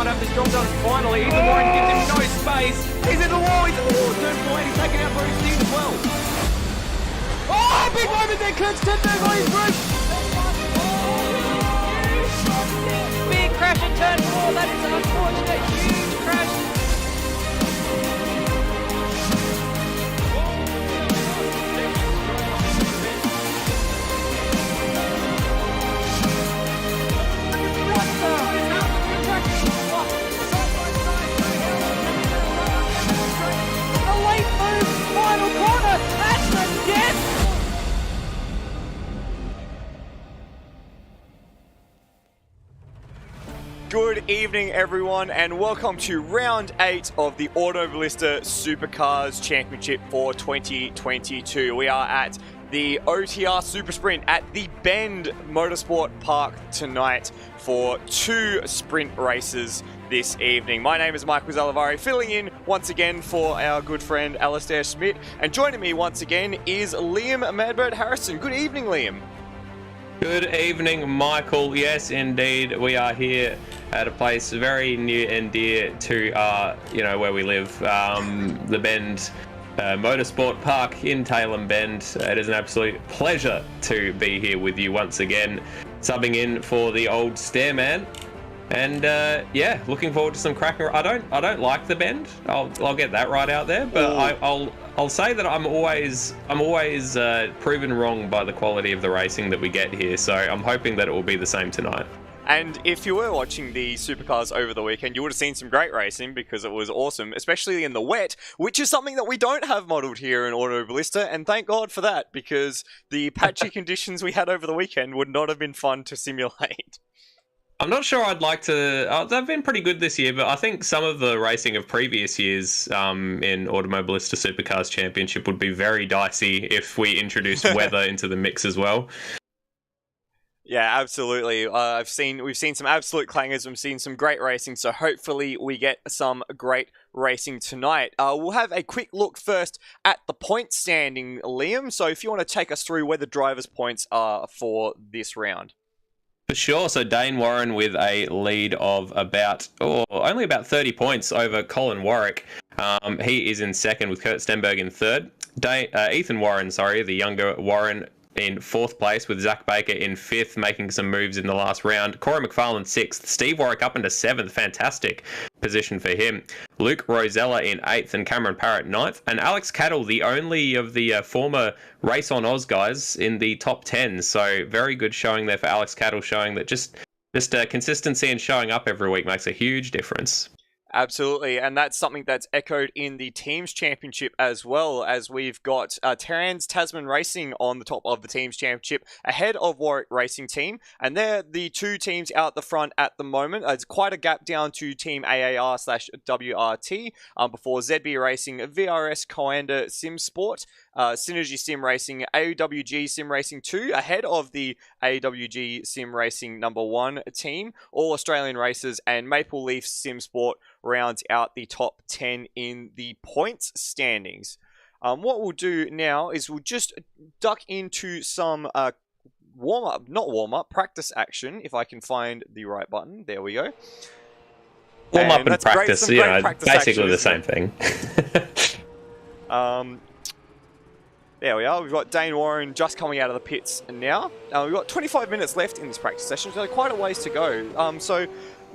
might have the strong does finally. Ethan Warren gives him no space. He's in the wall, turn 4, he's taken out Bruce Dean as well. Oh, big moment there, Kurt Stenberg on his roof. Big crash in turn 4, that is an unfortunate, huge crash. Good evening, everyone, and welcome to round 8 of the Automobilista Supercars Championship for 2022. We are at the OTR Supersprint at the Bend Motorsport Park tonight for 2 sprint races this evening. My name is Michael Zalavari, filling in once again for our good friend Alistair Schmidt, and joining me once again is Liam Madbird Harrison. Good evening, Liam. Good evening, Michael. Yes, indeed, we are here at a place very near and dear to, where we live, the Bend Motorsport Park in Tailem Bend. It is an absolute pleasure to be here with you once again, subbing in for the old Stairman. And looking forward to some cracking. I don't like the Bend. I'll get that right out there. But I'll say that I'm always proven wrong by the quality of the racing that we get here. So I'm hoping that it will be the same tonight. And if you were watching the Supercars over the weekend, you would have seen some great racing because it was awesome, especially in the wet, which is something that we don't have modelled here in Automobilista, and thank God for that, because the patchy conditions we had over the weekend would not have been fun to simulate. I'm not sure I'd like to... they've been pretty good this year, but I think some of the racing of previous years in Automobilista Supercars Championship would be very dicey if we introduced weather into the mix as well. Yeah, absolutely. We've seen some absolute clangers. We've seen some great racing, so hopefully we get some great racing tonight. We'll have a quick look first at the point standing, Liam. So if you want to take us through where the drivers' points are for this round. For sure. So Dane Warren with a lead of only about 30 points over Colin Warwick. He is in second with Kurt Stenberg in third. Ethan Warren, the younger Warren, in 4th place with Zach Baker in 5th, making some moves in the last round. Corey McFarlane 6th. Steve Warwick up into 7th. Fantastic position for him. Luke Rosella in 8th and Cameron Parrott 9th. And Alex Cattle, the only of the former Race on Oz guys, in the top 10. So very good showing there for Alex Cattle, showing that just consistency and showing up every week makes a huge difference. Absolutely, and that's something that's echoed in the Teams Championship as well, as we've got Trans Tasman Racing on the top of the Teams Championship, ahead of Warwick Racing Team, and they're the 2 teams out the front at the moment. It's quite a gap down to Team AAR/WRT before ZB Racing, VRS Coanda Sim Sport, Synergy Sim Racing, AWG Sim Racing 2, ahead of the AWG Sim Racing number 1 team. All Australian Racers and Maple Leaf Sim Sport rounds out the top 10 in the points standings. What we'll do now is we'll just duck into some practice action, if I can find the right button. There we go. Warm up and practice, basically action, the same thing. There we are. We've got Dane Warren just coming out of the pits now. We've got 25 minutes left in this practice session, so quite a ways to go. So,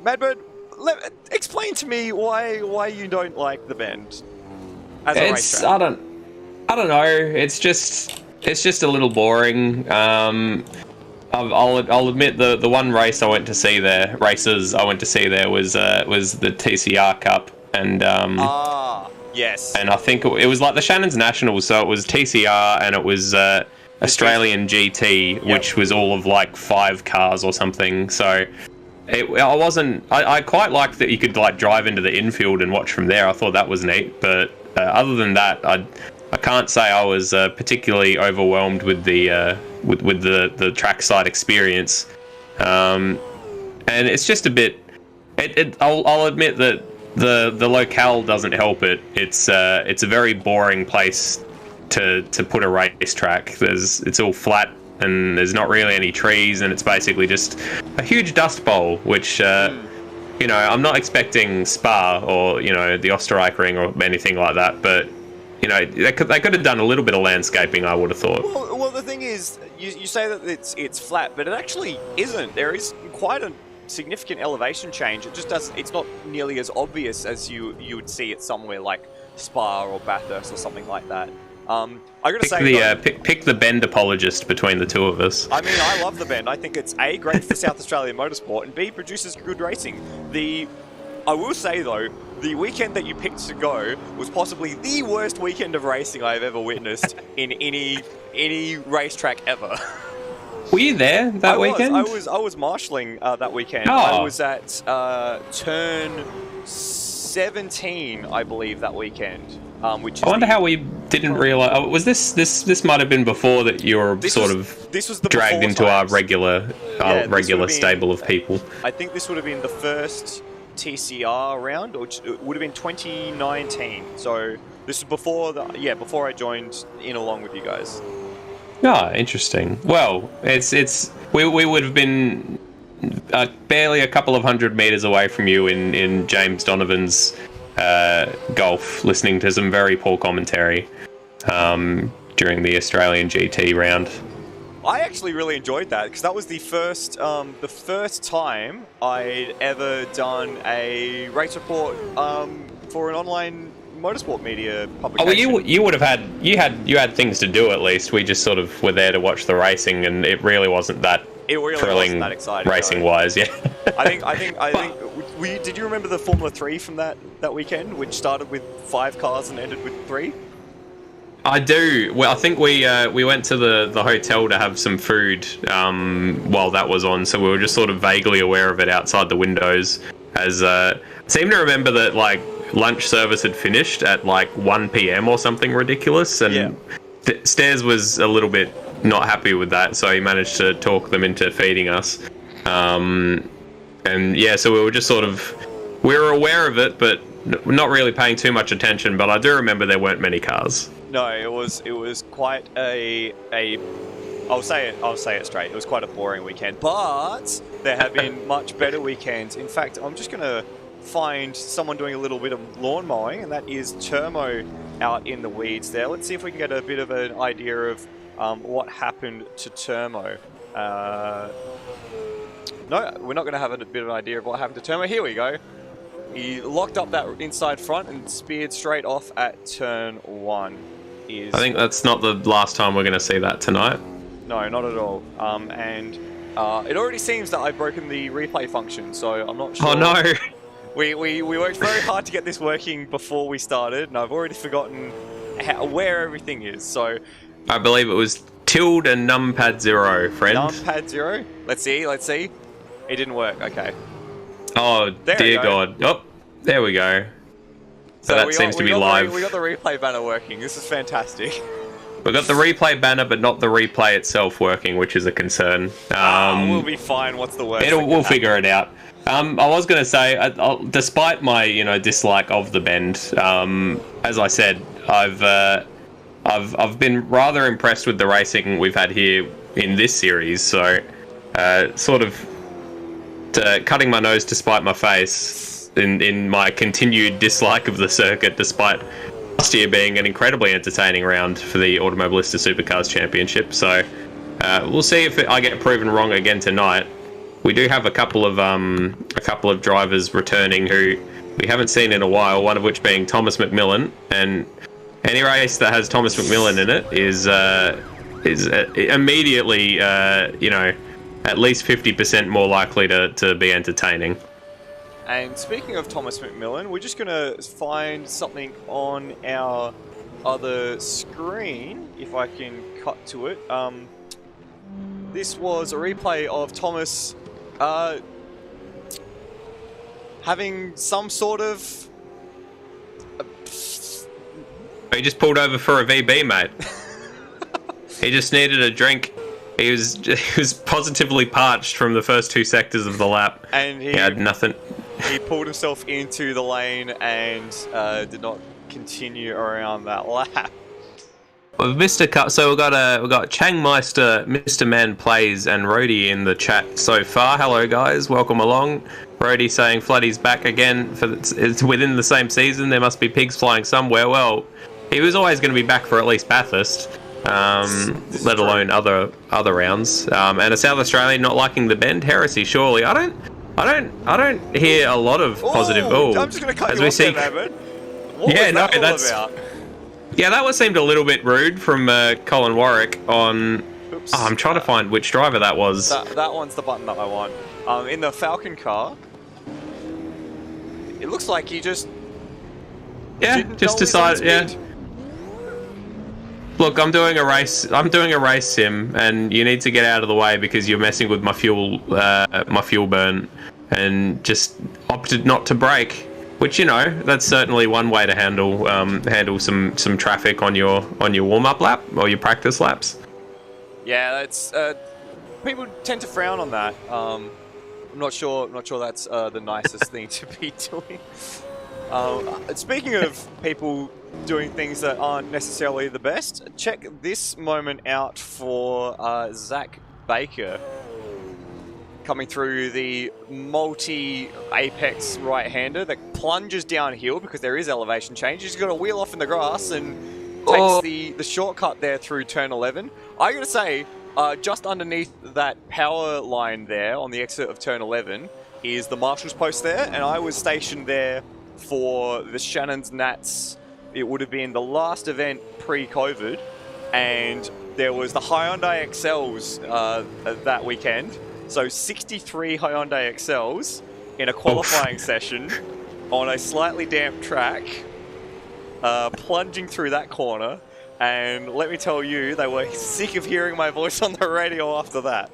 Madbird, explain to me why you don't like the Bend as a racetrack. I don't know. It's just a little boring. I'll admit the one race I went to see there was the TCR Cup, and yes. And I think it was like the Shannon's Nationals, so it was TCR and it was Australian GT, which was all of like 5 cars or something. So I quite liked that you could like drive into the infield and watch from there. I thought that was neat, but other than that, I can't say I was particularly overwhelmed with the trackside experience. And it's just a bit. I'll admit that the locale doesn't help it. It's a very boring place to put a racetrack. It's all flat and there's not really any trees, and it's basically just a huge dust bowl, which I'm not expecting Spa or the Österreichring or anything like that, but they could have done a little bit of landscaping, I would have thought. Well, the thing is, you say that it's flat, but it actually isn't. There is quite a significant elevation change. It just doesn't. It's not nearly as obvious as you would see it somewhere like Spa or Bathurst or something like that. I gotta say, pick the bend apologist between the two of us. I mean, I love the bend. I think it's A, great for South Australian motorsport, and B, produces good racing. I will say though, the weekend that you picked to go was possibly the worst weekend of racing I have ever witnessed in any racetrack ever. Were you there that weekend? I was marshalling that weekend. Oh. I was at turn 17, I believe, that weekend. Which is I wonder how we didn't realise. Oh, was this might have been before that you were this was the dragged into our regular stable of people. I think this would have been the first TCR round, which would have been 2019. So this was before I joined in along with you guys. Ah, interesting. Well, we would have been barely a couple of 100 meters away from you in James Donovan's golf, listening to some very poor commentary during the Australian GT round. I actually really enjoyed that because that was the first time I'd ever done a race report for an online motorsport media publication. Oh, well, you would have had things to do at least. We just sort of were there to watch the racing, and it really wasn't that. It really wasn't that exciting, racing-wise. Yeah. I think. Did you remember the Formula 3 from that weekend, which started with 5 cars and ended with 3? I do. Well, I think we went to the hotel to have some food while that was on, so we were just sort of vaguely aware of it outside the windows. As I seem to remember that lunch service had finished at 1 p.m. or something ridiculous, and Stairs was a little bit not happy with that, so he managed to talk them into feeding us. So we were just we were aware of it, but not really paying too much attention. But I do remember there weren't many cars. No, it was quite I'll say it straight. It was quite a boring weekend, but there have been much better weekends. In fact, I'm just gonna find someone doing a little bit of lawn mowing, and that is Termo out in the weeds there. Let's see if we can get a bit of an idea of what happened to Termo. No, we're not going to have a bit of an idea of what happened to Termo. Here we go. He locked up that inside front and speared straight off at turn 1. I think that's not the last time we're going to see that tonight. No, not at all. It already seems that I've broken the replay function, so I'm not sure. Oh no! We worked very hard to get this working before we started, and I've already forgotten where everything is. So I believe it was tilde and numpad 0, friend. Numpad 0? Let's see. It didn't work. Okay. Oh, dear God. Oh, there we go. So that seems to be live. We got the replay banner working. This is fantastic. We got the replay banner, but not the replay itself working, which is a concern. We'll be fine. What's the worst? We'll figure it out. I was going to say, despite my dislike of the bend, as I said, I've been rather impressed with the racing we've had here in this series. So, cutting my nose to spite my face in my continued dislike of the circuit, despite last year being an incredibly entertaining round for the Automobilista Supercars Championship. So, we'll see if I get proven wrong again tonight. We do have a couple of drivers returning who we haven't seen in a while. One of which being Thomas McMillan, and any race that has Thomas McMillan in it is immediately at least 50% more likely to be entertaining. And speaking of Thomas McMillan, we're just going to find something on our other screen, if I can cut to it. This was a replay of Thomas having some sort of... He just pulled over for a VB, mate. He just needed a drink. He was positively parched from the first 2 sectors of the lap. And he had nothing. He pulled himself into the lane and did not continue around that lap. Mr. Cup. So we've got Changmeister, Mr. Man Plays, and Rhodey in the chat so far. Hello, guys. Welcome along. Rhodey saying Floodie's back again. It's within the same season. There must be pigs flying somewhere. Well, he was always going to be back for at least Bathurst, let alone other rounds. And a South Australian not liking the bend. Heresy, surely. I don't hear a lot of positive. I'm just going to cut you off there, man. What was that all about? Yeah, that seemed a little bit rude from Colin Warwick on... Oops. Oh, I'm trying to find which driver that was. That one's the button that I want. In the Falcon car, it looks like he just... Yeah, just decided... Yeah. Look, I'm doing a race sim, and you need to get out of the way because you're messing with my fuel burn, and just opted not to brake. Which, you know, that's certainly one way to handle some traffic on your warm-up lap or your practice laps. Yeah, that's people tend to frown on that. I'm not sure that's the nicest thing to be doing. Speaking of people doing things that aren't necessarily the best, check this moment out for Zach Baker. Coming through the multi-apex right-hander that plunges downhill because there is elevation change. He's got to wheel off in the grass and takes the shortcut there through turn 11. I got to say, just underneath that power line there on the exit of turn 11 is the marshal's post there, and I was stationed there for the Shannon's Nats. It would have been the last event pre-COVID, and there was the Hyundai XLs that weekend. So 63 Hyundai XLs in a qualifying session on a slightly damp track, plunging through that corner. And let me tell you, they were sick of hearing my voice on the radio after that.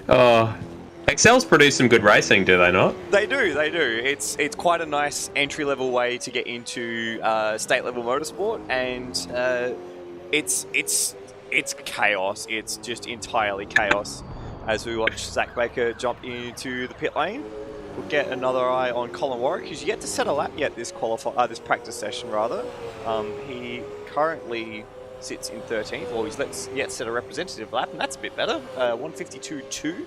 Oh, XLs produce some good racing, do they not? They do. It's quite a nice entry-level way to get into state-level motorsport, and it's chaos. It's just entirely chaos. As we watch Zach Baker jump into the pit lane, we'll get another eye on Colin Warwick, who's yet to set a lap yet this practice session, rather. He currently sits in 13th, or he's yet set a representative lap, and that's a bit better. 152.2.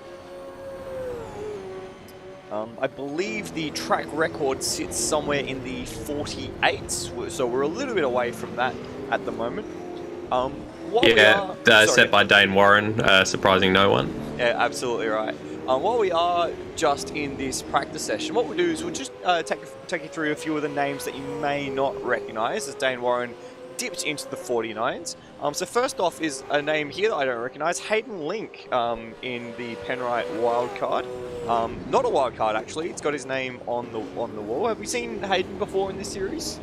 I believe the track record sits somewhere in the 48s, so we're a little bit away from that at the moment. Set by Dane Warren, surprising no one. Yeah, absolutely right. While we are just in this practice session, what we'll do is we'll just take you through a few of the names that you may not recognise as Dane Warren dipped into the 49s. So first off is a name here that I don't recognise, Hayden Link in the Penrite wildcard. Not a wildcard actually, it's got his name on the wall. Have we seen Hayden before in this series?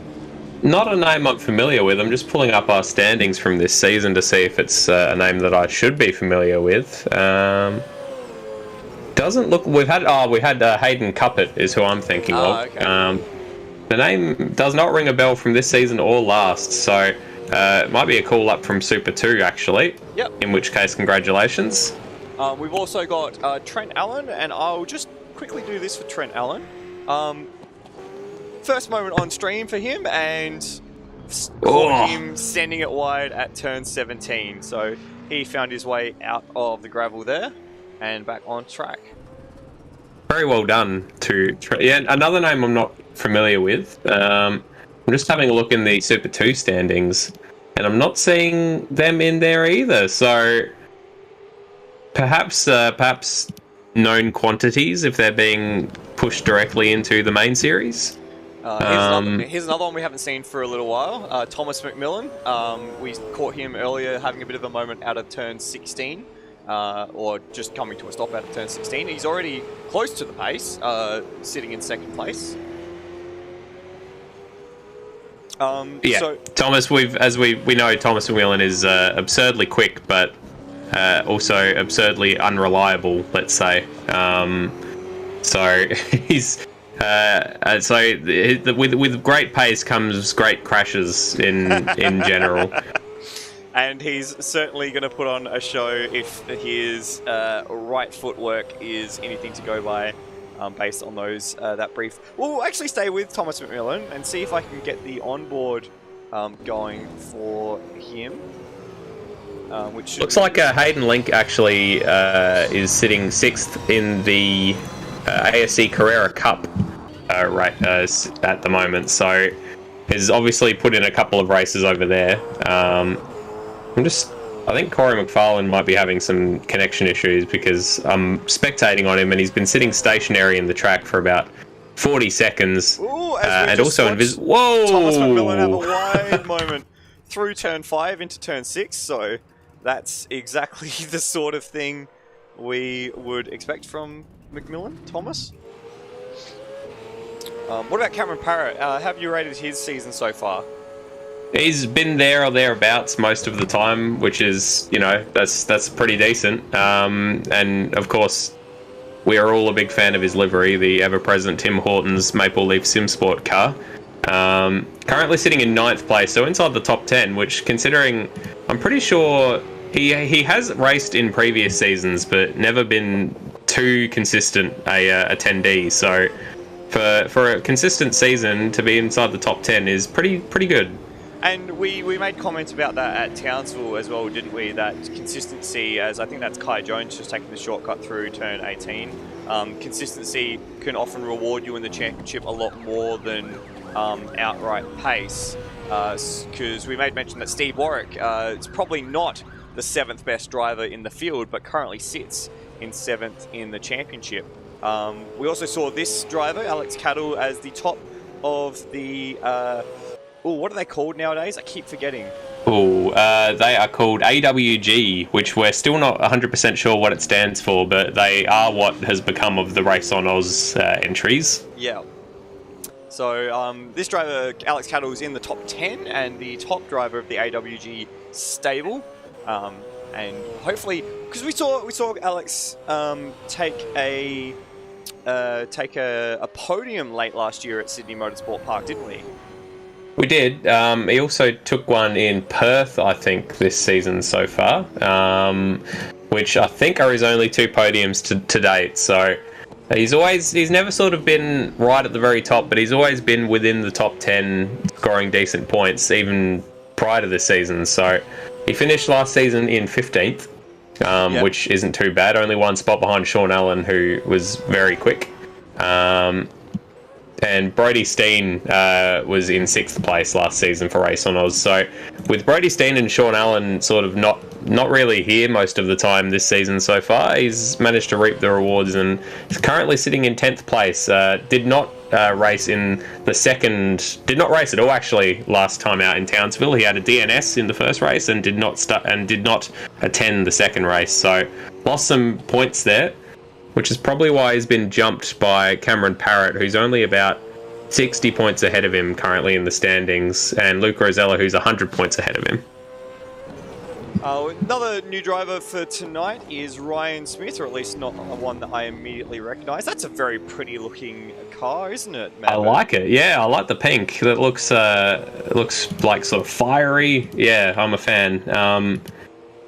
Not a name I'm familiar with. I'm just pulling up our standings from this season to see if it's a name that I should be familiar with. Doesn't look. We had Hayden Cuppett is who I'm thinking of. Okay. The name does not ring a bell from this season or last, so it might be a call up from Super 2 actually. Yep. In which case, congratulations. We've also got Trent Allen, and I'll just quickly do this for Trent Allen. First moment on stream for him, and caught him sending it wide at turn 17. So he found his way out of the gravel there and back on track. Very well done to another name I'm not familiar with. I'm just having a look in the Super 2 standings, and I'm not seeing them in there either. So perhaps known quantities if they're being pushed directly into the main series. Here's another one we haven't seen for a little while. Thomas McMillan. We caught him earlier having a bit of a moment out of turn 16. Or just coming to a stop out of turn 16. He's already close to the pace, sitting in second place. So Thomas, we know Thomas McMillan is absurdly quick, but also absurdly unreliable, let's say. So he's with great pace comes great crashes in general. And he's certainly going to put on a show if his right footwork is anything to go by, based on that brief. We'll actually stay with Thomas McMillan and see if I can get the onboard going for him. Which looks like Hayden Link actually is sitting 6th in the ASC Carrera Cup at the moment, so has obviously put in a couple of races over there. I think Corey McFarlane might be having some connection issues because I'm spectating on him and he's been sitting stationary in the track for about 40 seconds. Ooh, and also Whoa! Thomas McMillan have a wide moment through turn 5 into turn 6, so that's exactly the sort of thing we would expect from McMillan, Thomas. What about Cameron Parrott? Have you rated his season so far? He's been there or thereabouts most of the time, which is, that's pretty decent. And of course, we are all a big fan of his livery, the ever-present Tim Hortons Maple Leaf SimSport car. Currently sitting in 9th place, so inside the top 10, which, considering, I'm pretty sure he has raced in previous seasons, but never been too consistent a attendee. So for a consistent season to be inside the top 10 is pretty good. And we made comments about that at Townsville as well, didn't we? That consistency, as I think that's Kai Jones just taking the shortcut through turn 18. Consistency can often reward you in the championship a lot more than outright pace. Because we made mention that Steve Warwick is probably not the 7th best driver in the field, but currently sits in 7th in the championship. We also saw this driver, Alex Cattle, as the top of the... what are they called nowadays? I keep forgetting. They are called AWG, which we're still not 100% sure what it stands for, but they are what has become of the Race on Oz entries. Yeah. So this driver, Alex Cattle, is in the top 10 and the top driver of the AWG stable. And hopefully, because we saw Alex take a podium late last year at Sydney Motorsport Park, didn't we? We did. He also took one in Perth, I think, this season so far, which I think are his only 2 podiums to date. So he's never sort of been right at the very top, but he's always been within the top 10, scoring decent points, even prior to this season. So he finished last season in 15th, which isn't too bad. Only 1 spot behind Sean Allen, who was very quick. And Brody Steen was in 6th place last season for Race on Oz. So with Brody Steen and Sean Allen sort of not really here most of the time this season so far, he's managed to reap the rewards and is currently sitting in 10th place. Did not race in the second... Did not race at all, actually, last time out in Townsville. He had a DNS in the first race and did not attend the second race. So lost some points there, which is probably why he's been jumped by Cameron Parrott, who's only about 60 points ahead of him currently in the standings, and Luke Rosella, who's 100 points ahead of him. Another new driver for tonight is Ryan Smith, or at least not one that I immediately recognise. That's a very pretty looking car, isn't it, Matt? I like it. Yeah, I like the pink. That looks like sort of fiery. Yeah, I'm a fan.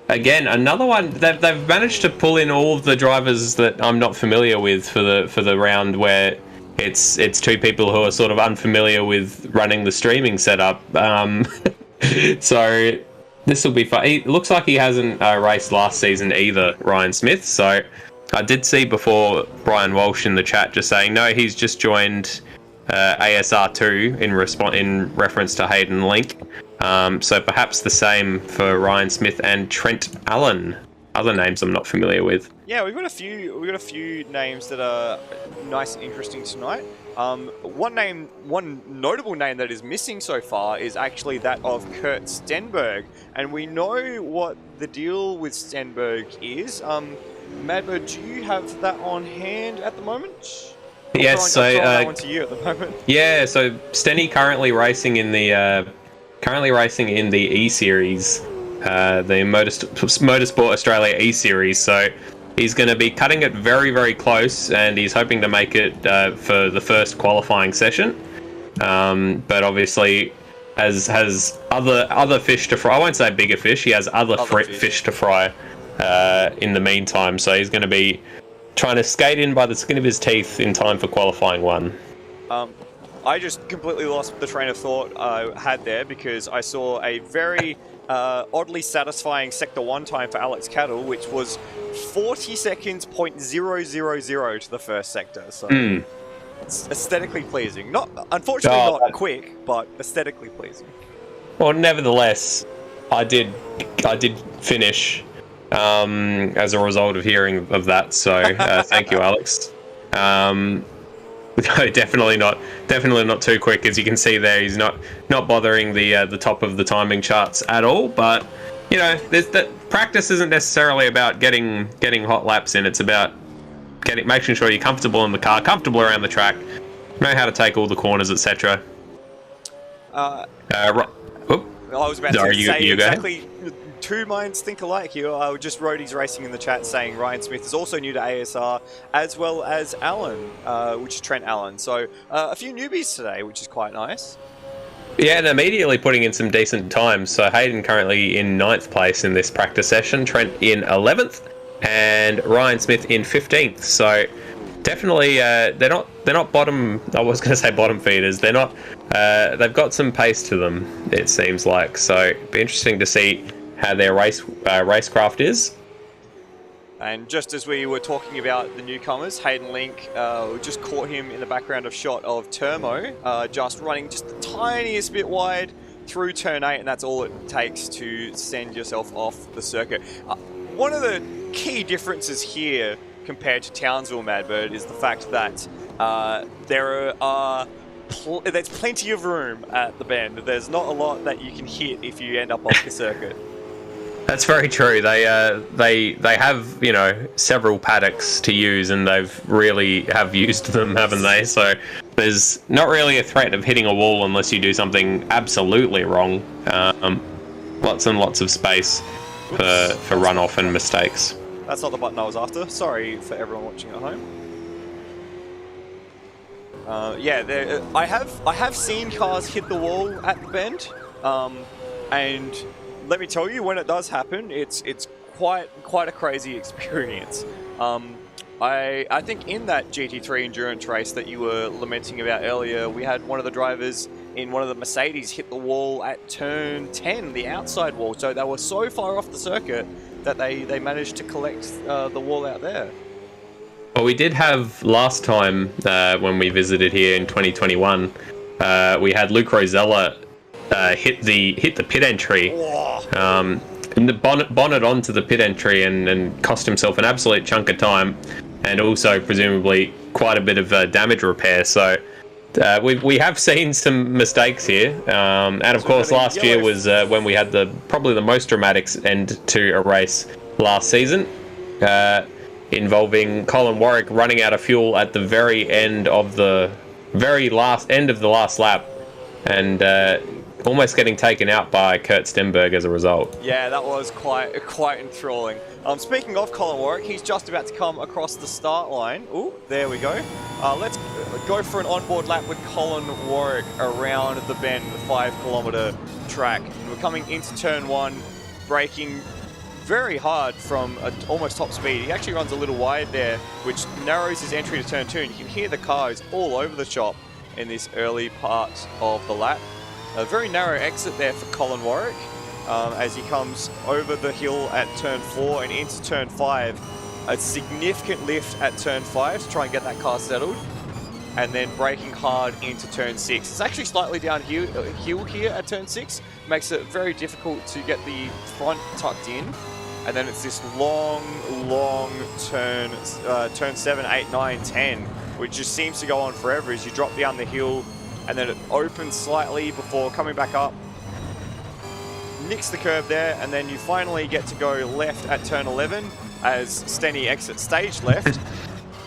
Again, another one. They've managed to pull in all of the drivers that I'm not familiar with for the round where it's 2 people who are sort of unfamiliar with running the streaming setup. So this will be fun. It looks like he hasn't raced last season either, Ryan Smith. So I did see before Brian Walsh in the chat just saying no, he's just joined ASR2 in reference to Hayden Link. So perhaps the same for Ryan Smith and Trent Allen. Other names I'm not familiar with. Yeah, we've got a few names that are nice and interesting tonight. One notable name that is missing so far is actually that of Kurt Stenberg, and we know what the deal with Stenberg is. Madbird, do you have that on hand at the moment? Yes, I'm throwing that one to you at the moment. Yeah, so Stenny currently racing in the E Series, the Motorsport Australia E Series. So he's going to be cutting it very, very close, and he's hoping to make it for the first qualifying session. But obviously, has other fish to fry. I won't say bigger fish. He has other fish to fry in the meantime. So he's going to be trying to skate in by the skin of his teeth in time for qualifying 1. I just completely lost the train of thought I had there because I saw a very oddly satisfying Sector 1 time for Alex Cattle, which was 40 seconds .000 to the first sector. So it's aesthetically pleasing. Unfortunately, not quick, but aesthetically pleasing. Well, nevertheless, I did finish as a result of hearing of that. So thank you, Alex. Definitely not too quick, as you can see there. He's not bothering the top of the timing charts at all. But you know, that practice isn't necessarily about getting hot laps in. It's about making sure you're comfortable in the car, comfortable around the track, know how to take all the corners, etc. I was about to say exactly. Two minds think alike here. Just Roadies Racing in the chat saying Ryan Smith is also new to ASR, as well as Allen, which is Trent Allen. So a few newbies today, which is quite nice. Yeah, and immediately putting in some decent times. So Hayden currently in 9th place in this practice session, Trent in 11th, and Ryan Smith in 15th. So definitely, they're not bottom. I was going to say bottom feeders. They're not. They've got some pace to them, it seems like. So it'd be interesting to see how their racecraft is. And just as we were talking about the newcomers, Hayden Link, just caught him in the background of shot of Termo, just running just the tiniest bit wide through turn 8, and that's all it takes to send yourself off the circuit. One of the key differences here compared to Townsville Madbird is the fact that there's plenty of room at the bend. There's not a lot that you can hit if you end up off the circuit. That's very true. They have, you know, several paddocks to use, and they've really have used them, haven't they? So there's not really a threat of hitting a wall unless you do something absolutely wrong. Lots and lots of space for runoff and mistakes. That's not the button I was after. Sorry for everyone watching at home. I have seen cars hit the wall at the bend, and let me tell you, when it does happen, it's quite a crazy experience. I think in that GT3 endurance race that you were lamenting about earlier, we had one of the drivers in one of the Mercedes hit the wall at turn 10, the outside wall. So they were so far off the circuit that they managed to collect the wall out there. Well, we did have last time when we visited here in 2021, we had Luke Rosella hit the pit entry, and the bonnet onto the pit entry and cost himself an absolute chunk of time, and also presumably quite a bit of damage repair. So we have seen some mistakes here, and of course last year was when we had probably the most dramatic end to a race last season, involving Colin Warwick running out of fuel at the very end of the last lap, and almost getting taken out by Kurt Stenberg as a result. Yeah, that was quite enthralling. Speaking of Colin Warwick, he's just about to come across the start line. Ooh, there we go. Let's go for an onboard lap with Colin Warwick around the bend, the 5-kilometre track. And we're coming into turn 1, braking very hard from almost top speed. He actually runs a little wide there, which narrows his entry to turn 2, and you can hear the cars all over the shop in this early part of the lap. A very narrow exit there for Colin Warwick as he comes over the hill at turn 4 and into turn 5. A significant lift at turn 5 to try and get that car settled, and then braking hard into turn 6. It's actually slightly downhill here at turn 6, makes it very difficult to get the front tucked in. And then it's this long turn, turn 7, 8, 9, 10, which just seems to go on forever as you drop down the hill, and then it opens slightly before coming back up, nicks the curb there, and then you finally get to go left at turn 11 as Stenny exits stage left,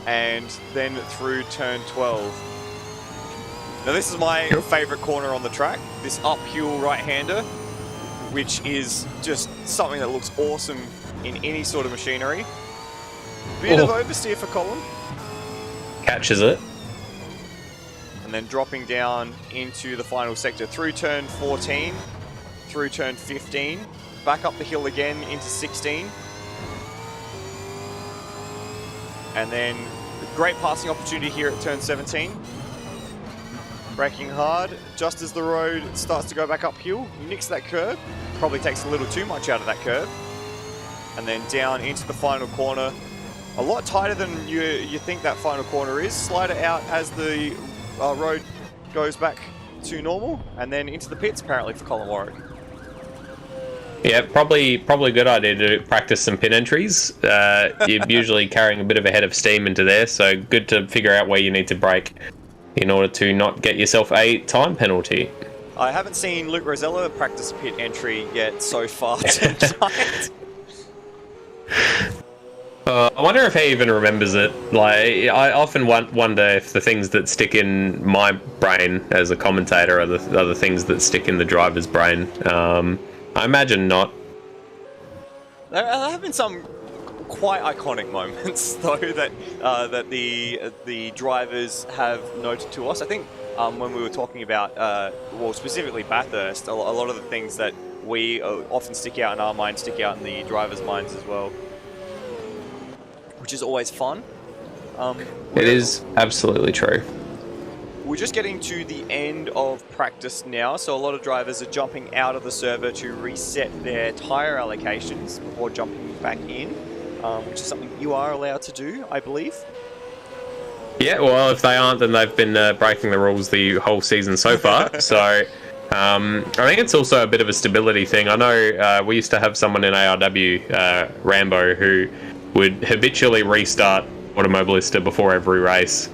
and then through turn 12. Now this is my favourite corner on the track, this uphill right-hander, which is just something that looks awesome in any sort of machinery. Bit of oversteer for Colin. Catches it. And then dropping down into the final sector through turn 14, through turn 15, back up the hill again into 16. And then great passing opportunity here at turn 17. Braking hard, just as the road starts to go back uphill, he nicks that curb, probably takes a little too much out of that curb, and then down into the final corner. A lot tighter than you think that final corner is. Slide it out as the road goes back to normal, and then into the pits apparently for Colin Warwick. Yeah, probably a good idea to practice some pit entries. You're usually carrying a bit of a head of steam into there, so good to figure out where you need to brake in order to not get yourself a time penalty. I haven't seen Luke Rosella practice a pit entry yet so far tonight. I wonder if he even remembers it. Like, I often wonder if the things that stick in my brain as a commentator are the things that stick in the driver's brain. I imagine not. There have been some quite iconic moments, though, that that the drivers have noted to us. I think when we were talking about, well, specifically Bathurst, a lot of the things that we often stick out in our minds stick out in the drivers' minds as well, which is always fun. It is absolutely true. We're just getting to the end of practice now, so a lot of drivers are jumping out of the server to reset their tyre allocations before jumping back in, which is something you are allowed to do, I believe. Yeah, well, if they aren't, then they've been breaking the rules the whole season so far. So I think it's also a bit of a stability thing. I know we used to have someone in ARW, Rambo, who would habitually restart Automobilista before every race.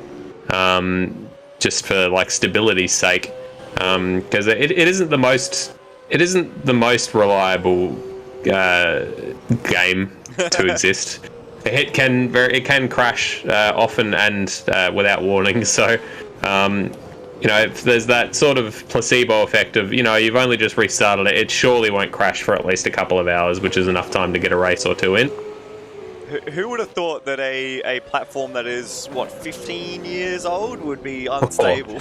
Just for like stability's sake, because it isn't the most reliable game to exist. It can crash often and without warning. So if there's that sort of placebo effect of you've only just restarted it, it surely won't crash for at least a couple of hours, which is enough time to get a race or two in. Who would have thought that a platform that is, 15 years old would be unstable?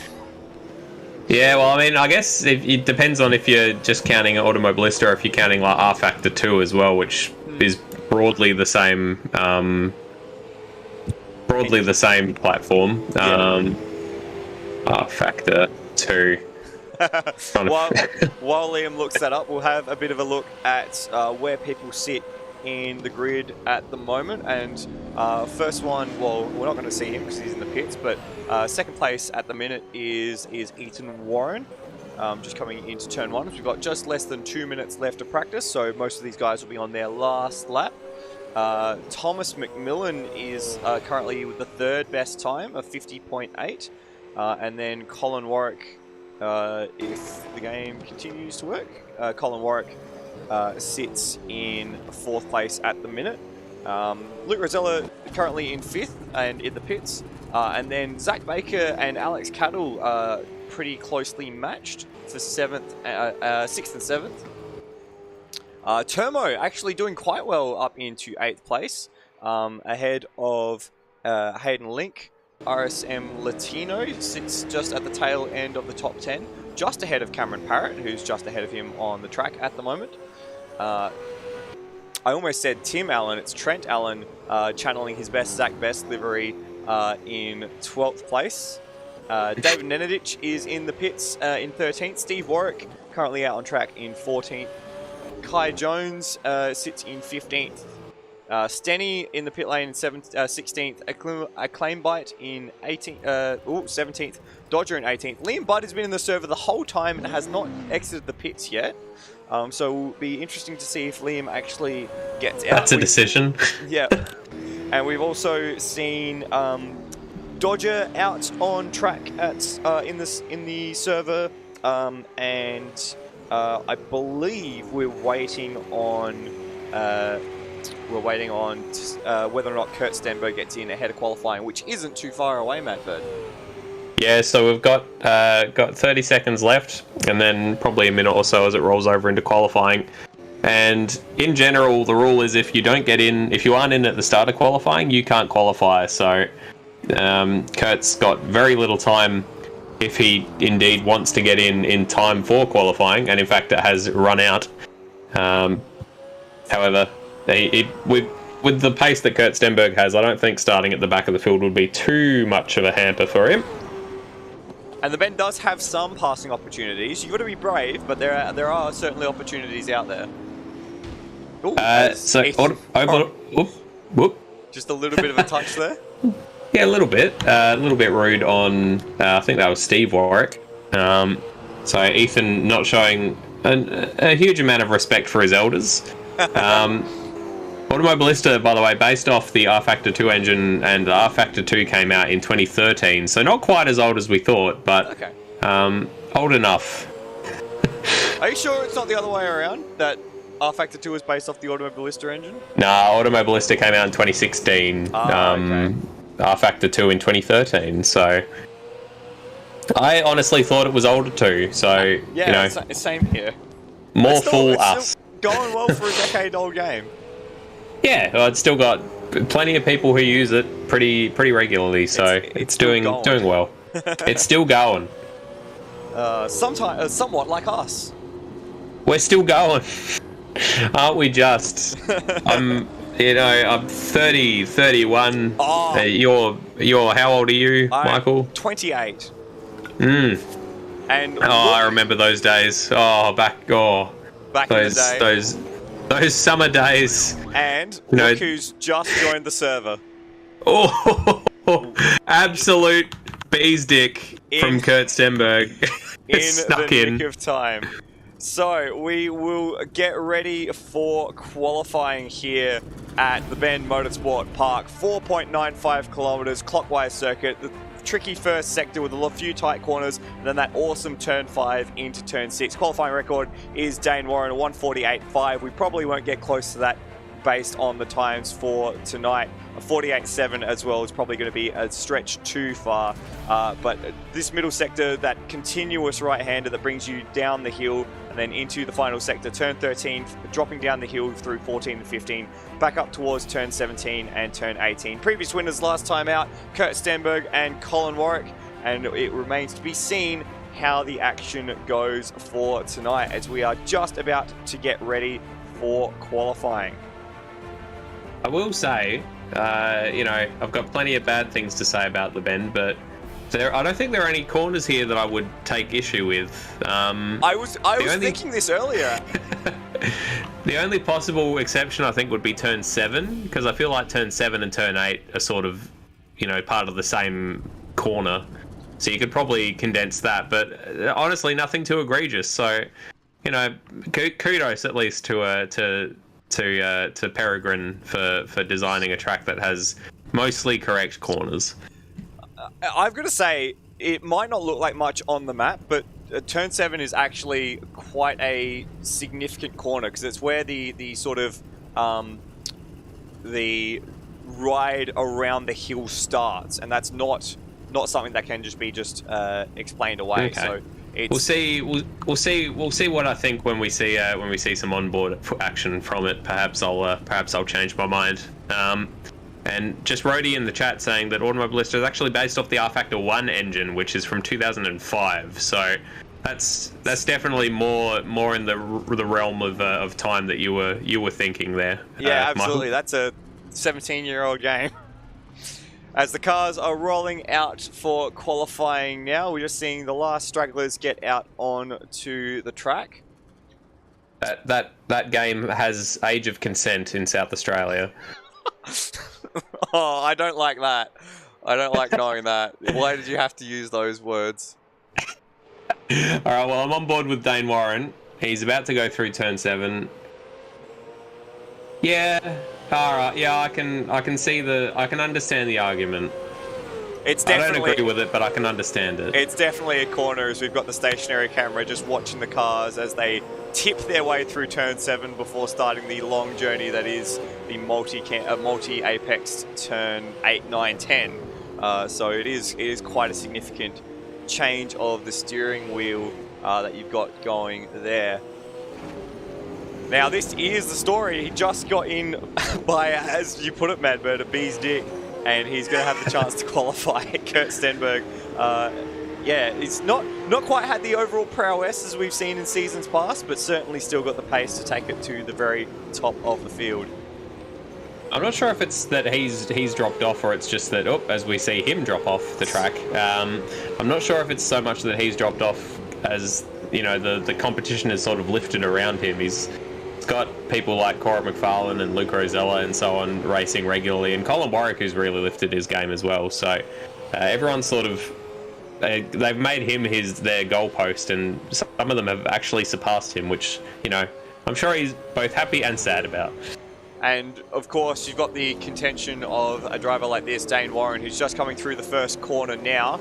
Yeah, well, I mean, I guess it depends on if you're just counting Automobilista or if you're counting like R Factor 2 as well, which is broadly the same platform. R Factor 2. While Liam looks that up, we'll have a bit of a look at where people sit in the grid at the moment, and first one, well, we're not going to see him because he's in the pits, but second place at the minute is Ethan Warren, just coming into turn one. We've got just less than 2 minutes left to practice, so most of these guys will be on their last lap. Thomas McMillan is currently with the third best time of 50.8, and then Colin Warwick, if the game continues to work, Colin Warwick sits in fourth place at the minute. Luke Rosella currently in fifth and in the pits. And then Zach Baker and Alex Cattle are pretty closely matched for sixth and seventh. Termo actually doing quite well up into 8th place, ahead of Hayden Link. RSM Latino sits just at the tail end of the top 10, just ahead of Cameron Parrott, who's just ahead of him on the track at the moment. I almost said Tim Allen, it's Trent Allen, channeling his best Zach Best livery in 12th place. David Nenadic is in the pits in 13th. Steve Warwick currently out on track in 14th. Kai Jones sits in 15th. Stenny in the pit lane in 16th. Acclaimbite in 17th. Dodger in 18th. Liam Budd has been in the server the whole time and has not exited the pits yet. So it'll be interesting to see if Liam actually gets out. That's a decision. Yeah. And we've also seen Dodger out on track at in the server, and I believe we're waiting on whether or not Kurt Stenberg gets in ahead of qualifying, which isn't too far away, Matt Bird. Yeah, so we've got 30 seconds left, and then probably a minute or so as it rolls over into qualifying. And in general, the rule is if you aren't in at the start of qualifying, you can't qualify. So Kurt's got very little time if he indeed wants to get in time for qualifying, and in fact it has run out. However, with the pace that Kurt Stenberg has, I don't think starting at the back of the field would be too much of a hamper for him. And the bend does have some passing opportunities. You've got to be brave, but there are certainly opportunities out there. Ooh, whoop. Just a little bit of a touch there. Yeah, a little bit rude on. I think that was Steve Warwick. So Ethan not showing a huge amount of respect for his elders. Automobilista, by the way, based off the R-Factor 2 engine, and the R-Factor 2 came out in 2013, so not quite as old as we thought, but old enough. Are you sure it's not the other way around? That R-Factor 2 is based off the Automobilista engine? Nah, Automobilista came out in 2016. Okay. R-Factor 2 in 2013, so... I honestly thought it was older too, so, yeah, same here. More fool us. Still going well for a decade-old game. Yeah, well, it's still got plenty of people who use it pretty regularly, so it's doing well. It's still going. Somewhat like us. We're still going, aren't we? Just I'm 30, 31. Oh. You're how old are you, Michael? 28. And I remember those days. Back in the day. Those summer days. And look who's just joined the server. Oh, absolute bee's dick from Kurt Stenberg. Snuck in the nick of time. So we will get ready for qualifying here at the Bend Motorsport Park. 4.95 kilometers clockwise circuit. The tricky first sector with a few tight corners, and then that awesome turn 5 into turn 6. Qualifying record is Dane Warren, a 1:48.5. We probably won't get close to that based on the times for tonight. A 48.7 as well is probably going to be a stretch too far. But this middle sector, that continuous right-hander that brings you down the hill and then into the final sector, turn 13, dropping down the hill through 14 and 15, back up towards turn 17 and turn 18. Previous winners last time out, Kurt Stenberg and Colin Warwick, and it remains to be seen how the action goes for tonight as we are just about to get ready for qualifying. I will say, I've got plenty of bad things to say about the Bend, but I don't think there are any corners here that I would take issue with. I was thinking this earlier. The only possible exception, I think, would be turn 7, because I feel like turn 7 and turn 8 are sort of, part of the same corner. So you could probably condense that, but honestly, nothing too egregious. So, kudos at least to Peregrine for designing a track that has mostly correct corners. I've got to say, it might not look like much on the map, but turn 7 is actually quite a significant corner because it's where the sort of the ride around the hill starts, and that's not something that can just be explained away. Okay. So we'll see what I think when we see some onboard action from it. Perhaps I'll change my mind. And just Rhodey in the chat saying that Automobilista is actually based off the R-Factor 1 engine, which is from 2005. So that's definitely more in the realm of time that you were thinking there. Yeah, absolutely. Michael. That's a 17-year-old game. As the cars are rolling out for qualifying now, we're just seeing the last stragglers get out onto the track. That game has age of consent in South Australia. Oh, I don't like that. I don't like knowing that. Why did you have to use those words? Alright, well, I'm on board with Dane Warren. He's about to go through turn 7. Yeah, alright, yeah, I can understand the argument. It's definitely, I don't agree with it, but I can understand it. It's definitely a corner as we've got the stationary camera just watching the cars as they tip their way through turn 7 before starting the long journey that is the multi-apex turn 8, 9, 10. So it is quite a significant change of the steering wheel that you've got going there. Now this is the story. He just got in by, as you put it, Madbird, a bee's dick, and he's going to have the chance to qualify. Kurt Stenberg, yeah, he's not quite had the overall prowess as we've seen in seasons past, but certainly still got the pace to take it to the very top of the field. I'm not sure if it's that he's dropped off or it's just that, as we see him drop off the track. I'm not sure if it's so much that he's dropped off as, the competition has sort of lifted around him. He's got people like Cora McFarlane and Luke Rosella and so on racing regularly, and Colin Warwick, who's really lifted his game as well. So everyone's sort of... they've made him their goalpost, and some of them have actually surpassed him, which, I'm sure he's both happy and sad about. And, of course, you've got the contention of a driver like this, Dane Warren, who's just coming through the first corner now.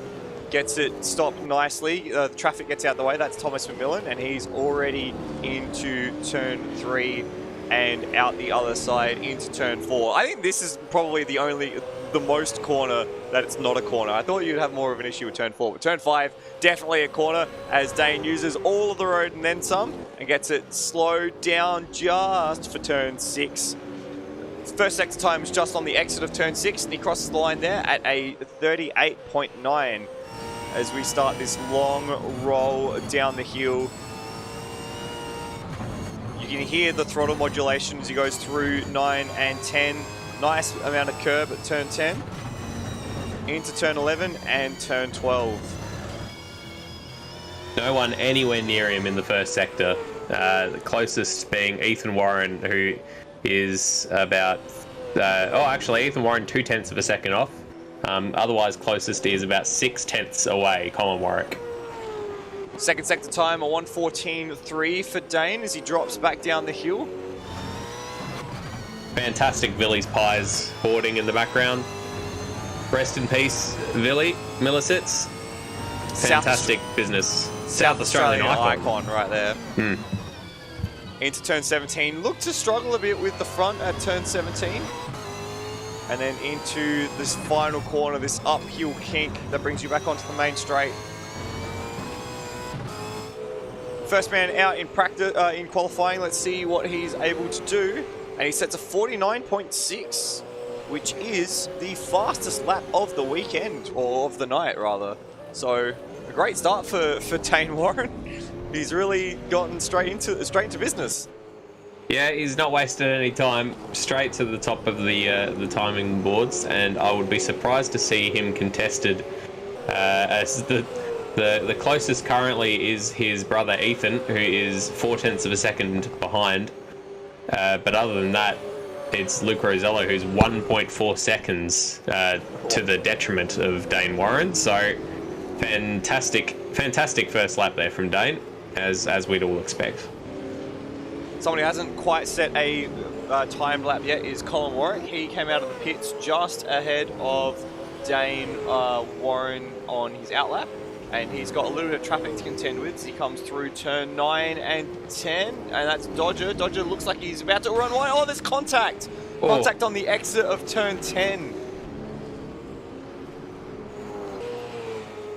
Gets it stopped nicely. The traffic gets out the way. That's Thomas McMillan, and he's already into turn 3 and out the other side into turn 4. I think this is probably the most corner that it's not a corner. I thought you'd have more of an issue with turn 4, but turn 5, definitely a corner as Dane uses all of the road and then some and gets it slowed down just for turn 6. First sector time is just on the exit of turn 6, and he crosses the line there at a 38.9 as we start this long roll down the hill. You can hear the throttle modulation as he goes through 9 and 10. Nice amount of curb at turn 10, into turn 11 and turn 12. No one anywhere near him in the first sector. The closest being Ethan Warren, who is about... Ethan Warren 0.2 of a second off. Otherwise, closest is about 0.6 away, Colin Warwick. Second sector time, a 1:14.3 for Dane as he drops back down the hill. Fantastic Villy's Pies boarding in the background. Rest in peace, Villy Millicets. Fantastic business. South Australian icon right there. Into turn 17. Looked to struggle a bit with the front at turn 17. And then into this final corner, this uphill kink that brings you back onto the main straight. First man out in practice, in qualifying. Let's see what he's able to do. And he sets a 49.6, which is the fastest lap of the weekend, or of the night rather. So a great start for Dane Warren. He's really gotten straight into business. Yeah, he's not wasted any time. Straight to the top of the timing boards, and I would be surprised to see him contested. As the closest currently is his brother Ethan, who is 0.4 of a second behind. But other than that, it's Luke Rosella, who's 1.4 seconds to the detriment of Dane Warren. So fantastic first lap there from Dane, as we'd all expect. Someone who hasn't quite set a timed lap yet is Colin Warwick. He came out of the pits just ahead of Dane Warren on his outlap, and he's got a little bit of traffic to contend with as he comes through turn 9 and 10, and that's Dodger. Dodger looks like he's about to run wide. Oh, there's contact! Contact on the exit of turn 10.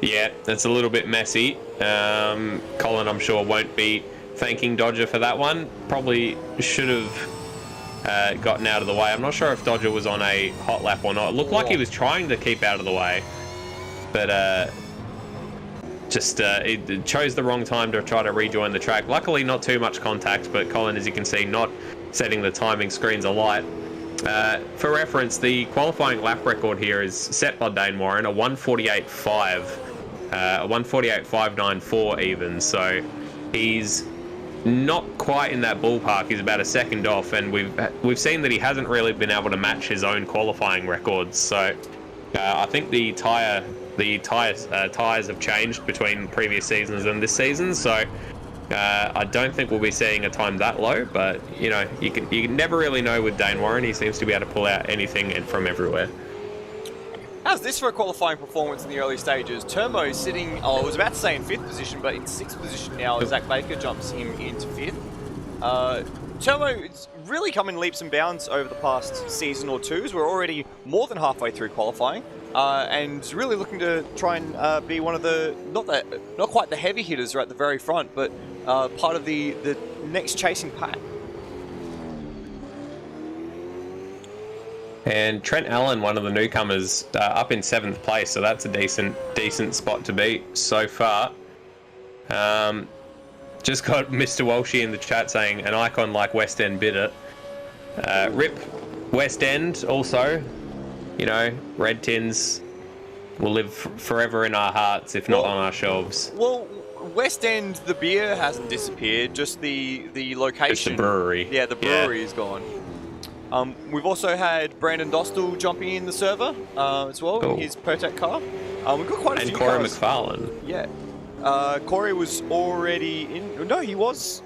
Yeah, that's a little bit messy. Colin, I'm sure, won't be thanking Dodger for that one. Probably should have gotten out of the way. I'm not sure if Dodger was on a hot lap or not. It looked like he was trying to keep out of the way, but it chose the wrong time to try to rejoin the track. Luckily, not too much contact, but Colin, as you can see, not setting the timing screens alight. For reference, the qualifying lap record here is set by Dane Warren, a 1:48.5, a 1:48.594 even. So he's not quite in that ballpark. He's about a second off, and we've seen that he hasn't really been able to match his own qualifying records. So I think the tires have changed between previous seasons and this season. So I don't think we'll be seeing a time that low, but you can never really know with Dane Warren. He seems to be able to pull out anything and from everywhere. How's this for a qualifying performance in the early stages? Turbo sitting, I was about to say in 5th position, but in 6th position now. Zach Baker jumps him into 5th. Turbo, it's really come in leaps and bounds over the past season or two. We're already more than halfway through qualifying, and really looking to try and be one of the, not quite the heavy hitters right at the very front, but part of the next chasing pack. And Trent Allen, one of the newcomers, up in 7th place, so that's a decent spot to be so far. Just got Mr. Walshy in the chat saying, an icon like West End bidder. Rip West End also, Red Tins will live forever in our hearts, if not on our shelves. Well, West End, the beer hasn't disappeared, just the location. It's the brewery. Yeah, the brewery is gone. We've also had Brandon Dostal jumping in the server as well, Cool. his Pertec car. We've got quite a few Corey cars. McFarlane. Yeah. Corey was already in... No, he was...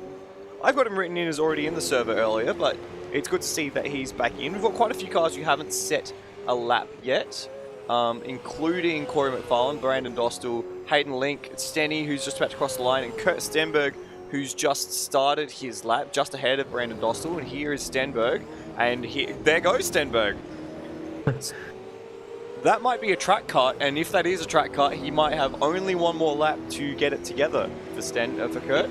I've got him written in as already in the server earlier, but it's good to see that he's back in. We've got quite a few cars who haven't set a lap yet, including Corey McFarlane, Brandon Dostal, Hayden Link, Stenny, who's just about to cross the line, and Kurt Stenberg, who's just started his lap just ahead of Brandon Dostal. And here is Stenberg, and there goes Stenberg. That might be a track cut, and if that is a track cut, he might have only one more lap to get it together for Kurt.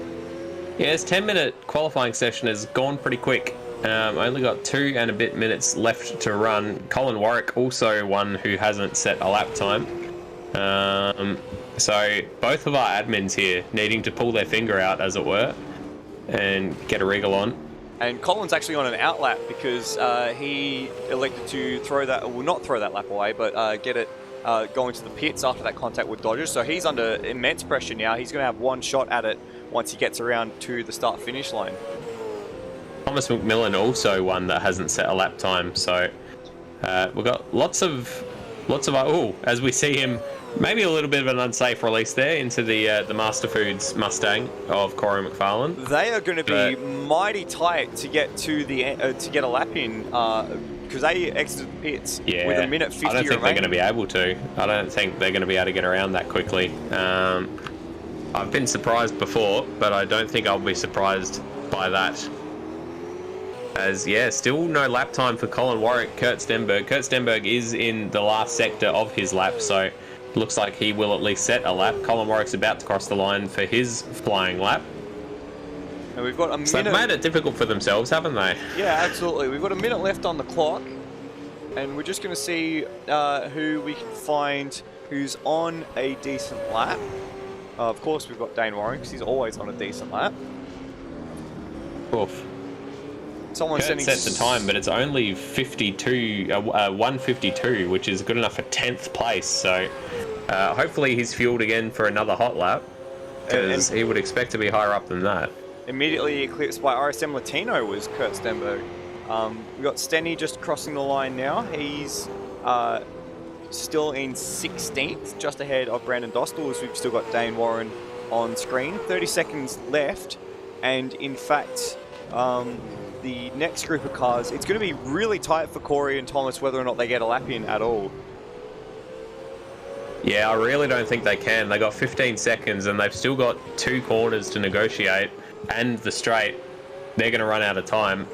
Yeah, his 10-minute qualifying session has gone pretty quick. Only got 2 and a bit minutes left to run. Colin Warwick, also one who hasn't set a lap time. So both of our admins here needing to pull their finger out, as it were, and get a wriggle on. And Colin's actually on an out lap because he elected to not throw that lap away, but get it going to the pits after that contact with Dodgers. So he's under immense pressure now. He's going to have one shot at it once he gets around to the start-finish line. Thomas McMillan also one that hasn't set a lap time. So we've got lots of as we see him, maybe a little bit of an unsafe release there into the Master Foods Mustang of Corey McFarlane. They are going to be mighty tight to get to to get a lap in because they exited the pits with a minute 50 I don't think remaining. they're going to be able to. I don't think they're going to be able to get around that quickly. I've been surprised before, but I don't think I'll be surprised by that. As, still no lap time for Colin Warwick, Kurt Stenberg. Kurt Stenberg is in the last sector of his lap, so looks like he will at least set a lap. Colin Warwick's about to cross the line for his flying lap. And we've got a minute. So they've made it difficult for themselves, haven't they? Yeah, absolutely. We've got a minute left on the clock, and we're just going to see who we can find who's on a decent lap. Of course, we've got Dane Warren, because he's always on a decent lap. Oof. Someone's Kurt set the time, but it's only 1:52, which is good enough for 10th place. So hopefully he's fueled again for another hot lap, because he would expect to be higher up than that. Immediately eclipsed by RSM Latino was Kurt Stenberg. We've got Stenny just crossing the line now. He's still in 16th, just ahead of Brandon Dostal, as we've still got Dane Warren on screen. 30 seconds left, and in fact, the next group of cars, it's going to be really tight for Corey and Thomas whether or not they get a lap in at all. Yeah, I really don't think they can. They got 15 seconds and they've still got 2 corners to negotiate and the straight. They're going to run out of time.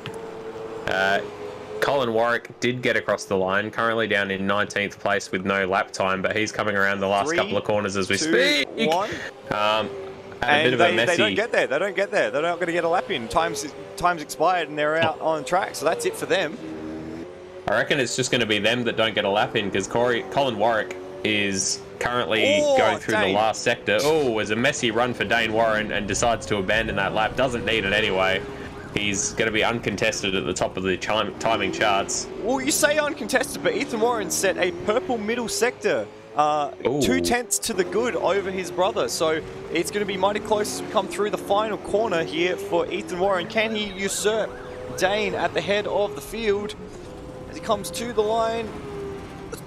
Colin Warwick did get across the line, currently down in 19th place with no lap time, but he's coming around the last couple of corners as we speak. 1. And they don't get there. They're not going to get a lap in. Time's expired and they're out on track, so that's it for them. I reckon it's just going to be them that don't get a lap in, because Colin Warwick is currently going through the last sector. Oh, it was a messy run for Dane Warren and decides to abandon that lap. Doesn't need it anyway. He's going to be uncontested at the top of the timing charts. Well, you say uncontested, but Ethan Warren set a purple middle sector. 2/10 to the good over his brother. So it's going to be mighty close as we come through the final corner here for Ethan Warren. Can he usurp Dane at the head of the field as he comes to the line?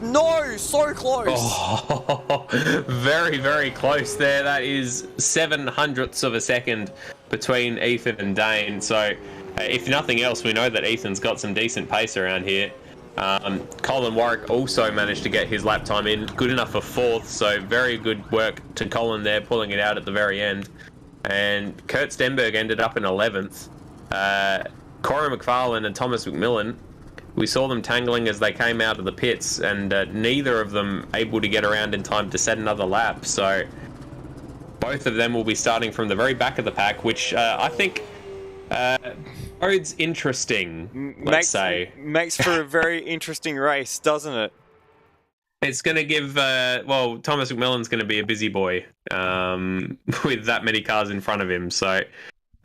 No, so close. Oh, very, very close there. That is 0.07 of a second between Ethan and Dane. So if nothing else, we know that Ethan's got some decent pace around here. Colin Warwick also managed to get his lap time in, good enough for 4th, so very good work to Colin there, pulling it out at the very end. And Kurt Stenberg ended up in 11th. Corey McFarlane and Thomas McMillan, we saw them tangling as they came out of the pits, and neither of them able to get around in time to set another lap, so both of them will be starting from the very back of the pack, which I think bodes interesting, let's say. Makes for a very interesting race, doesn't it? It's going to give, Thomas McMillan's going to be a busy boy with that many cars in front of him. So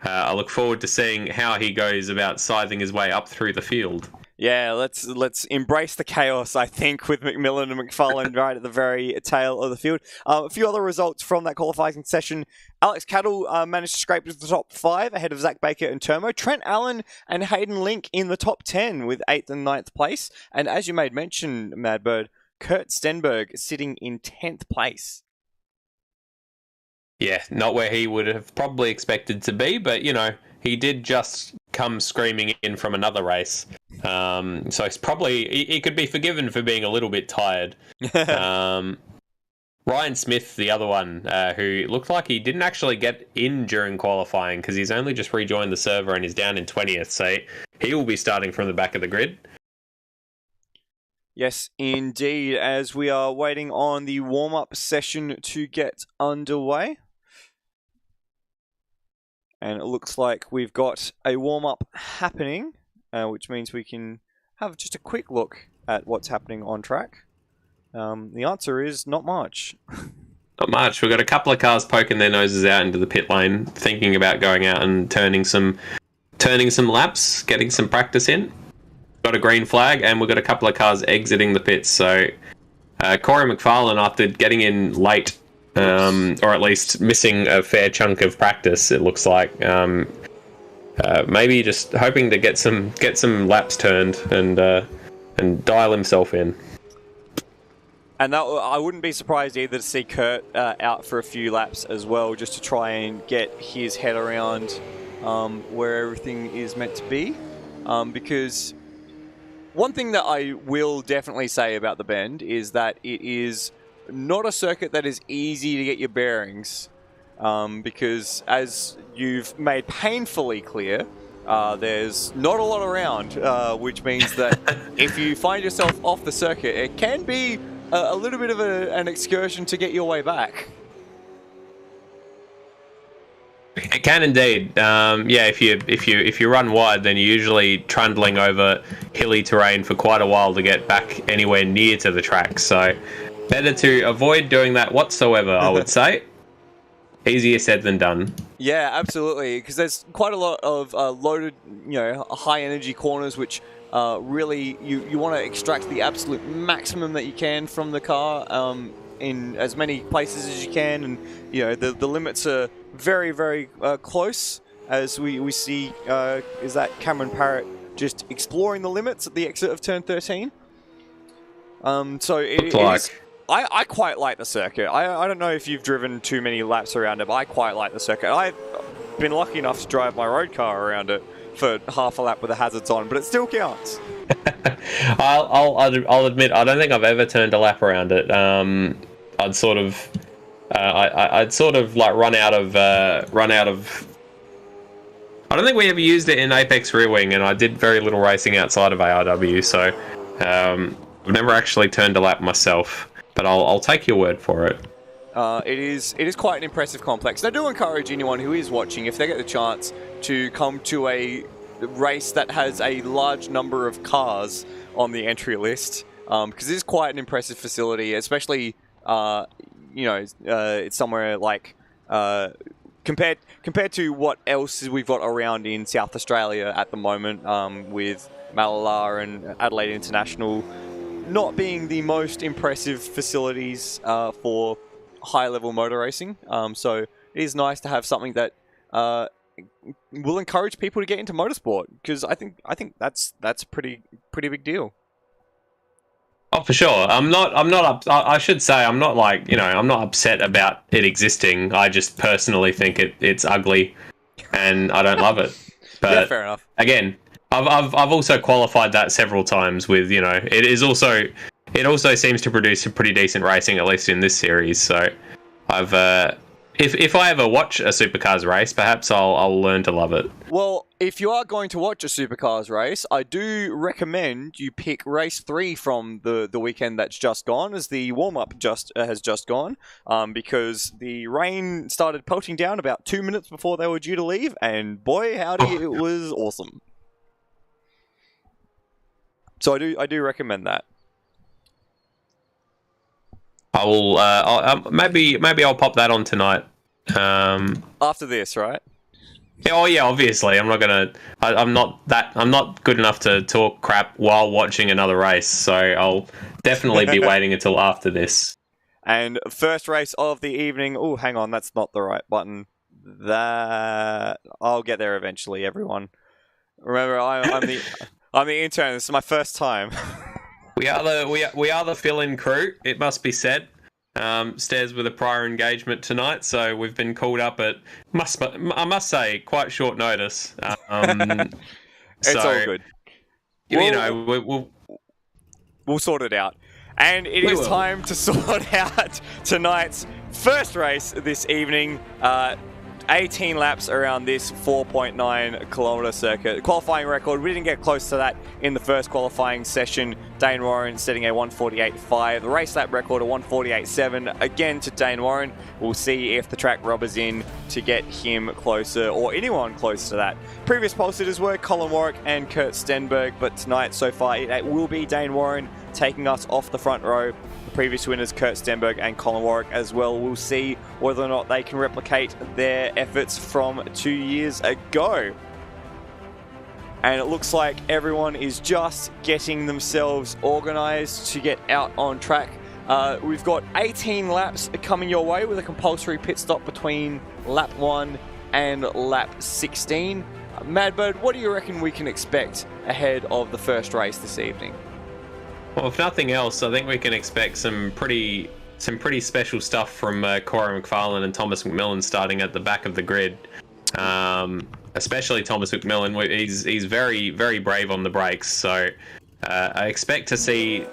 I look forward to seeing how he goes about scything his way up through the field. Yeah, let's embrace the chaos, I think, with McMillan and McFarlane right at the very tail of the field. A few other results from that qualifying session. Alex Cattle managed to scrape to the top 5 ahead of Zach Baker and Turmo. Trent Allen and Hayden Link in the top 10 with 8th and 9th place. And as you made mention, Madbird, Kurt Stenberg sitting in 10th place. Yeah, not where he would have probably expected to be, but, he did just come screaming in from another race. So it's probably, he could be forgiven for being a little bit tired. Ryan Smith, the other one, who looked like he didn't actually get in during qualifying because he's only just rejoined the server and he's down in 20th. So he will be starting from the back of the grid. Yes, indeed, as we are waiting on the warm-up session to get underway. And it looks like we've got a warm-up happening, which means we can have just a quick look at what's happening on track. The answer is not much. Not much. We've got a couple of cars poking their noses out into the pit lane, thinking about going out and turning some laps, getting some practice in. Got a green flag, and we've got a couple of cars exiting the pits. So Corey McFarlane, after getting in late, or at least missing a fair chunk of practice, it looks like, maybe just hoping to get some laps turned and dial himself in. And that, I wouldn't be surprised either to see Kurt out for a few laps as well, just to try and get his head around where everything is meant to be. Because one thing that I will definitely say about the Bend is that it is not a circuit that is easy to get your bearings. Because as you've made painfully clear, there's not a lot around, which means that if you find yourself off the circuit, it can be a little bit of an excursion to get your way back. It can indeed. If you run wide, then you're usually trundling over hilly terrain for quite a while to get back anywhere near to the track. So better to avoid doing that whatsoever, I would say. Easier said than done. Yeah, absolutely. Because there's quite a lot of loaded, high energy corners, which really you want to extract the absolute maximum that you can from the car in as many places as you can, and the limits are very, very close. As we see, is that Cameron Parrott just exploring the limits at the exit of turn 13? I quite like the circuit. I don't know if you've driven too many laps around it, but I quite like the circuit. I've been lucky enough to drive my road car around it for half a lap with the hazards on, but it still counts. I'll admit, I don't think I've ever turned a lap around it. I'd sort of like run out of. I don't think we ever used it in Apex Rear Wing, and I did very little racing outside of ARW, so I've never actually turned a lap myself. But I'll take your word for it. It is quite an impressive complex. And I do encourage anyone who is watching, if they get the chance, to come to a race that has a large number of cars on the entry list, because it is quite an impressive facility, especially it's somewhere like compared to what else we've got around in South Australia at the moment, with Malala and Adelaide International not being the most impressive facilities for high-level motor racing. So it is nice to have something that will encourage people to get into motorsport, because I think that's a pretty big deal. Oh, for sure. I should say I'm not I'm not upset about it existing. I just personally think it's ugly, and I don't love it. But yeah, fair enough. Again, I've also qualified that several times with it also seems to produce some pretty decent racing, at least in this series. So I've if I ever watch a supercars race, perhaps I'll learn to love it. Well, if you are going to watch a supercars race, I do recommend you pick race 3 from the weekend that's just gone, as the warm-up has just gone, because the rain started pelting down about 2 minutes before they were due to leave, and boy howdy, it was awesome. So I do recommend that. I will maybe I'll pop that on tonight. After this, right? Oh yeah, obviously. I'm not good enough to talk crap while watching another race. So I'll definitely be waiting until after this. And first race of the evening. Oh, hang on, that's not the right button. That I'll get there eventually. Everyone, remember, I'm the intern. This is my first time. We are the fill-in crew. It must be said. Stairs with a prior engagement tonight, so we've been called up at I must say quite short notice. It's all good. We'll sort it out. And it is time to sort out tonight's first race this evening. 18 laps around this 4.9 kilometre circuit. Qualifying record, we didn't get close to that in the first qualifying session. Dane Warren setting a 148.5. The race lap record, a 148.7. Again to Dane Warren. We'll see if the track rubbers in to get him closer, or anyone close to that. Previous pole sitters were Colin Warwick and Kurt Stenberg, but tonight, so far, it will be Dane Warren taking us off the front row. The previous winners, Kurt Stenberg and Colin Warwick as well. We'll see whether or not they can replicate their efforts from 2 years ago. And it looks like everyone is just getting themselves organised to get out on track. We've got 18 laps coming your way with a compulsory pit stop between lap 1 and lap 16. Madbird, what do you reckon we can expect ahead of the first race this evening? Well, if nothing else, I think we can expect some pretty special stuff from Corey McFarlane and Thomas McMillan starting at the back of the grid. Especially Thomas McMillan, he's very, very brave on the brakes. So I expect to see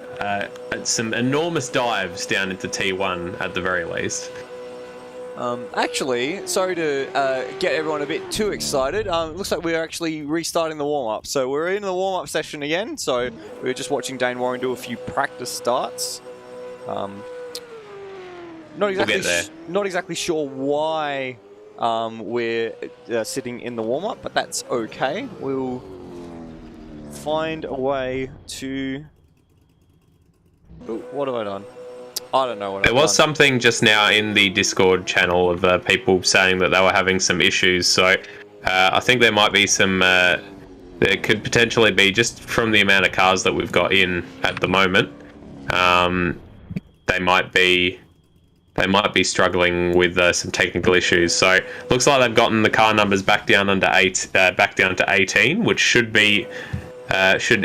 some enormous dives down into T1 at the very least. Actually, sorry to get everyone a bit too excited. It looks like we're actually restarting the warm-up. So we're in the warm-up session again. So we're just watching Dane Warren do a few practice starts. Not exactly sure why we're sitting in the warm-up, but that's okay. We'll find a way to... Ooh, what have I done? I don't know what There was something just now in the Discord channel of people saying that they were having some issues. So I think there might be some... there could potentially be, just from the amount of cars that we've got in at the moment, they might be struggling with some technical issues. So looks like they've gotten the car numbers back down to 18, which should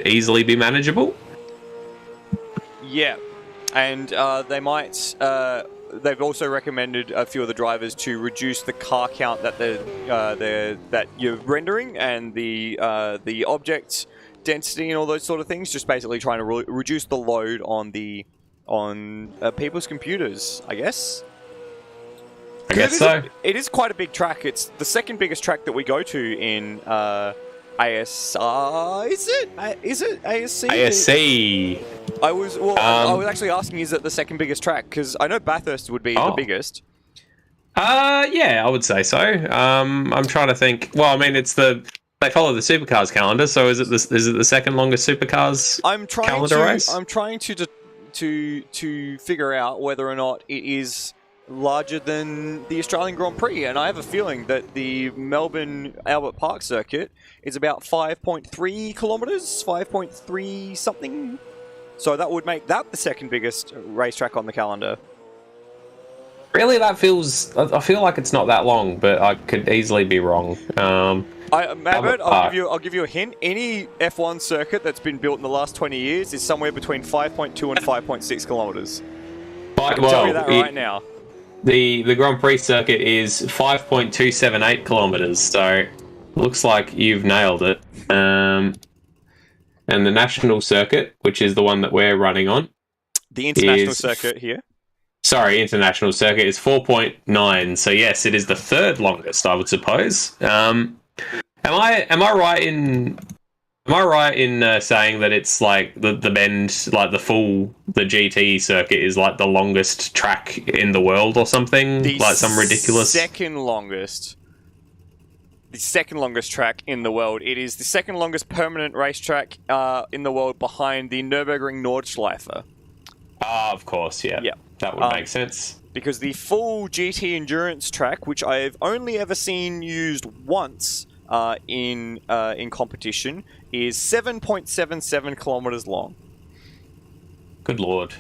easily be manageable. Yeah. And they've also recommended a few of the drivers to reduce the car count that that you're rendering, and the object density and all those sort of things. Just basically trying to reduce the load on people's computers, I guess. I guess so. It is quite a big track. It's the second biggest track that we go to in ASR. Is it ASC? ASC. I was actually asking, is it the second biggest track? Because I know Bathurst would be the biggest. Yeah, I would say so. I'm trying to think. Well, I mean, they follow the Supercars calendar, so is it the second longest Supercars calendar race? I'm trying to figure out whether or not it is larger than the Australian Grand Prix, and I have a feeling that the Melbourne Albert Park circuit is about 5.3 kilometres, 5.3 something. So that would make that the second biggest racetrack on the calendar. Really, I feel like it's not that long, but I could easily be wrong. Mabbert, I'll give you a hint. Any F1 circuit that's been built in the last 20 years is somewhere between 5.2 and 5.6 kilometres. I can tell you that right now. The Grand Prix circuit is 5.278 kilometres, so looks like you've nailed it. And the national circuit, which is the one that we're running on, the international circuit here. Sorry, international circuit is 4.9. So yes, it is the third longest, I would suppose. Am I right in saying that it's like the bend, like the GT circuit is like the longest track in the world or something? Like some ridiculous second longest. The second longest track in the world. It is the second longest permanent racetrack in the world, behind the Nürburgring Nordschleife. Of course, yeah. Yeah. That would make sense. Because the full GT endurance track, which I've only ever seen used once in competition, is 7.77 kilometers long. Good lord.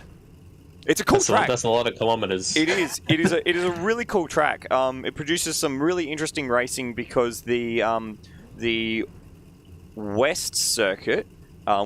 It's a cool track. That's a lot of kilometers. It is. It is a really cool track. It produces some really interesting racing because the West Circuit,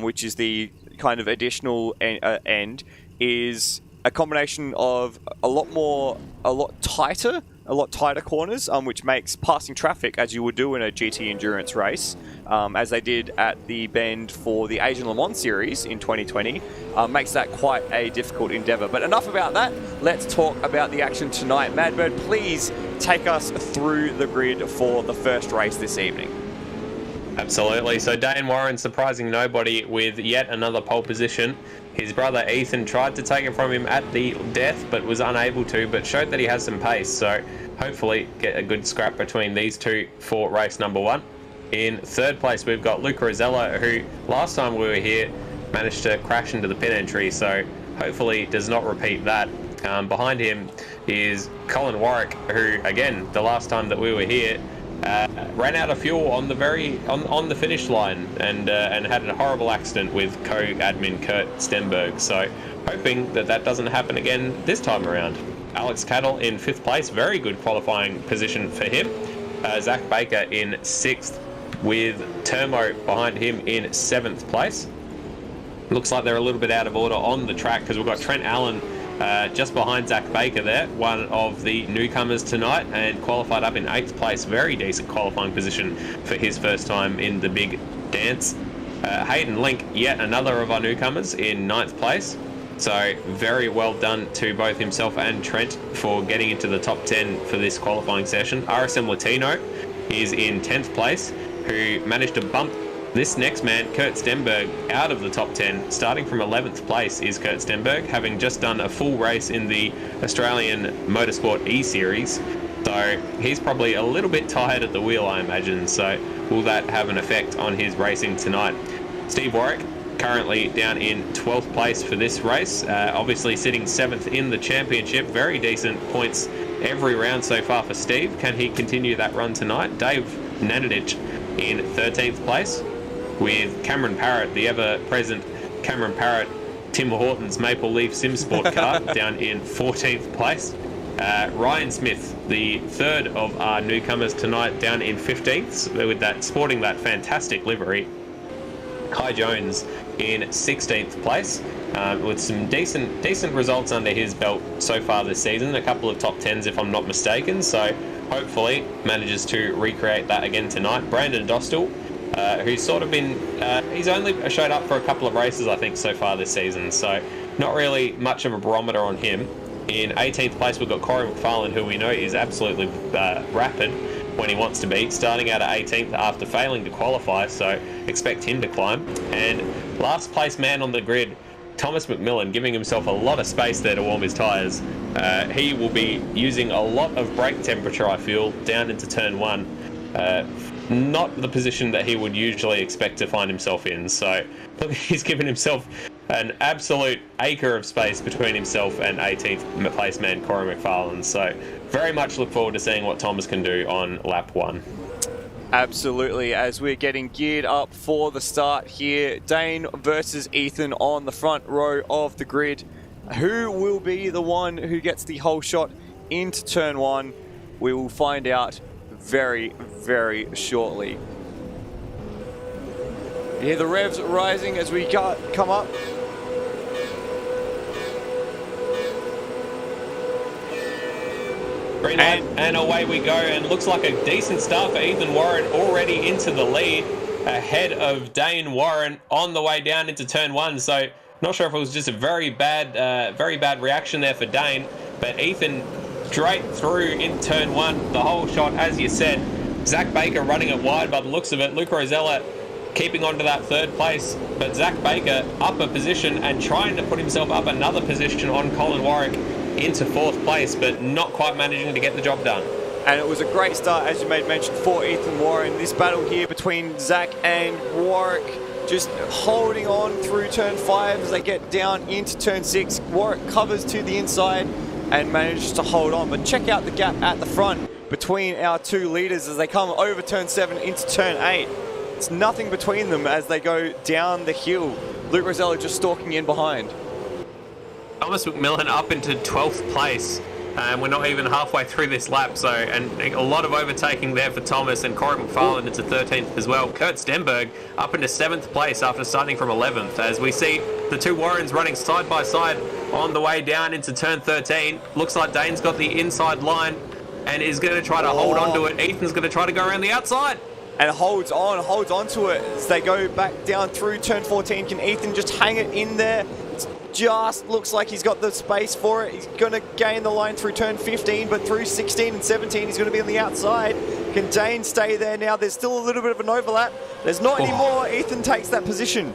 which is the kind of additional end, is a combination of a lot tighter corners, which makes passing traffic, as you would do in a GT endurance race, as they did at the bend for the Asian Le Mans Series in 2020, makes that quite a difficult endeavour. But enough about that. Let's talk about the action tonight. Madbird, please take us through the grid for the first race this evening. Absolutely. So Dane Warren surprising nobody with yet another pole position. His brother Ethan tried to take it from him at the death, but was unable to, but showed that he has some pace. So hopefully get a good scrap between these two for race number 1. In third place, we've got Luca Rosella, who last time we were here managed to crash into the pit entry. So hopefully does not repeat that. Behind him is Colin Warwick, who, again, the last time that we were here, ran out of fuel on the finish line and had a horrible accident with co-admin Kurt Stenberg. So hoping that doesn't happen again this time around. Alex Cattle in 5th place, very good qualifying position for him. Zach Baker in 6th, with Termo behind him in 7th place. Looks like they're a little bit out of order on the track because we've got Trent Allen just behind Zach Baker there, one of the newcomers tonight, and qualified up in 8th place. Very decent qualifying position for his first time in the big dance. Hayden Link, yet another of our newcomers, in 9th place. So very well done to both himself and Trent for getting into the top 10 for this qualifying session. RSM Latino is in 10th place, who managed to bump this next man, Kurt Stenberg, out of the top 10. Starting from 11th place is Kurt Stenberg, having just done a full race in the Australian Motorsport E-Series. So he's probably a little bit tired at the wheel, I imagine. So will that have an effect on his racing tonight? Steve Warwick, currently down in 12th place for this race. Obviously sitting 7th in the championship. Very decent points every round so far for Steve. Can he continue that run tonight? Dave Nanadich in 13th place, with Cameron Parrott, the ever-present Cameron Parrott, Tim Hortons Maple Leaf Sim Sport car, down in 14th place. Ryan Smith, the third of our newcomers tonight, down in 15th, with that sporting that fantastic livery. Kai Jones in 16th place, with some decent results under his belt so far this season. A couple of top 10s, if I'm not mistaken. So hopefully manages to recreate that again tonight. Brandon Dostal, who's sort of been, he's only showed up for a couple of races, I think, so far this season. So not really much of a barometer on him. In 18th place, we've got Corey McFarlane, who we know is absolutely rapid when he wants to be, starting out at 18th after failing to qualify, so expect him to climb. And last place man on the grid, Thomas McMillan, giving himself a lot of space there to warm his tyres. He will be using a lot of brake temperature, I feel, down into turn 1. Not the position that he would usually expect to find himself in. So look, he's given himself an absolute acre of space between himself and 18th place man Corey McFarlane. So very much look forward to seeing what Thomas can do on lap 1. Absolutely, as we're getting geared up for the start here. Dane versus Ethan on the front row of the grid. Who will be the one who gets the whole shot into turn 1? We will find out very, very shortly. You hear the revs rising as we come up. And away we go, and looks like a decent start for Ethan Warren, already into the lead, ahead of Dane Warren on the way down into turn 1. So not sure if it was just a very bad reaction there for Dane, but Ethan straight through in turn 1, the whole shot, as you said. Zach Baker running it wide by the looks of it. Luca Rosella keeping on to that 3rd place, but Zach Baker up a position and trying to put himself up another position on Colin Warwick into 4th place, but not quite managing to get the job done. And it was a great start, as you made mention, for Ethan Warren. This battle here between Zach and Warwick just holding on through turn 5 as they get down into turn 6. Warwick covers to the inside and manages to hold on. But check out the gap at the front between our two leaders as they come over turn 7 into turn 8. It's nothing between them as they go down the hill. Luke Rosella just stalking in behind. Thomas McMillan up into 12th place. And we're not even halfway through this lap, so and a lot of overtaking there for Thomas, and Corey McFarlane into 13th as well. Kurt Stenberg up into 7th place after starting from 11th, as we see the two Warrens running side by side on the way down into turn 13. Looks like Dane's got the inside line and is going to try to hold on to it. Ethan's going to try to go around the outside. And holds on to it as they go back down through turn 14. Can Ethan just hang it in there? It's just looks like he's got the space for it. He's going to gain the line through turn 15, but through 16 and 17, he's going to be on the outside. Can Dane stay there now? There's still a little bit of an overlap. There's not anymore. Ethan takes that position.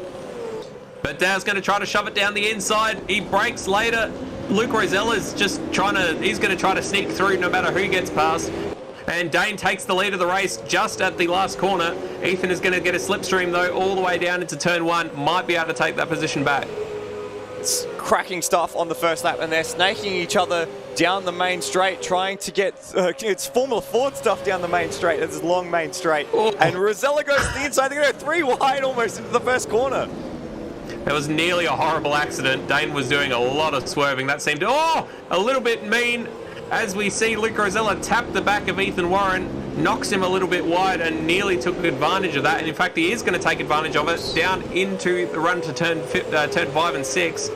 But Dow's going to try to shove it down the inside. He breaks later. Luke Rosella's just he's going to try to sneak through no matter who gets past. And Dane takes the lead of the race just at the last corner. Ethan is going to get a slipstream though all the way down into turn 1. Might be able to take that position back. It's cracking stuff on the first lap, and they're snaking each other down the main straight, trying to get it's Formula Ford stuff down the main straight. It's a long main straight. Oh. And Rosella goes to the inside. They're going to go 3 wide almost into the first corner. That was nearly a horrible accident. Dane was doing a lot of swerving. That seemed a little bit mean. As we see Luke Rosella tap the back of Ethan Warren, knocks him a little bit wide and nearly took advantage of that. And in fact, he is going to take advantage of it down into the run to turn 5 and 6.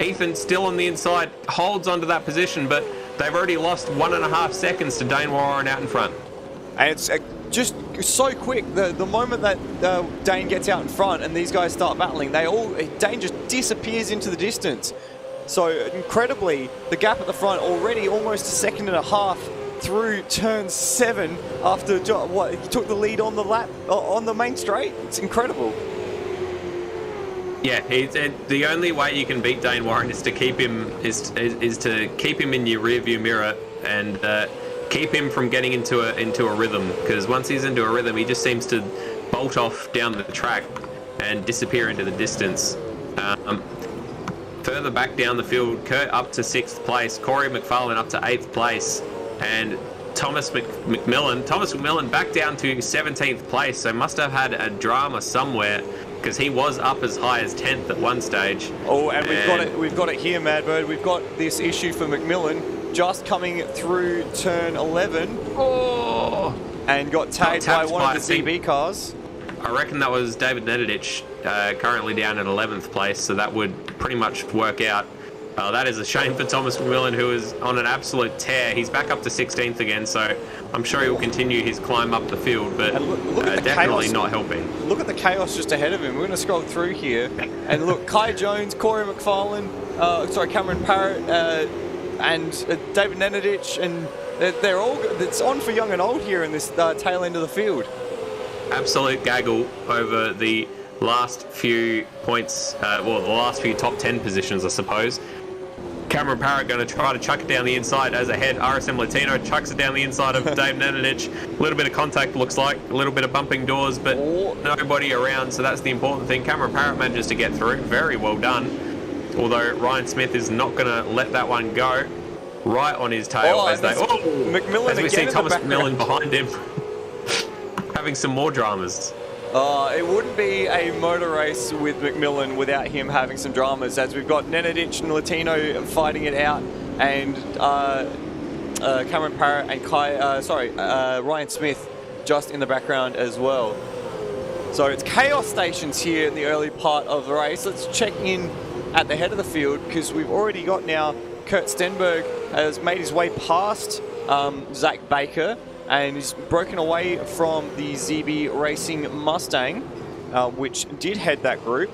Ethan still on the inside, holds onto that position, but they've already lost 1.5 seconds to Dane Warren out in front. And it's just so quick. The moment that Dane gets out in front and these guys start battling, Dane just disappears into the distance. So incredibly, the gap at the front already almost 1.5 seconds through turn 7 after he took the lead on the lap on the main straight. It's incredible. Yeah, the only way you can beat Dane Warren is to keep him is to keep him in your rearview mirror and keep him from getting into a rhythm. Because once he's into a rhythm, he just seems to bolt off down the track and disappear into the distance. Further back down the field, Kurt up to 6th place, Corey McFarlane up to 8th place, and Thomas McMillan back down to 17th place. So must have had a drama somewhere, because he was up as high as 10th at one stage. Oh, and we've got it here, Madbird. We've got this issue for McMillan just coming through turn 11. Oh! And got tagged by one of the CB cars. I reckon that was David Nedidich, currently down at 11th place, so that would pretty much work out. That is a shame for Thomas McMillan, who is on an absolute tear. He's back up to 16th again, so I'm sure he'll continue his climb up the field, but look at definitely not helping. Look at the chaos just ahead of him. We're going to scroll through here, and look, Kai Jones, Corey McFarlane, Cameron Parrott, and David Nedidich, and they're all. It's on for young and old here in this tail end of the field. Absolute gaggle over the last few points, the last few top 10 positions, I suppose. Cameron Parrott going to try to chuck it down the inside as ahead. RSM Latino chucks it down the inside of Dave Nenadich. A little bit of contact, looks like. A little bit of bumping doors, but nobody around, so that's the important thing. Cameron Parrott manages to get through. Very well done. Although Ryan Smith is not going to let that one go. Right on his tail McMillan as we see Thomas McMillan behind him. Having some more dramas. It wouldn't be a motor race with McMillan without him having some dramas, as we've got Nenadich and Latino fighting it out, and Cameron Parrott and Ryan Smith just in the background as well. So it's chaos stations here in the early part of the race. Let's check in at the head of the field, because we've already got now Kurt Stenberg has made his way past Zach Baker, and he's broken away from the ZB Racing Mustang, which did head that group.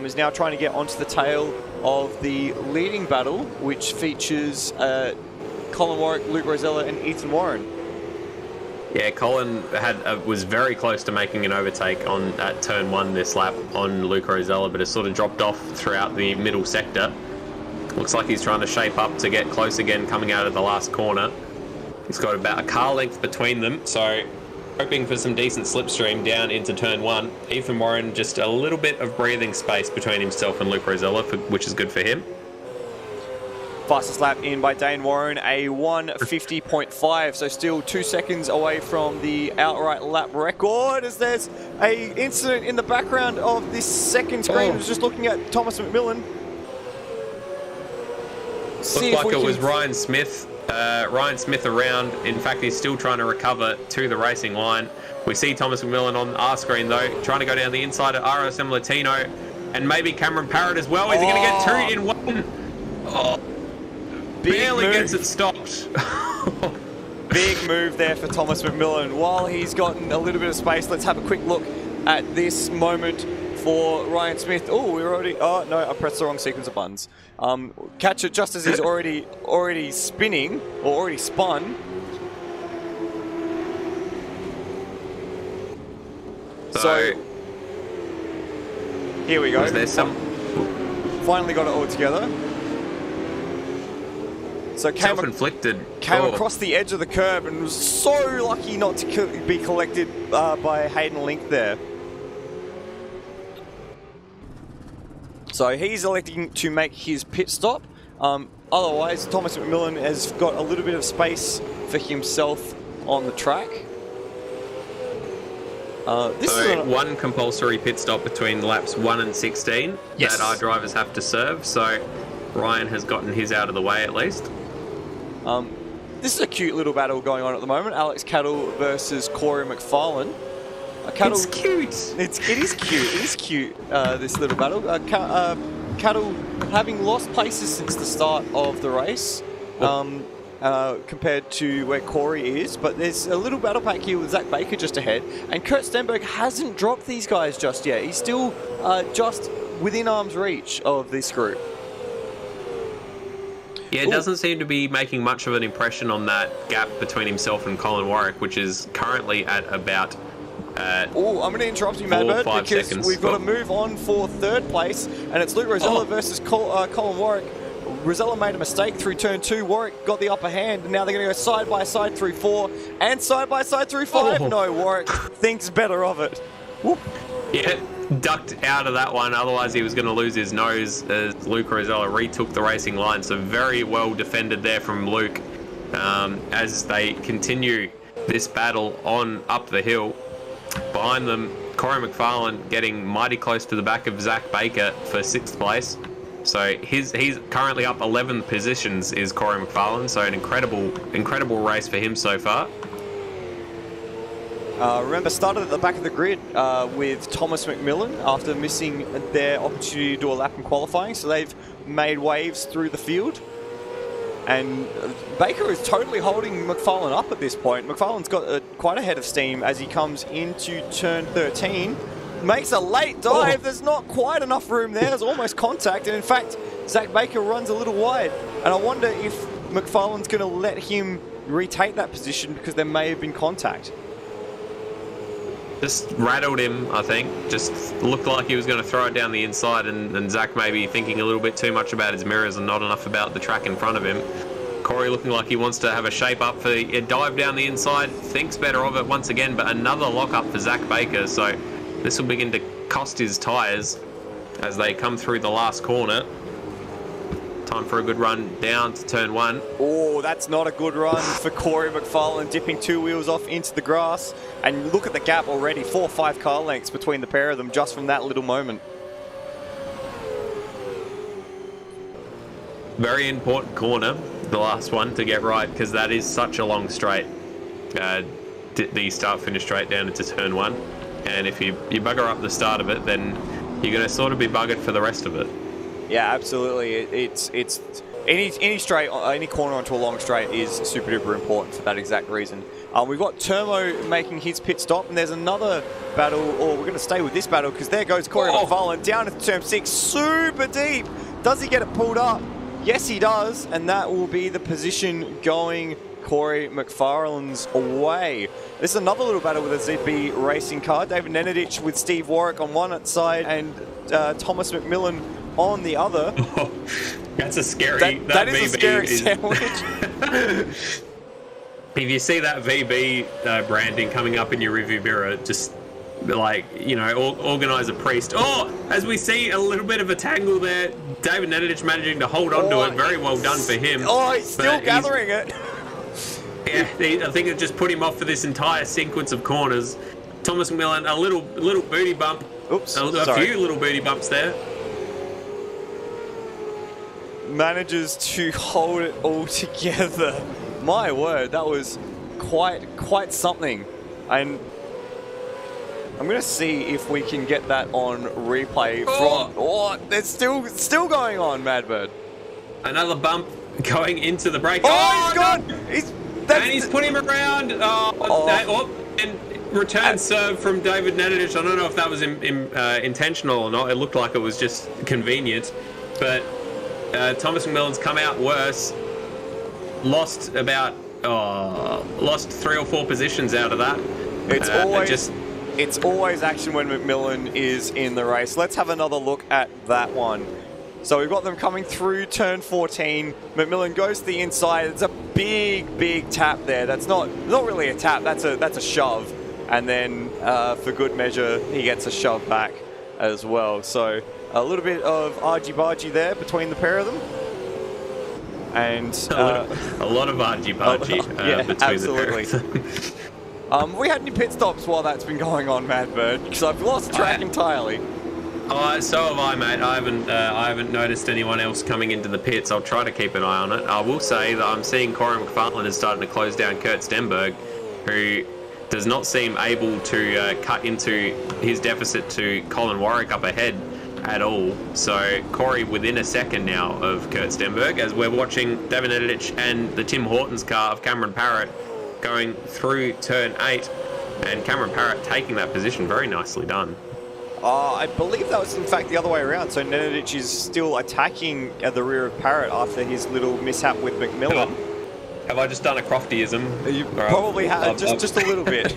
Is now trying to get onto the tail of the leading battle, which features Colin Warwick, Luke Rosella, and Ethan Warren. Yeah, Colin was very close to making an overtake at turn 1 this lap on Luke Rosella, but has sort of dropped off throughout the middle sector. Looks like he's trying to shape up to get close again coming out of the last corner. He's got about a car length between them, so hoping for some decent slipstream down into turn 1. Ethan Warren, just a little bit of breathing space between himself and Luke Rosella, which is good for him. Fastest lap in by Dane Warren, a 1:50.5, so still 2 seconds away from the outright lap record, as there's a incident in the background of this second screen. I was just looking at Thomas McMillan. Looked like it was Ryan Smith. Ryan Smith around. In fact, he's still trying to recover to the racing line. We see Thomas McMillan on our screen, though, trying to go down the inside of RSM Latino, and maybe Cameron Parrott as well. Is he going to get 2 in 1? Oh. Barely gets it stopped. Big move there for Thomas McMillan. While he's gotten a little bit of space, let's have a quick look at this moment for Ryan Smith. Oh, we're already... Oh, no, I pressed the wrong sequence of buttons. Catch it just as he's already spinning, or already spun. So here we go. Finally got it all together. So came across the edge of the curb and was so lucky not to be collected by Hayden Link there. So he's electing to make his pit stop. Otherwise, Thomas McMillan has got a little bit of space for himself on the track. This is one compulsory pit stop between laps 1 and 16 that our drivers have to serve. So Ryan has gotten his out of the way at least. This is a cute little battle going on at the moment. Alex Cattle versus Corey McFarlane. It's cute. It is cute. It is cute, this little battle. Cattle having lost places since the start of the race compared to where Corey is. But there's a little battle pack here with Zach Baker just ahead. And Kurt Stenberg hasn't dropped these guys just yet. He's still just within arm's reach of this group. Yeah, it doesn't seem to be making much of an impression on that gap between himself and Colin Warwick, which is currently at about I'm going to interrupt you, Madbird, because seconds. We've got to move on for third place, and it's Luke Rosella versus Colin Warwick. Rosella made a mistake through turn 2. Warwick got the upper hand, and now they're going to go side by side through 4 and side by side through 5. No, Warwick thinks better of it. Whoop. Yeah, ducked out of that one, otherwise he was going to lose his nose as Luke Rosella retook the racing line. So very well defended there from Luke as they continue this battle on up the hill. Behind them, Corey McFarlane getting mighty close to the back of Zach Baker for 6th place. So he's currently up 11 positions is Corey McFarlane. So an incredible race for him so far. Remember, started at the back of the grid with Thomas McMillan after missing their opportunity to do a lap in qualifying. So they've made waves through the field. And Baker is totally holding McFarlane up at this point. McFarlane's got quite a head of steam as he comes into turn 13. Makes a late dive. There's not quite enough room there. There's almost contact. And in fact, Zach Baker runs a little wide. And I wonder if McFarlane's going to let him retake that position because there may have been contact. Just rattled him, I think. Just looked like he was going to throw it down the inside, and Zach maybe thinking a little bit too much about his mirrors and not enough about the track in front of him. Corey looking like he wants to have a shape up for a dive down the inside, thinks better of it once again, but another lock up for Zach Baker, so this will begin to cost his tyres as they come through the last corner. Time for a good run down to turn 1. Oh, that's not a good run for Corey McFarlane, dipping 2 wheels off into the grass. And look at the gap already, 4 or 5 car lengths between the pair of them just from that little moment. Very important corner, the last one, to get right, because that is such a long straight. The start-finish straight down into turn 1. And if you bugger up the start of it, then you're going to sort of be buggered for the rest of it. Yeah, absolutely. It's any straight, any corner onto a long straight is super duper important for that exact reason. We've got Turmo making his pit stop, and there's another battle, or we're going to stay with this battle because there goes Corey McFarlane down into turn 6, super deep. Does he get it pulled up? Yes, he does, and that will be the position going Corey McFarlane's away. This is another little battle with a ZB racing car. David Nenadich with Steve Warwick on one side and Thomas McMillan on the other. That's a scary... That is a scary sandwich. if you see that VB branding coming up in your review mirror, just like, you know, organise a priest. Oh, as we see a little bit of a tangle there, David Nedich managing to hold on to it. Very well done for him. Oh, he's still gathering it. Yeah, I think it just put him off for this entire sequence of corners. Thomas McMillan, a little booty bump. Oops, a few little booty bumps there. Manages to hold it all together. My word, that was quite something. And I'm gonna see if we can get that on replay from. Oh, it's still going on, Madbird. Another bump going into the break. Oh, he's gone. He's put him around. And return serve from David Nedich. I don't know if that was intentional or not. It looked like it was just convenient, but Thomas McMillan's come out worse. Lost 3 or 4 positions out of that. It's always action when McMillan is in the race. Let's have another look at that one. So we've got them coming through turn 14. McMillan goes to the inside. It's a big tap there. That's not really a tap. That's a shove. And then for good measure, he gets a shove back as well. So a little bit of argy-bargy there between the pair of them. And a lot of argy-bargy between absolutely. the pair of them. We had any pit stops while that's been going on, Madbird? Because I've lost track entirely. So have I, mate. I haven't noticed anyone else coming into the pits. I'll try to keep an eye on it. I will say that I'm seeing Corey McFarlane is starting to close down Kurt Stenberg, who does not seem able to cut into his deficit to Colin Warwick up ahead at all. So Corey within a second now of Kurt Stenberg, as we're watching David Nedich and the Tim Hortons car of Cameron Parrott going through turn 8, and Cameron Parrott taking that position. Very nicely done. I believe that was in fact the other way around. So Nedich is still attacking at the rear of Parrott after his little mishap with McMillan. Have I just done a Croftyism? You probably have, just a little bit.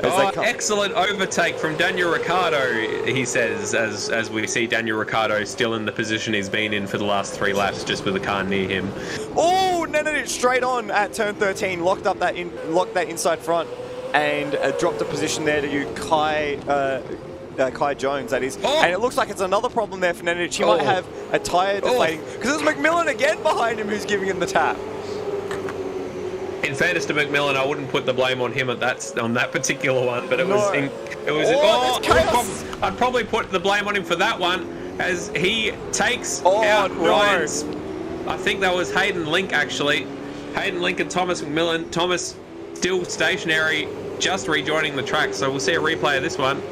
Excellent overtake from Daniel Ricciardo, he says, as we see Daniel Ricciardo still in the position he's been in for the last 3 laps, just with a car near him. Oh, Nedich straight on at turn 13, locked that inside front, and dropped a position there to Kai Jones, that is. Oh. And it looks like it's another problem there for Nedich. He might have a tyre deflating, because it's McMillan again behind him who's giving him the tap. In fairness to McMillan, I wouldn't put the blame on him on that particular one, but I'd probably put the blame on him for that one, as he takes out Ryan's. I think that was Hayden Link, actually. Hayden Link and Thomas McMillan. Thomas still stationary, just rejoining the track, so we'll see a replay of this one.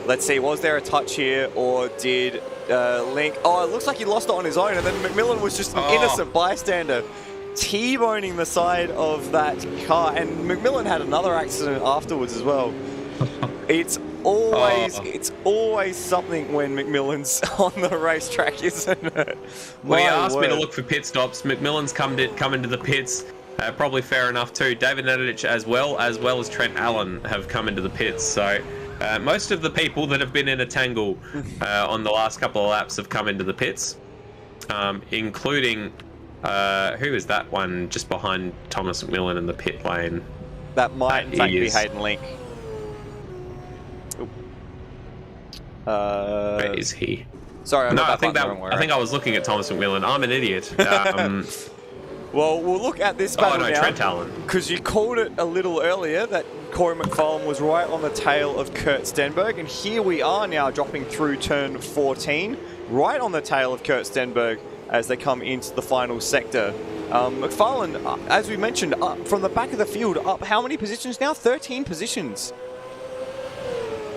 Let's see, was there a touch here, or did Link... Oh, it looks like he lost it on his own, and then McMillan was just an innocent bystander, T-boning the side of that car, and McMillan had another accident afterwards as well. It's always something when McMillan's on the racetrack, isn't it? Well, you asked me to look for pit stops. McMillan's come into the pits. Probably fair enough too. David Nedich as well as Trent Allen have come into the pits. So most of the people that have been in a tangle on the last couple of laps have come into the pits, including who is that one just behind Thomas McMillan in the pit lane? That might in fact be Hayden Link. Where is he? Sorry, I think I was looking at Thomas McMillan. I'm an idiot. Well, we'll look at this battle now, Trent Allen. because you called it a little earlier that Corey McFarlane was right on the tail of Kurt Stenberg, and here we are now dropping through turn 14, right on the tail of Kurt Stenberg as they come into the final sector. McFarlane, as we mentioned, from the back of the field, up how many positions now? 13 positions.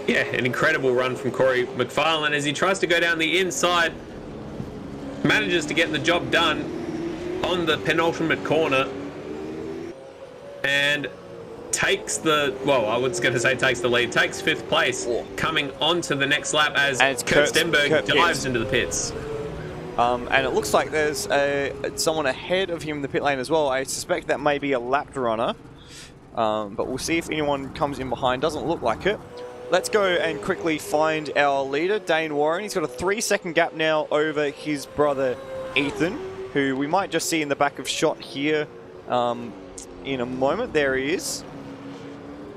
Yeah, an incredible run from Corey McFarlane as he tries to go down the inside, manages to get the job done on the penultimate corner, and takes the lead, takes 5th place, coming on to the next lap as Kurt Stenberg dives into the pits. And it looks like there's someone ahead of him in the pit lane as well. I suspect that may be a lapped runner, but we'll see if anyone comes in behind. Doesn't look like it. Let's go and quickly find our leader, Dane Warren. He's got a 3-second gap now over his brother, Ethan. who we might just see in the back of shot here in a moment. There he is.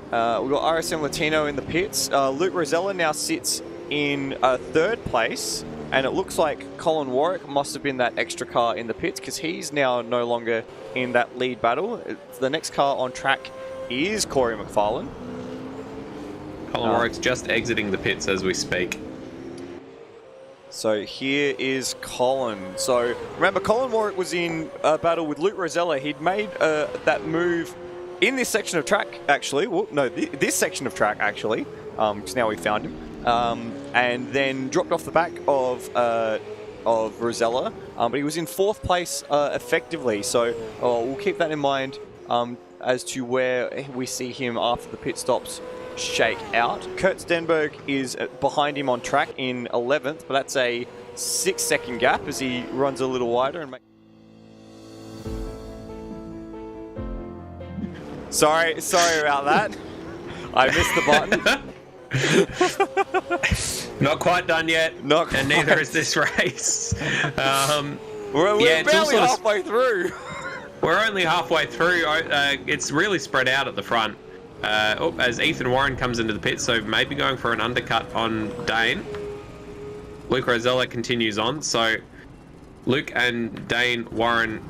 We've got RSM Latino in the pits. Luke Rosella now sits in 3rd place, and it looks like Colin Warwick must have been that extra car in the pits because he's now no longer in that lead battle. The next car on track is Corey McFarlane. Colin Warwick's just exiting the pits as we speak. So here is Colin. So remember, Colin Warwick was in a battle with Luke Rosella. He'd made that move in this section of track, actually. Well, no, this section of track, actually, because now we found him. And then dropped off the back of Rosella. But he was in 4th place effectively. So we'll keep that in mind as to where we see him after the pit stops shake out. Kurt Stenberg is behind him on track in 11th, but that's a 6-second gap as he runs a little wider. And Sorry about that. I missed the button. Not quite done yet. Not and quite. Neither is this race. We're barely halfway through. We're only halfway through. It's really spread out at the front. As Ethan Warren comes into the pit, so maybe going for an undercut on Dane. Luke Rosella continues on, so Luke and Dane Warren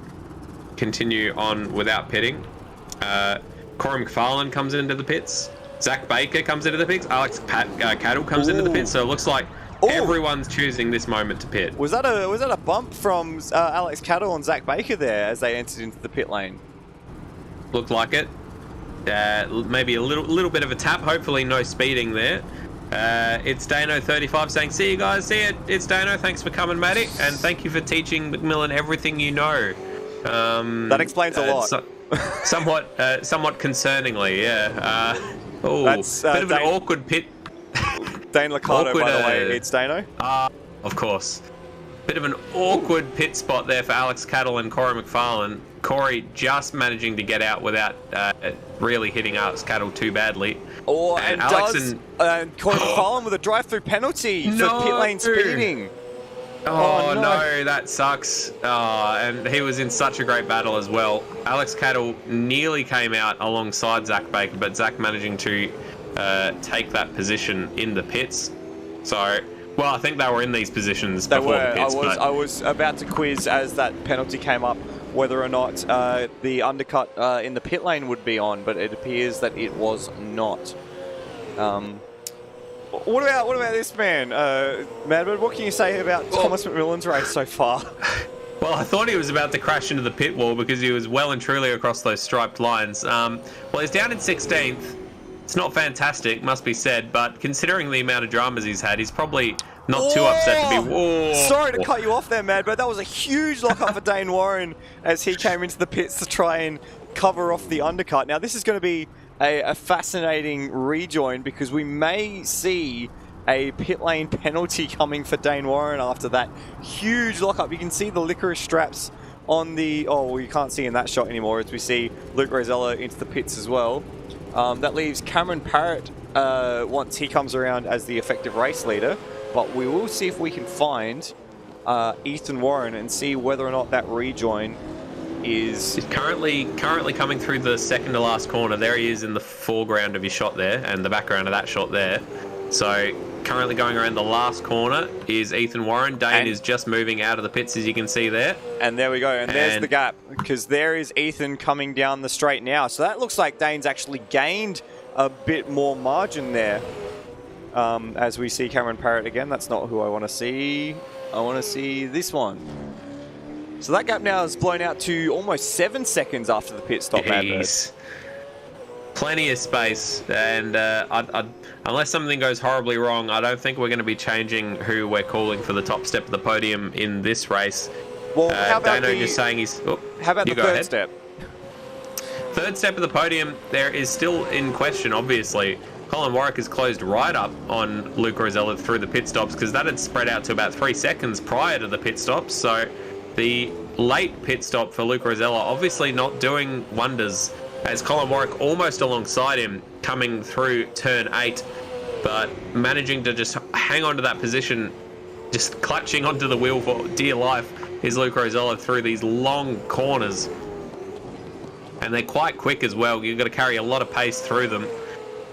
continue on without pitting. Corey McFarlane comes into the pits. Zach Baker comes into the pits. Alex Cattle comes into the pits. So it looks like everyone's choosing this moment to pit. Was that a bump from Alex Cattle and Zach Baker there as they entered into the pit lane? Looked like it. Maybe a little bit of a tap. Hopefully no speeding there. It's Dano35 saying, "See you guys. See it. It's Dano. Thanks for coming, Matty, and thank you for teaching McMillan everything you know." That explains a lot. Somewhat concerningly, yeah. That's bit of an awkward pit. Dane Liccardo, by the way, it's Dano. Of course. Bit of an awkward pit spot there for Alex Cattle and Corey McFarlane. Corey just managing to get out without really hitting Alex Cattle too badly. And Corey McFarlane with a drive-through penalty for pit lane speeding. Oh no, that sucks. And he was in such a great battle as well. Alex Cattle nearly came out alongside Zach Baker, but Zach managing to take that position in the pits. So, well, I think they were in these positions before the pits. I was about to quiz as that penalty came up whether or not the undercut in the pit lane would be on, but it appears that it was not. What about this man, Madbird? What can you say about Thomas McMillan's race so far? Well, I thought he was about to crash into the pit wall because he was well and truly across those striped lines. Well, he's down in 16th. It's not fantastic, must be said, but considering the amount of dramas he's had, he's probably not too upset to be... Whoa. Sorry to cut you off there, Madbird. That was a huge lock-up for Dane Warren as he came into the pits to try and cover off the undercut. Now, this is going to be a fascinating rejoin because we may see a pit lane penalty coming for Dane Warren after that huge lockup. You can see the licorice straps on the... Oh, well, you can't see in that shot anymore as we see Luke Rosella into the pits as well. That leaves Cameron Parrott once he comes around as the effective race leader. But we will see if we can find Ethan Warren and see whether or not that rejoin is currently coming through the second to last corner. There he is in the foreground of his shot there and the background of that shot there. So currently going around the last corner is Ethan Warren. Dane is just moving out of the pits, as you can see there. And there we go. And there's the gap because there is Ethan coming down the straight now. So that looks like Dane's actually gained a bit more margin there. As we see Cameron Parrott again. That's not who I want to see. I want to see this one. So that gap now is blown out to almost 7 seconds after the pit stop. Plenty of space, and unless something goes horribly wrong, I don't think we're going to be changing who we're calling for the top step of the podium in this race. Well, how about just saying he's... how about the third step? Third step of the podium, there is still in question, obviously. Colin Warwick has closed right up on Luke Rosella through the pit stops because that had spread out to about 3 seconds prior to the pit stops. So the late pit stop for Luke Rosella obviously not doing wonders as Colin Warwick almost alongside him coming through turn 8, but managing to just hang on to that position, just clutching onto the wheel for dear life is Luke Rosella through these long corners. And they're quite quick as well. You've got to carry a lot of pace through them.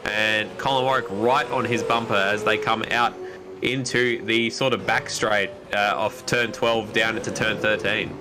And Colin Warwick right on his bumper as they come out into the sort of back straight off turn 12 down into turn 13.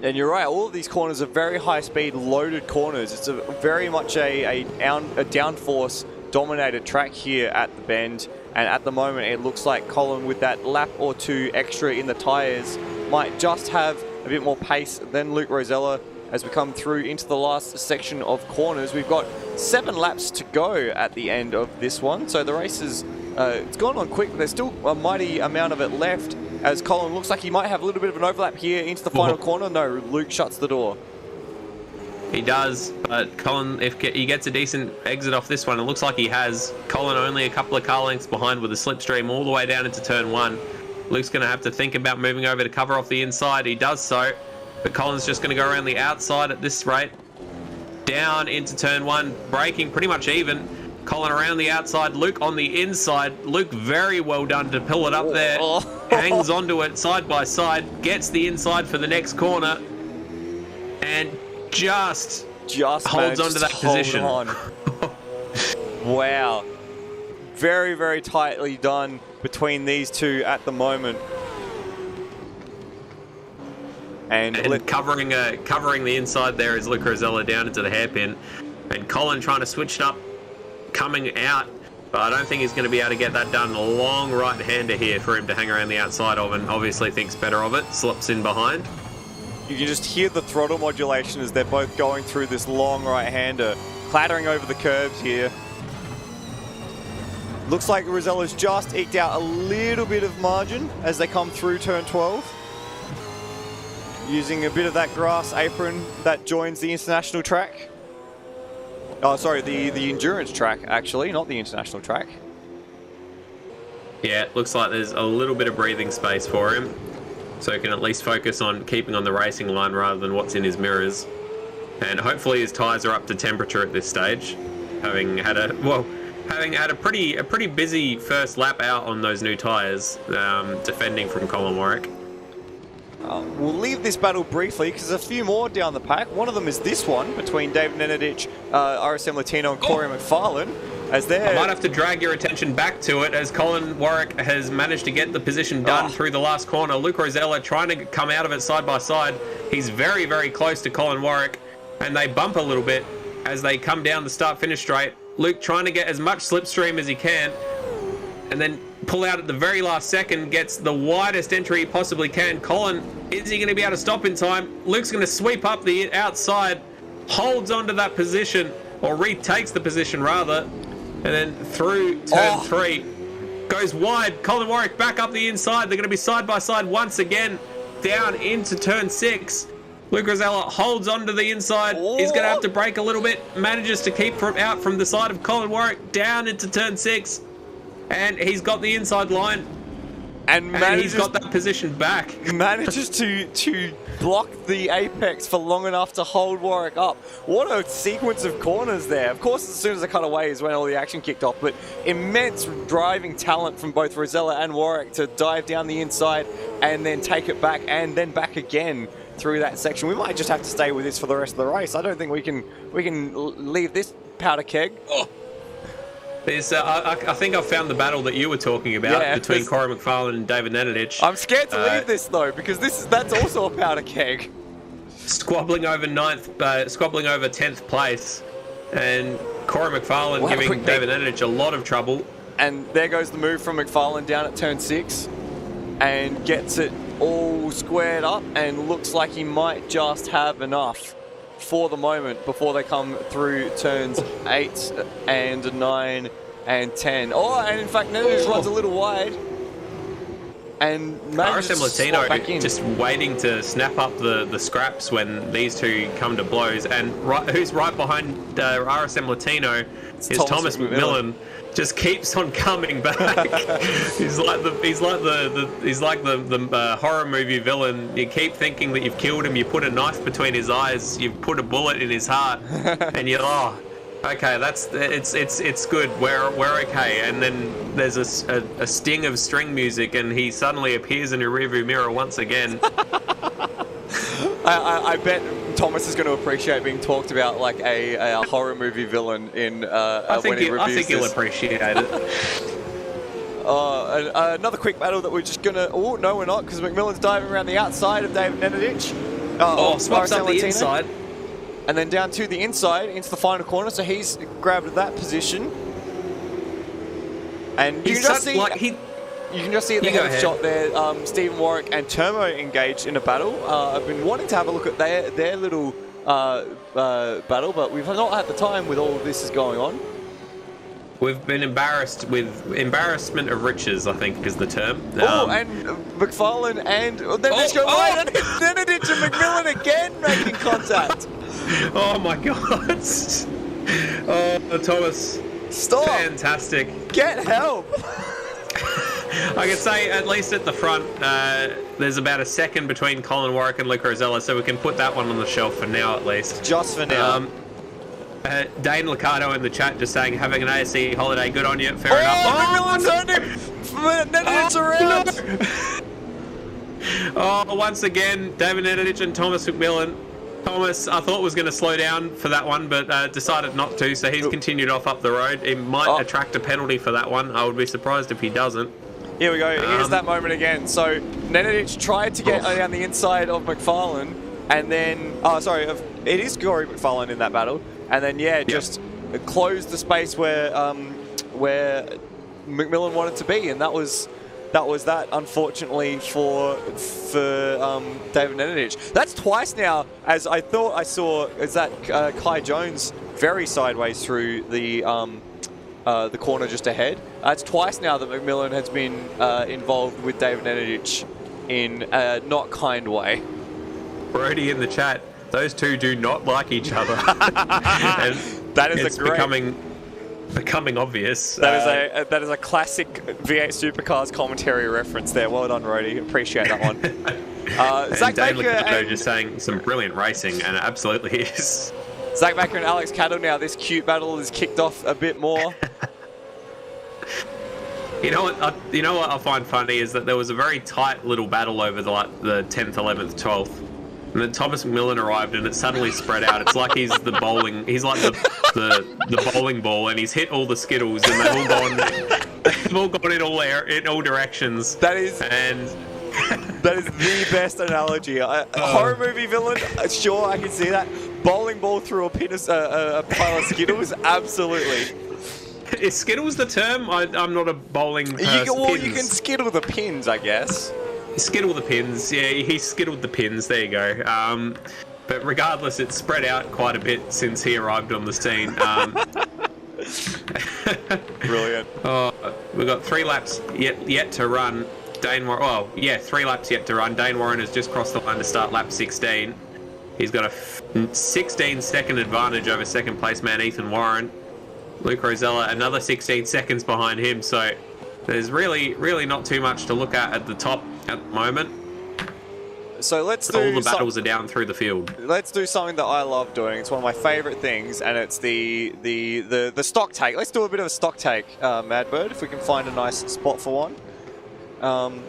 And you're right, all of these corners are very high-speed, loaded corners. It's very much a downforce dominated track here at the bend. And at the moment, it looks like Colin, with that lap or two extra in the tyres, might just have a bit more pace than Luke Rosella as we come through into the last section of corners. We've got 7 laps to go at the end of this one. So the race is, it's gone on quick, but there's still a mighty amount of it left, as Colin looks like he might have a little bit of an overlap here into the final corner. No, Luke shuts the door. He does, but Colin, if he gets a decent exit off this one, it looks like he has. Colin only a couple of car lengths behind with a slipstream all the way down into turn 1. Luke's going to have to think about moving over to cover off the inside. He does so, but Colin's just going to go around the outside at this rate. Down into turn 1, braking pretty much even. Colin around the outside, Luke on the inside. Luke very well done to pull it up there. Hangs onto it side by side, gets the inside for the next corner, and just holds onto that position. Wow. Very, very tightly done between these two at the moment. And covering the inside there is Luke Rosella down into the hairpin. And Colin trying to switch it up, coming out. But I don't think he's going to be able to get that done. A long right-hander here for him to hang around the outside of, and obviously thinks better of it. Slips in behind. You can just hear the throttle modulation as they're both going through this long right-hander, clattering over the curbs here. Looks like Rosella's just eked out a little bit of margin as they come through turn 12. Using a bit of that grass apron that joins the international track. Oh, sorry, the endurance track, actually, not the international track. Yeah, it looks like there's a little bit of breathing space for him. So he can at least focus on keeping on the racing line rather than what's in his mirrors. And hopefully his tyres are up to temperature at this stage. Having had a pretty busy first lap out on those new tyres, defending from Colin Warwick. We'll leave this battle briefly because there's a few more down the pack. One of them is this one between David Nenadic, RSM Latino, and Corey McFarlane. I might have to drag your attention back to it as Colin Warwick has managed to get the position done through the last corner. Luke Rosella trying to come out of it side by side. He's very, very close to Colin Warwick, and they bump a little bit as they come down the start-finish straight. Luke trying to get as much slipstream as he can, and then pull out at the very last second, gets the widest entry he possibly can. Colin, is he going to be able to stop in time? Luke's going to sweep up the outside, holds onto that position, or retakes the position rather, and then through turn 3, goes wide. Colin Warwick back up the inside. They're going to be side by side once again, down into turn 6. Luke Rosella holds onto the inside. He's going to have to brake a little bit, manages to keep out from the side of Colin Warwick, down into turn 6. And he's got the inside line. And he's got that position back. Manages to block the apex for long enough to hold Warwick up. What a sequence of corners there. Of course, as soon as they cut away is when all the action kicked off, but immense driving talent from both Rosella and Warwick to dive down the inside and then take it back and then back again through that section. We might just have to stay with this for the rest of the race. I don't think we can leave this powder keg. I think I've found the battle that you were talking about between Corey McFarlane and David Nenadic. I'm scared to leave this though, because that's also a powder keg. Squabbling over 10th place, and Corey McFarlane giving David Nenadic a lot of trouble. And there goes the move from McFarlane down at turn 6, and gets it all squared up, and looks like he might just have enough for the moment before they come through turns 8 and 9 and 10. And in fact, Nenadic runs a little wide. And RSM Latino just waiting to snap up the scraps when these two come to blows. And who's right behind RSM Latino is Thomas McMillan. Just keeps on coming back. he's like the horror movie villain. You keep thinking that you've killed him. You put a knife between his eyes. You put a bullet in his heart, and Okay, it's good. We're okay. And then there's a sting of string music, and he suddenly appears in your rearview mirror once again. I bet Thomas is going to appreciate being talked about like a horror movie villain in when he reviews I think he'll this. appreciate it. Another quick battle that we're just gonna. Oh no, we're not, because McMillan's diving around the outside of David Nenadic. Swaps up the inside. And then down to the inside, into the final corner, so he's grabbed that position. And you can just see, you can just see at the head shot there, Stephen Warwick and Turmo engaged in a battle. I've been wanting to have a look at their little battle, but we've not had the time with all of this is going on. We've been embarrassed with embarrassment of riches, I think is the term. And McFarlane and then let's go right, and Nenadic and McMillan again making contact. Oh my god! Oh, Thomas, stop! Fantastic. Get help! I can say, at least at the front, there's about a second between Colin Warwick and Luke Rosella, so we can put that one on the shelf for now, at least. Just for now. Dane Liccardo in the chat just saying, having an ASC holiday, good on you, fair enough. McMillan turned him! Nenadic around! Oh, once again, David Nenadic and Thomas McMillan. Thomas, I thought was going to slow down for that one, but decided not to, so he's continued off up the road. He might attract a penalty for that one. I would be surprised if he doesn't. Here we go. Here's that moment again. So Nenadic tried to get down the inside of McFarlane, and then... it is Corey McFarlane in that battle. And then, just closed the space where McMillan wanted to be, and that was that, unfortunately, for David Nenadic. That's twice now, as I thought I saw, is that Kai Jones very sideways through the corner just ahead. It's twice now that McMillan has been involved with David Nenadic in a not kind way. Brody in the chat, those two do not like each other. And that is it's becoming obvious. That is a classic V8 Supercars commentary reference there. Well done, Rody. Appreciate that one. Zach Baker just saying some brilliant racing, and it absolutely is. Zach Baker and Alex Cattle now. This cute battle is kicked off a bit more. You know what I find funny is that there was a very tight little battle over the 10th, 11th, 12th. And then Thomas McMillan arrived, and it suddenly spread out. It's like he's the bowling. He's like the bowling ball, and he's hit all the skittles, and they've all gone. They've all gone in all directions. That is the best analogy. Horror movie villain. Sure, I can see that. Bowling ball through a pile of skittles. Absolutely. Is skittles the term? I'm not a bowling person. You can skittle the pins, I guess. Skittle the pins, yeah, he skittled the pins, there you go. But regardless, it's spread out quite a bit since he arrived on the scene. Brilliant. We've got 3 laps yet to run. 3 laps yet to run. Dane Warren has just crossed the line to start lap 16. He's got a 16-second advantage over second place man Ethan Warren. Luke Rosella, another 16 seconds behind him, so there's really not too much to look at the top at the moment. So all the battles are down through the field. Let's do something that I love doing. It's one of my favourite things, and it's the stock take. Let's do a bit of a stock take, Madbird, if we can find a nice spot for one.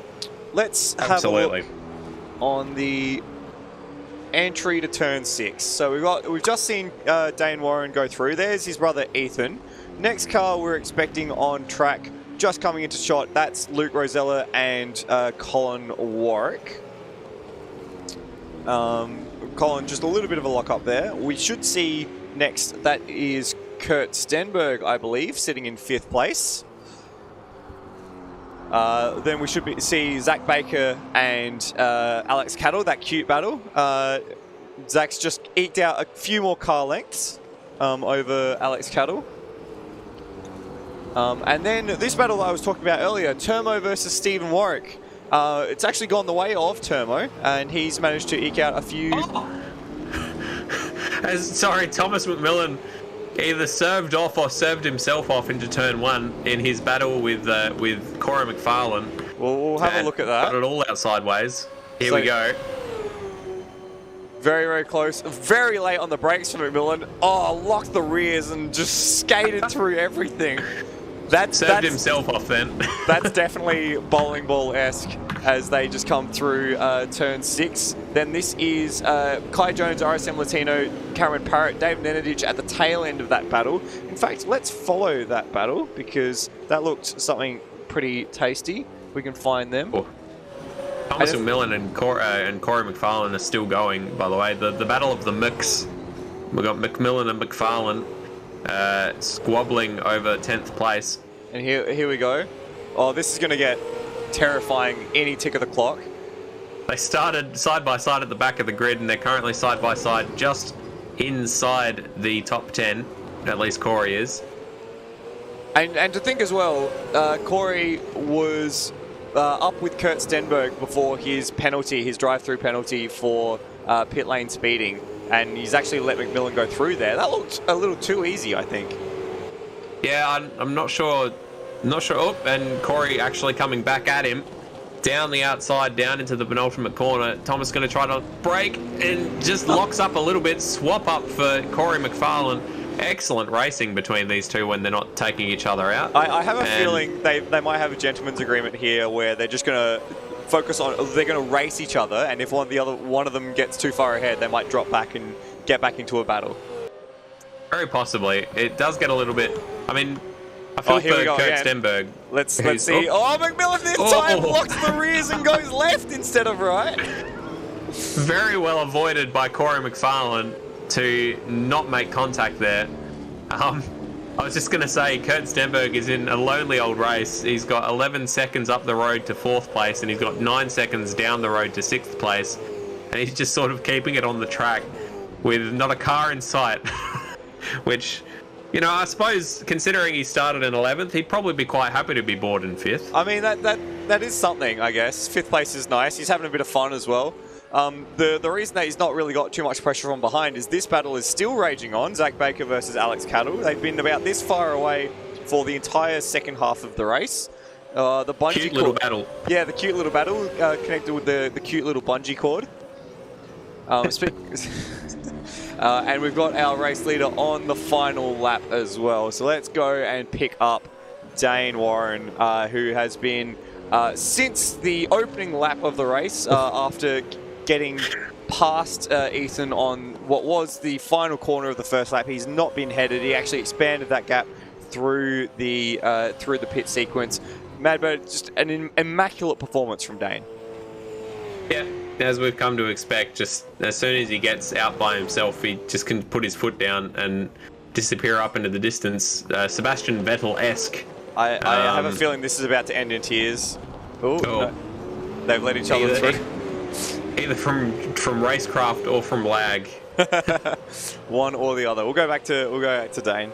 Let's have a look on the entry to turn 6. So we've just seen Dane Warren go through. There's his brother Ethan. Next car we're expecting on track, just coming into shot, that's Luke Rosella and Colin Warwick. Colin, just a little bit of a lock up there. We should see next, that is Kurt Stenberg, I believe, sitting in 5th place. Then we should see Zach Baker and Alex Cattle, that cute battle. Zach's just eked out a few more car lengths over Alex Cattle. And then this battle I was talking about earlier, Turmo versus Stephen Warwick. It's actually gone the way of Turmo, and he's managed to eke out a few... Thomas McMillan either served off or served himself off into turn 1 in his battle with Corey McFarlane. We'll have a look at that. Got it all out sideways. Here we go. Very, very close. Very late on the brakes for McMillan. Oh, locked the rears and just skated through everything. That's himself off then. That's definitely bowling ball-esque as they just come through turn 6. Then this is Kai Jones, RSM Latino, Cameron Parrott, David Nenadic at the tail end of that battle. In fact, let's follow that battle because that looked something pretty tasty. We can find them. Oh. Thomas McMillan and Corey McFarlane are still going, by the way. The battle of the mix. We've got McMillan and McFarlane squabbling over 10th place. And here we go. Oh, this is going to get terrifying any tick of the clock. They started side by side at the back of the grid, and they're currently side by side just inside the top 10. At least Corey is. And to think as well, Corey was up with Kurt Stenberg before his penalty, his drive-through penalty for pit lane speeding, and he's actually let McMillan go through there. That looked a little too easy, I think. Yeah, I'm not sure. Oh, and Corey actually coming back at him. Down the outside, down into the penultimate corner. Thomas going to try to break and just locks up a little bit. Swap up for Corey McFarlane. Excellent racing between these two when they're not taking each other out. I have a feeling they might have a gentleman's agreement here where they're just going to focus on, they're going to race each other, and if one of them gets too far ahead, they might drop back and get back into a battle. Very possibly. It does get a little bit, I mean, I feel for Kurt Stenberg. Let's see. Oh, McMillan this time locks the rears and goes left instead of right. Very well avoided by Corey McFarlane to not make contact there. I was just going to say, Kurt Stenberg is in a lonely old race. He's got 11 seconds up the road to 4th place, and he's got 9 seconds down the road to 6th place. And he's just sort of keeping it on the track with not a car in sight. Which, you know, I suppose considering he started in 11th, he'd probably be quite happy to be bored in 5th. I mean, that is something, I guess. 5th place is nice. He's having a bit of fun as well. The reason that he's not really got too much pressure from behind is this battle is still raging on. Zach Baker versus Alex Cattle. They've been about this far away for the entire second half of the race. The bungee cute little battle. Yeah, the cute little battle connected with the cute little bungee cord. And we've got our race leader on the final lap as well. So let's go and pick up Dane Warren, who has been, since the opening lap of the race, after getting past Ethan on what was the final corner of the first lap, he's not been headed. He actually expanded that gap through the pit sequence. Madbird, just an immaculate performance from Dane. Yeah, as we've come to expect, just as soon as he gets out by himself, he just can put his foot down and disappear up into the distance. Sebastian Vettel-esque. I have a feeling this is about to end in tears. Ooh, no. They've let each other through. Either from racecraft or from lag. One or the other. We'll go back to Dane.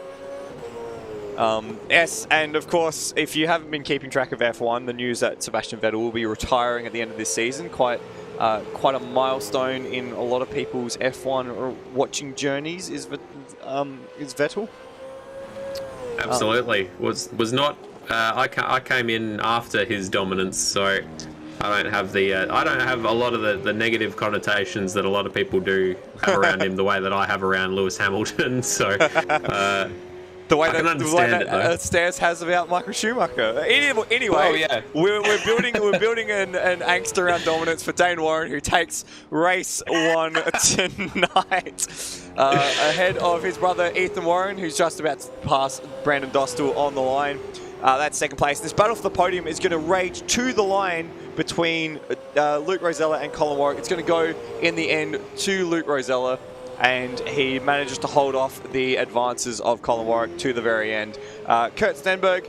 Yes, and of course, if you haven't been keeping track of F1, the news that Sebastian Vettel will be retiring at the end of this season, quite a milestone in a lot of people's F1 watching journeys. Is Vettel? Absolutely. Was not. I came in after his dominance, so I don't have a lot of the negative connotations that a lot of people do have around him, the way that I have around Lewis Hamilton. So. The way that Stairs has about Michael Schumacher. Anyway, oh, yeah. we're building an angst around dominance for Dane Warren, who takes race 1 tonight, ahead of his brother Ethan Warren, who's just about to pass Brandon Dostal on the line. That's second place. This battle for the podium is going to rage to the line between Luke Rosella and Colin Warwick. It's going to go in the end to Luke Rosella, and he manages to hold off the advances of Colin Warwick to the very end. Kurt Stenberg,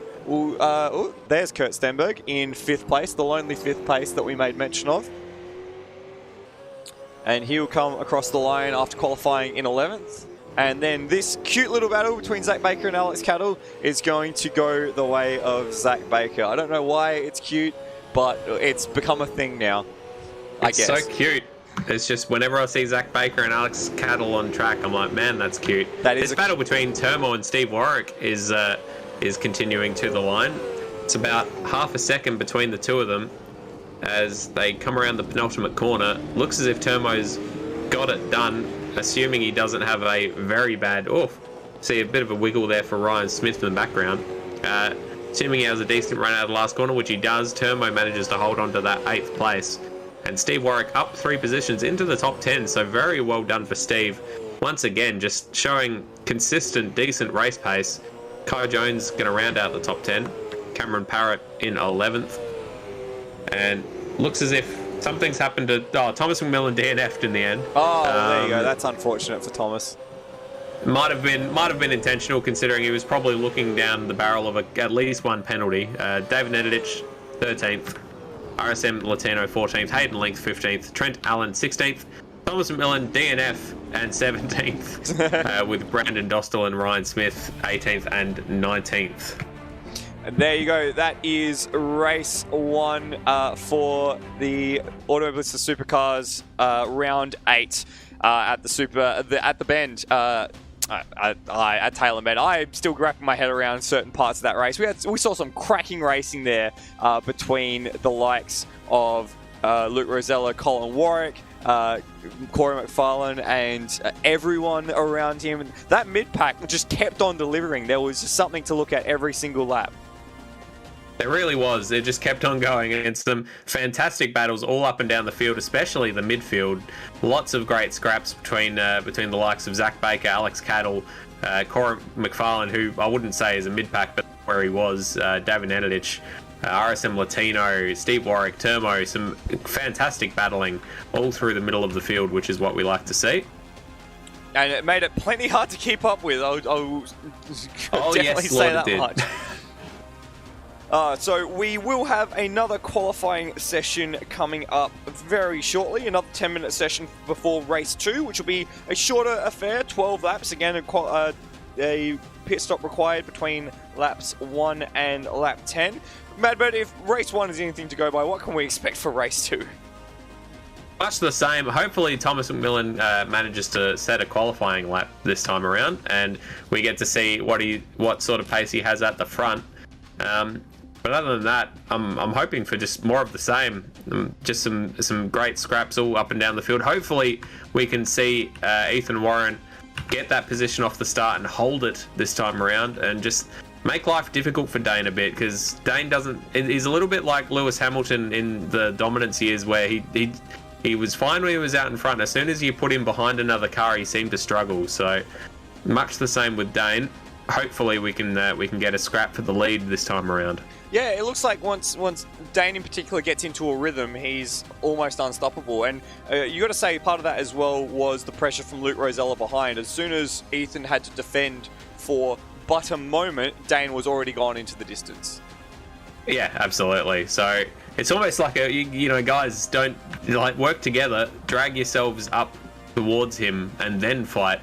there's Kurt Stenberg in 5th place, the lonely 5th place that we made mention of. And he will come across the line after qualifying in 11th. And then this cute little battle between Zach Baker and Alex Cattle is going to go the way of Zach Baker. I don't know why it's cute, but it's become a thing now, I guess. It's so cute. It's just whenever I see Zach Baker and Alex Cattle on track, I'm like, man, that's cute. This battle between Turmo and Steve Warwick is continuing to the line. It's about half a second between the two of them as they come around the penultimate corner. Looks as if Turmo's got it done, assuming he doesn't have a very bad... Oh, see a bit of a wiggle there for Ryan Smith in the background. Assuming he has a decent run out of the last corner, which he does, Turmo manages to hold on to that 8th place. And Steve Warwick up 3 positions into the top 10, so very well done for Steve. Once again, just showing consistent, decent race pace. Kyle Jones going to round out the top 10. Cameron Parrott in 11th. And looks as if something's happened to... Oh, Thomas McMillan DNF'd in the end. Oh, there you go. That's unfortunate for Thomas. Might have been intentional, considering he was probably looking down the barrel of at least one penalty. David Nedich, 13th. RSM Latino, 14th. Hayden Length, 15th. Trent Allen, 16th. Thomas McMillan, DNF, and 17th. With Brandon Dostal and Ryan Smith, 18th and 19th. And there you go. That is race 1 for the Automobilista Supercars round 8 at the Bend. At Taylor Bend. I'm still wrapping my head around certain parts of that race. We saw some cracking racing there between the likes of Luke Rosella, Colin Warwick, Corey McFarlane, and everyone around him. That mid-pack just kept on delivering. There was just something to look at every single lap. It really was. It just kept on going against some fantastic battles all up and down the field, especially the midfield. Lots of great scraps between the likes of Zach Baker, Alex Cattle, Corey McFarlane, who I wouldn't say is a mid-pack, but where he was, David Nenadich, RSM Latino, Steve Warwick, Turmo, some fantastic battling all through the middle of the field, which is what we like to see. And it made it plenty hard to keep up with. I'll definitely yes, say Lord, that it did. much. So we will have another qualifying session coming up very shortly, another 10-minute session before race 2, which will be a shorter affair, 12 laps. Again, a pit stop required between laps 1 and lap 10. Madbird, if race 1 is anything to go by, what can we expect for race 2? Much the same. Hopefully Thomas McMillan manages to set a qualifying lap this time around, and we get to see what sort of pace he has at the front. But other than that, I'm hoping for just more of the same. Just some great scraps all up and down the field. Hopefully we can see Ethan Warren get that position off the start and hold it this time around, and just make life difficult for Dane a bit, because Dane he's a little bit like Lewis Hamilton in the dominance years, where he was fine when he was out in front. As soon as you put him behind another car, he seemed to struggle. So much the same with Dane. Hopefully we can get a scrap for the lead this time around. Yeah, it looks like once Dane in particular gets into a rhythm, he's almost unstoppable. And you got to say part of that as well was the pressure from Luke Rosella behind. As soon as Ethan had to defend for but a moment, Dane was already gone into the distance. Yeah, absolutely. So it's almost like guys, don't work together, drag yourselves up towards him, and then fight.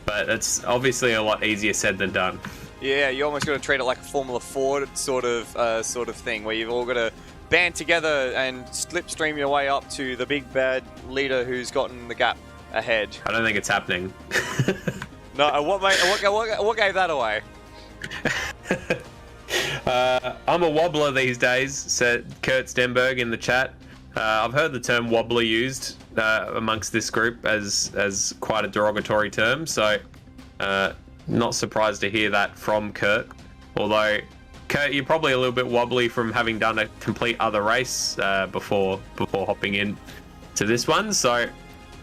But it's obviously a lot easier said than done. Yeah, you almost got to treat it like a Formula 4 sort of thing, where you've all got to band together and slipstream your way up to the big bad leader who's gotten the gap ahead. I don't think it's happening. No, what gave that away? I'm a wobbler these days, said Kurt Stenberg in the chat. I've heard the term wobbler used amongst this group as quite a derogatory term, so not surprised to hear that from Kurt. Although, Kurt, you're probably a little bit wobbly from having done a complete other race before hopping in to this one, so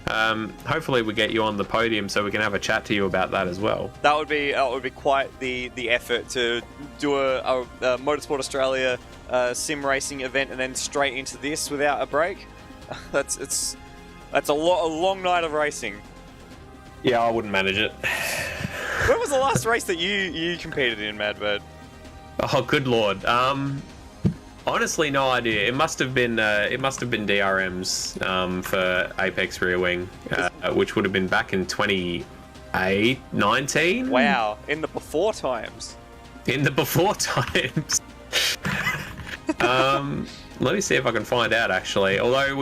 hopefully we get you on the podium so we can have a chat to you about that as well. That would be quite the effort to do a Motorsport Australia sim racing event and then straight into this without a break. That's a long night of racing. Yeah, I wouldn't manage it. When was the last race that you competed in, Madbird? Oh, good lord. Honestly, no idea. It must have been DRMs for Apex Rear Wing, which would have been back in 2019. Wow, in the before times. In the before times. Let me see if I can find out, actually. Although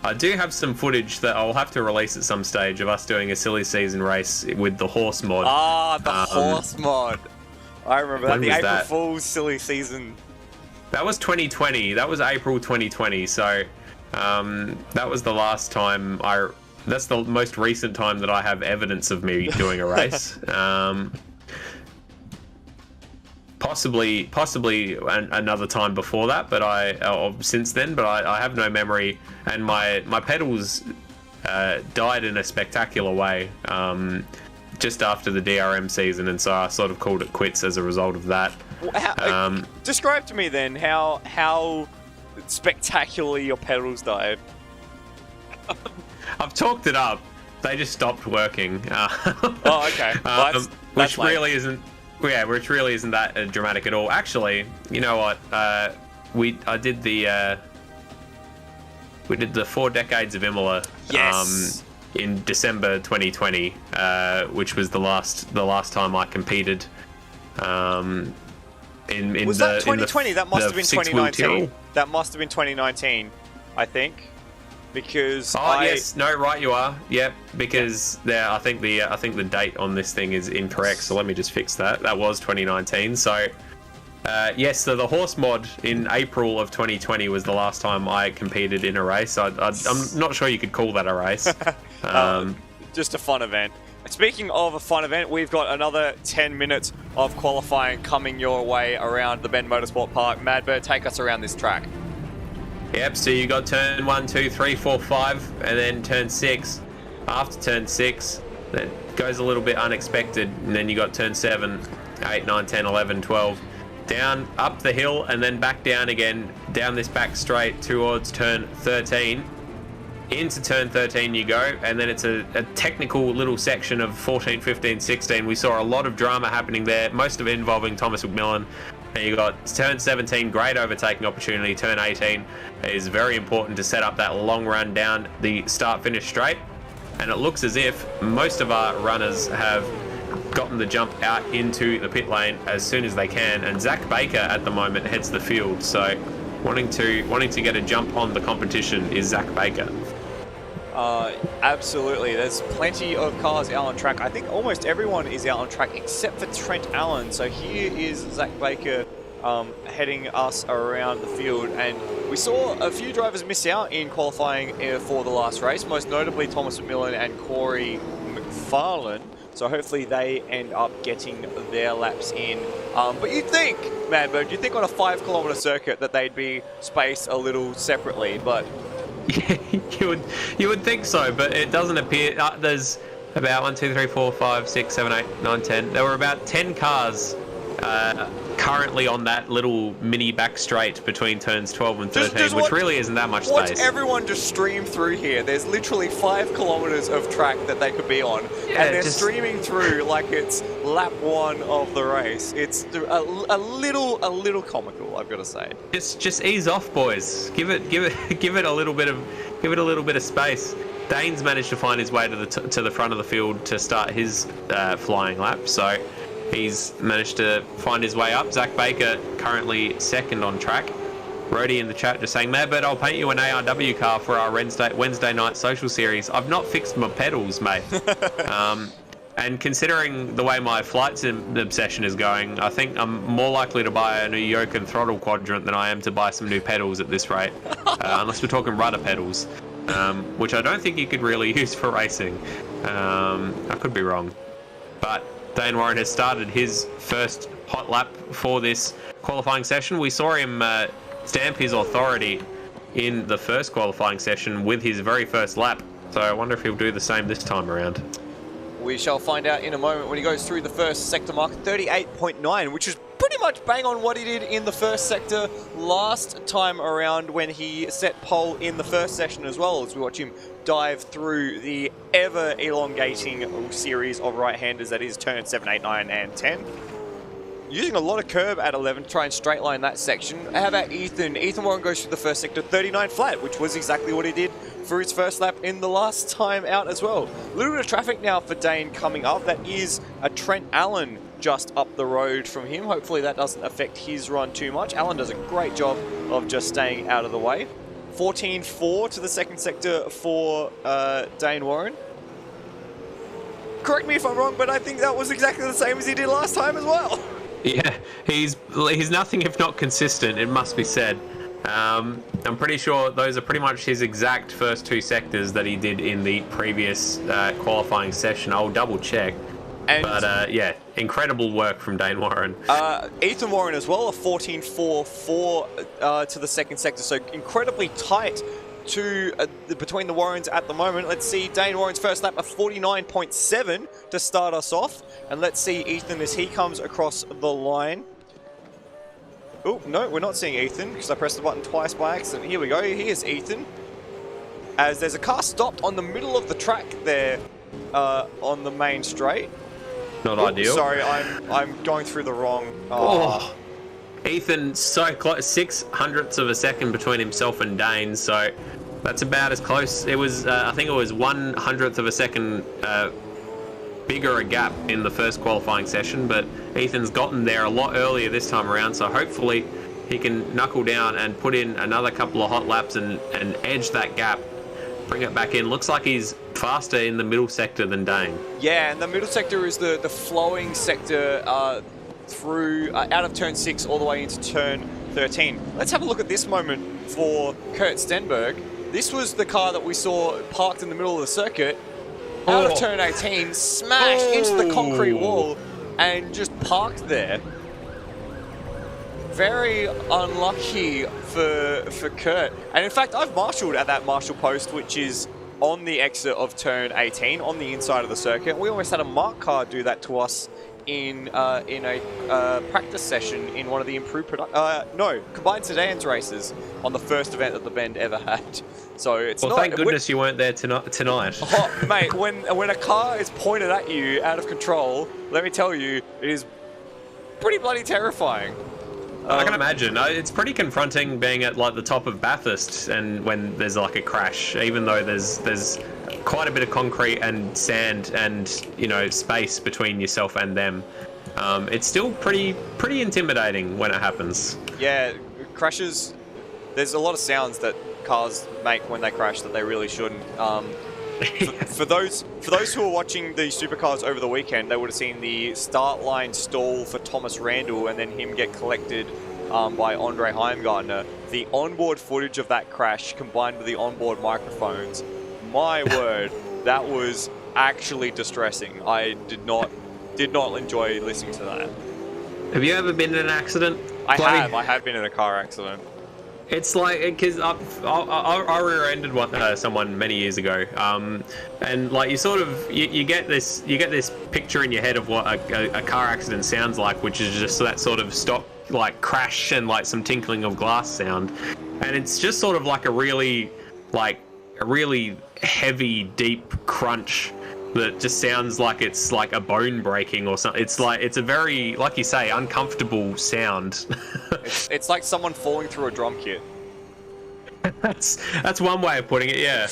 I do have some footage that I'll have to release at some stage of us doing a silly season race with the horse mod. Ah, the horse mod. I remember that. The April Fool's silly season. That was 2020. That was April 2020. So that was the last time that's the most recent time that I have evidence of me doing a race. Possibly another time before that, but since then, but I have no memory. And my pedals died in a spectacular way just after the DRM season, and so I sort of called it quits as a result of that. Describe to me then how spectacularly your pedals died. I've talked it up. They just stopped working. Oh, okay. Well, which really isn't that dramatic at all. Actually, you know what? We did the 4 decades of Imola. Yes. In December 2020, which was the last time I competed. Was that 2020? That must have been 2019. That must have been 2019, I think. Because yes, no, right, you are. Yep, because I think the date on this thing is incorrect. So let me just fix that. That was 2019. So yes, so the horse mod in April of 2020 was the last time I competed in a race. I'm not sure you could call that a race. Just a fun event. Speaking of a fun event, we've got another 10 minutes of qualifying coming your way around the Bend Motorsport Park. Madbird, take us around this track. Yep, so you got turn 1, 2, 3, 4, 5, and then turn 6. After turn 6, that goes a little bit unexpected, and then you got turn 7, 8, 9, 10, 11, 12. Down, up the hill, and then back down again, down this back straight towards turn 13. Into turn 13 you go, and then it's a technical little section of 14, 15, 16. We saw a lot of drama happening there, most of it involving Thomas McMillan. And you got turn 17, great overtaking opportunity. Turn 18 is very important to set up that long run down the start-finish straight. And it looks as if most of our runners have gotten the jump out into the pit lane as soon as they can. And Zach Baker at the moment heads the field. So wanting to get a jump on the competition is Zach Baker. Absolutely. There's plenty of cars out on track. I think almost everyone is out on track except for Trent Allen. So here is Zach Baker heading us around the field. And we saw a few drivers miss out in qualifying for the last race, most notably Thomas McMillan and Corey McFarlane. So hopefully they end up getting their laps in. But you'd think, Madbird, you'd think on a 5-kilometer circuit that they'd be spaced a little separately, but... Yeah, you would think so, but it doesn't appear. There's about 1, 2, 3, 4, 5, 6, 7, 8, 9, 10. There were about 10 cars currently on that little mini back straight between turns 12 and 13, which really isn't that much space. Watch everyone just stream through here. There's literally 5 kilometers of track that they could be on, and they're streaming through like it's lap 1 of the race. It's a little comical, I've got to say. Just ease off, boys. Give it a little bit of space. Dane's managed to find his way to the front of the field to start his flying lap, so he's managed to find his way up. Zach Baker currently second on track. Rody in the chat just saying, Madbird, I'll paint you an ARW car for our Wednesday night social series. I've not fixed my pedals, mate. And considering the way my flight sim obsession is going, I think I'm more likely to buy a new yoke and throttle quadrant than I am to buy some new pedals at this rate. Unless we're talking rudder pedals, which I don't think you could really use for racing. I could be wrong. But Dane Warren has started his first hot lap for this qualifying session. We saw him stamp his authority in the first qualifying session with his very first lap. So I wonder if he'll do the same this time around. We shall find out in a moment when he goes through the first sector mark, 38.9, which is pretty much bang on what he did in the first sector last time around when he set pole in the first session as well, as we watch him dive through the ever elongating series of right-handers that is turn 7, 8, 9, and 10. Using a lot of curb at 11 to try and straight line that section. How about Ethan? Ethan Warren goes through the first sector 39 flat, which was exactly what he did for his first lap in the last time out as well. A little bit of traffic now for Dane coming up. That is a Trent Allen just up the road from him. Hopefully that doesn't affect his run too much. Allen does a great job of just staying out of the way. 14.4 to the second sector for Dane Warren. Correct me if I'm wrong, but I think that was exactly the same as he did last time as well. Yeah, he's nothing if not consistent, it must be said. I'm pretty sure those are pretty much his exact first 2 sectors that he did in the previous qualifying session. I'll double check. But yeah, incredible work from Dane Warren. Ethan Warren as well, a 14.44 to the second sector, so incredibly tight to between the Warrens at the moment. Let's see Dane Warren's first lap, a 49.7 to start us off, and let's see Ethan as he comes across the line. Oh, no, we're not seeing Ethan because I pressed the button twice by accident. Here we go, here's Ethan. As there's a car stopped on the middle of the track there on the main straight. Not ideal. Sorry, I'm going through the wrong... Ethan so close, 6/100ths of a second between himself and Dane, so that's about as close. It was, I think it was 1/100th of a second bigger a gap in the first qualifying session, but Ethan's gotten there a lot earlier this time around, so hopefully he can knuckle down and put in another couple of hot laps and edge that gap, bring it back in. Looks like he's faster in the middle sector than Dane. Yeah, and the middle sector is the flowing sector through out of turn 6 all the way into turn 13. Let's have a look at this moment for Kurt Stenberg. This was the car that we saw parked in the middle of the circuit. Out of turn 18, smashed into the concrete wall and just parked there. Very unlucky for Kurt. And in fact, I've marshalled at that marshal post, which is on the exit of turn 18, on the inside of the circuit. We almost had a mark car do that to us in a practice session in one of the improved combined sedans races on the first event that the Bend ever had. So it's well, thank goodness you weren't there tonight. Oh, mate, when a car is pointed at you out of control, let me tell you, it is pretty bloody terrifying. I can imagine. It's pretty confronting being at like the top of Bathurst and when there's like a crash, even though there's quite a bit of concrete and sand and, you know, space between yourself and them. It's still pretty intimidating when it happens. Yeah, crashes. There's a lot of sounds that cars make when they crash that they really shouldn't. For those who are watching the supercars over the weekend, they would have seen the start line stall for Thomas Randall and then him get collected by Andre Heimgartner. The onboard footage of that crash combined with the onboard microphones, my word, that was actually distressing. I did not enjoy listening to that. Have you ever been in an accident? I have been in a car accident. It's like, because I rear-ended someone many years ago, and like you get this picture in your head of what a car accident sounds like, which is just that sort of stop, like crash and like some tinkling of glass sound, and it's just sort of like a really heavy, deep crunch that just sounds like it's like a bone breaking or something. It's a very, like you say, uncomfortable sound. It's like someone falling through a drum kit. That's one way of putting it, yeah.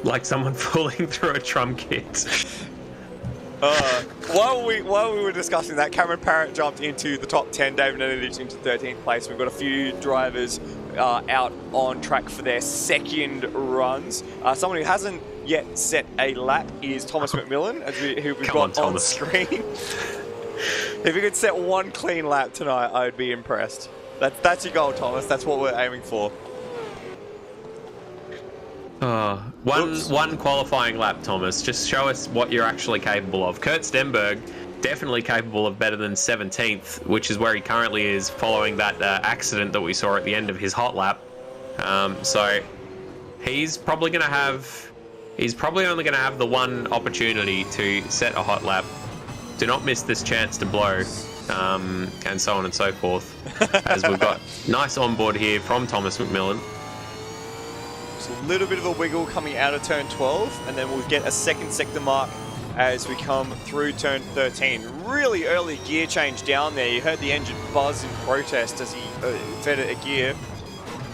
Like someone falling through a drum kit. While we were discussing that, Cameron Parrott jumped into the top 10, David Nenadich into 13th place. We've got a few drivers out on track for their second runs. Someone who hasn't yet set a lap is Thomas McMillan, who we've got on screen. If you could set one clean lap tonight, I would be impressed. That's your goal, Thomas. That's what we're aiming for. One qualifying lap, Thomas. Just show us what you're actually capable of. Kurt Stenberg, definitely capable of better than 17th, which is where he currently is following that accident that we saw at the end of his hot lap. So he's probably only going to have the one opportunity to set a hot lap. Do not miss this chance to blow, and so on and so forth. As we've got nice onboard here from Thomas McMillan. Just a little bit of a wiggle coming out of turn 12, and then we'll get a second sector mark as we come through turn 13. Really early gear change down there. You heard the engine buzz in protest as he fed it a gear.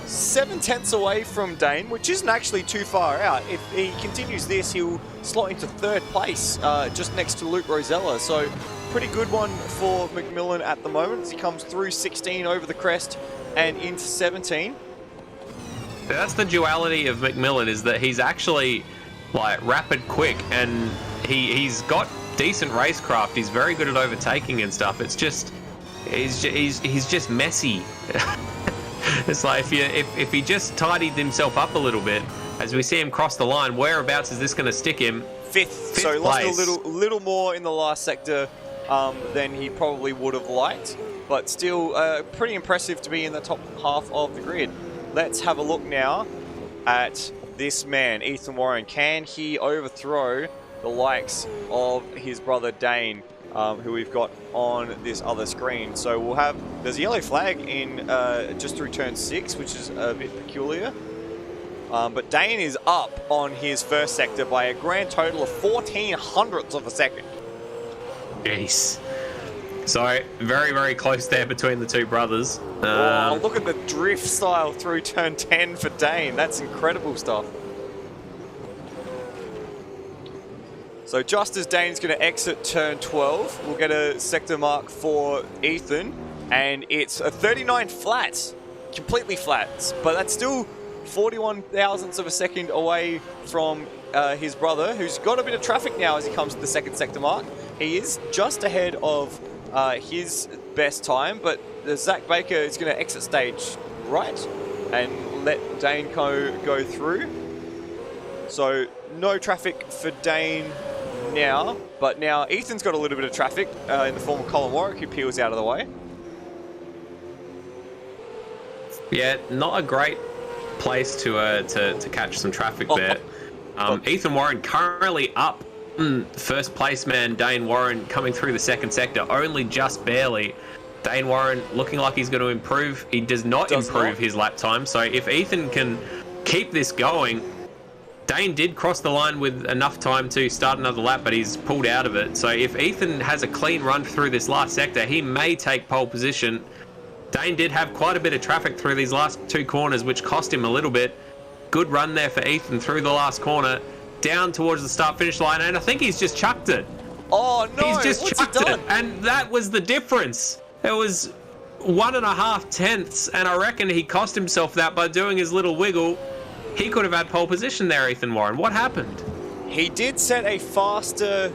7/10 away from Dane, which isn't actually too far out. If he continues this, he'll slot into third place, just next to Luke Rosella. So pretty good one for McMillan at the moment as he comes through 16 over the crest and into 17. That's the duality of McMillan, is that he's actually like rapid quick, and he's got decent racecraft. He's very good at overtaking and stuff. It's just he's just messy. It's like if he just tidied himself up a little bit, as we see him cross the line, whereabouts is this going to stick him? Fifth, so place. lost a little more in the last sector than he probably would have liked, but still pretty impressive to be in the top half of the grid. Let's have a look now at this man, Ethan Warren. Can he overthrow the likes of his brother Dane, who we've got on this other screen? So we'll have, there's a yellow flag in just through turn 6, which is a bit peculiar. But Dane is up on his first sector by a grand total of 14 hundredths of a second. Jeez. So, very, very close there between the two brothers. Oh, look at the drift style through turn 10 for Dane. That's incredible stuff. So just as Dane's going to exit turn 12, we'll get a sector mark for Ethan. And it's a 39 flat. Completely flat. But that's still 41 thousandths of a second away from his brother, who's got a bit of traffic now as he comes to the second sector mark. He is just ahead of his best time, but Zach Baker is going to exit stage right and let Dane go through. So no traffic for Dane now, but now Ethan's got a little bit of traffic in the form of Colin Warwick, who peels out of the way. Yeah, not a great place to catch some traffic there. Ethan Warren currently up. First place man Dane Warren coming through the second sector, only just barely. Dane Warren looking like he's going to improve. He does not improve his lap time. So if Ethan can keep this going, Dane did cross the line with enough time to start another lap, but he's pulled out of it. So if Ethan has a clean run through this last sector, he may take pole position. Dane did have quite a bit of traffic through these last two corners, which cost him a little bit. Good run there for Ethan through the last corner, down towards the start-finish line, and I think he's just chucked it. Oh no, he's just chucked it, and that was the difference. It was 1.5 tenths, and I reckon he cost himself that by doing his little wiggle. He could have had pole position there, Ethan Warren. What happened? He did set a faster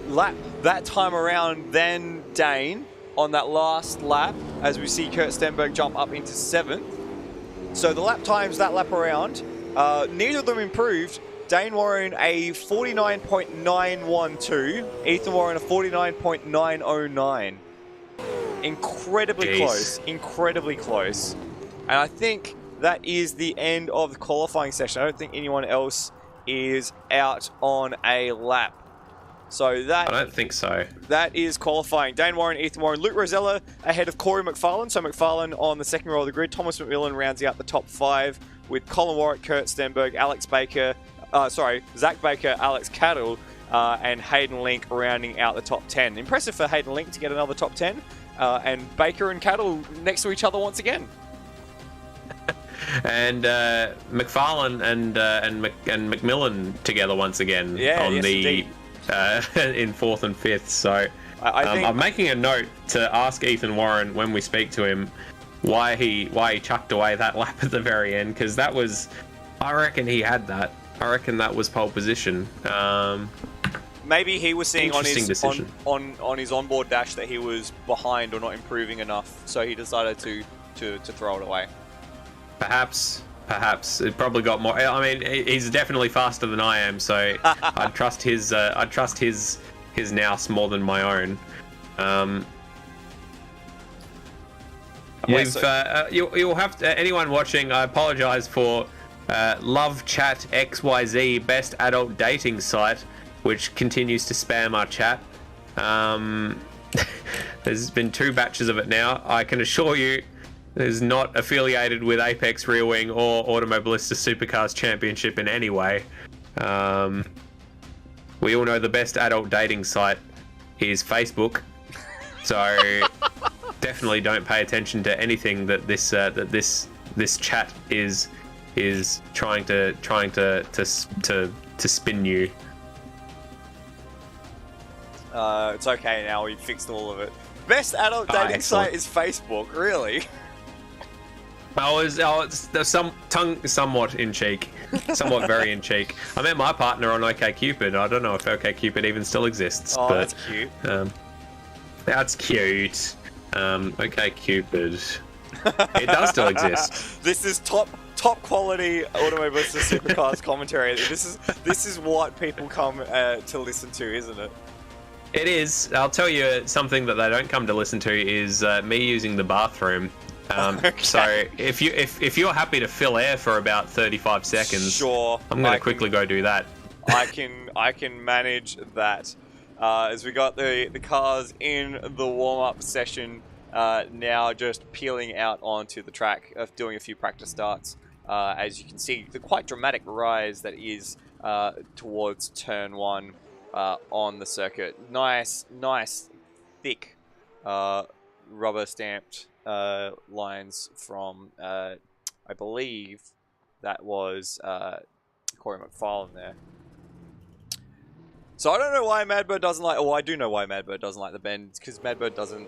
lap that time around than Dane on that last lap, as we see Kurt Stenberg jump up into 7th. So the lap times that lap around, neither of them improved. Dane Warren a 49.912, Ethan Warren a 49.909. Incredibly close, incredibly close. And I think that is the end of the qualifying session. I don't think anyone else is out on a lap. So that... I don't think so. That is qualifying. Dane Warren, Ethan Warren, Luke Rosella ahead of Corey McFarlane. So McFarlane on the second row of the grid. Thomas McMillan rounds out the top 5 with Colin Warwick, Kurt Stenberg, Zach Baker, Alex Cattle, and Hayden Link rounding out the top 10. Impressive for Hayden Link to get another top 10. And Baker and Cattle next to each other once again. And McFarlane and McMillan together once again on the in 4th and 5th. So I'm making a note to ask Ethan Warren when we speak to him why he chucked away that lap at the very end, because that was, I reckon he had that. I reckon that was pole position. Maybe he was seeing on his on his onboard dash that he was behind or not improving enough, so he decided to throw it away. Perhaps it probably got more. I mean, he's definitely faster than I am, so I'd trust his nous more than my own. You'll have to, anyone watching, I apologize for Love Chat XYZ, best adult dating site, which continues to spam our chat. There's been 2 batches of it now. I can assure you is not affiliated with Apex Rear Wing or Automobilista Supercars Championship in any way. We all know the best adult dating site is Facebook, so definitely don't pay attention to anything that this chat is trying to spin you. It's okay now. We fixed all of it. Best adult dating site is Facebook. Really? It's somewhat in cheek, somewhat very in cheek. I met my partner on OkCupid. I don't know if OkCupid even still exists. Oh, but, that's cute. That's cute. OkCupid. It does still exist. This is top quality Automotive versus Supercars commentary. This is what people come to listen to, isn't it? It is. I'll tell you something that they don't come to listen to is me using the bathroom. Okay. So if you're happy to fill air for about 35 seconds, sure, I'm going to quickly go do that. I can manage that. As we got the cars in the warm-up session, now just peeling out onto the track, doing a few practice starts. As you can see, the quite dramatic rise that is towards turn 1 on the circuit. Nice, thick rubber stamped lines from, I believe that was Corey McFarlane there. So I don't know why Madbird doesn't like. Oh, I do know why Madbird doesn't like the bend. Because Madbird doesn't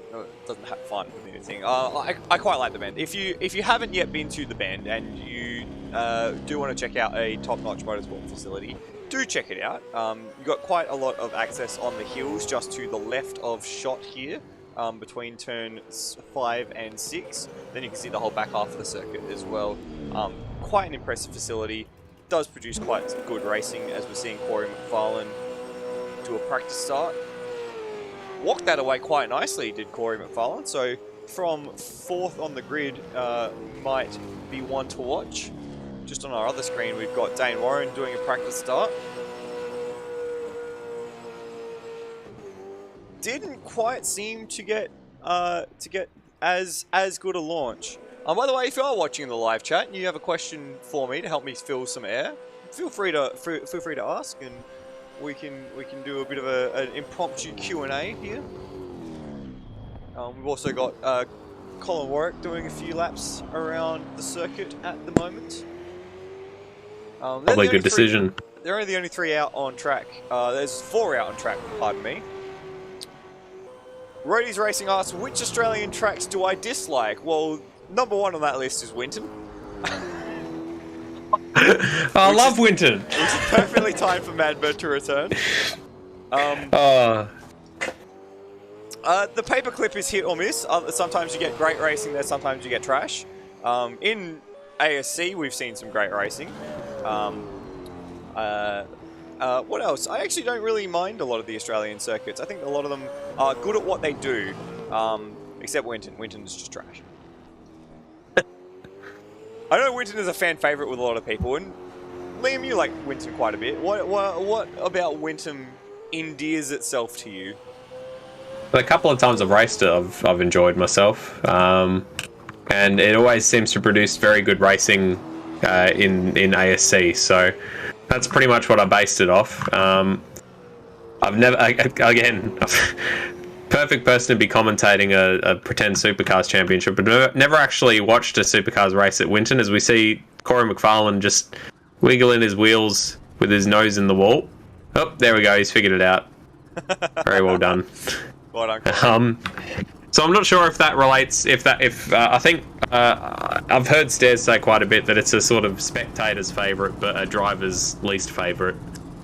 have fun with anything. I quite like the bend. If you haven't yet been to the bend and you do want to check out a top-notch motorsport facility, do check it out. You've got quite a lot of access on the hills just to the left of shot here, between turns 5 and 6. Then you can see the whole back half of the circuit as well. Quite an impressive facility. Does produce quite good racing, as we're seeing Corey McFarlane do a practice start. Walked that away quite nicely, did Corey McFarlane. So from 4th on the grid, might be one to watch. Just on our other screen, we've got Dane Warren doing a practice start. Didn't quite seem to get as good a launch. By the way, if you are watching the live chat and you have a question for me to help me fill some air, feel free to ask, and we can do a bit of an impromptu Q&A here. We've also got Colin Warwick doing a few laps around the circuit at the moment. Probably a good decision. They're the only 3 out on track. There's 4 out on track, pardon me. Roadies Racing asks, which Australian tracks do I dislike? Well, number 1 on that list is Winton. I love Winton. Which is perfectly timed for Madbird to return. The paperclip is hit or miss. Sometimes you get great racing there, sometimes you get trash. In ASC, we've seen some great racing. What else? I actually don't really mind a lot of the Australian circuits. I think a lot of them are good at what they do, except Winton. Winton is just trash. I know Winton is a fan favourite with a lot of people, and Liam, you like Winton quite a bit. What about Winton endears itself to you? A couple of times I've raced it, I've enjoyed myself, and it always seems to produce very good racing in ASC. So that's pretty much what I based it off. I've never, again, perfect person to be commentating a pretend Supercars championship, but never actually watched a Supercars race at Winton, as we see Corey McFarlane just wiggling his wheels with his nose in the wall. Oh, there we go, he's figured it out. Very well done. Well done. So I'm not sure if that relates, I think I've heard Stairs say quite a bit that it's a sort of spectator's favourite, but a driver's least favourite.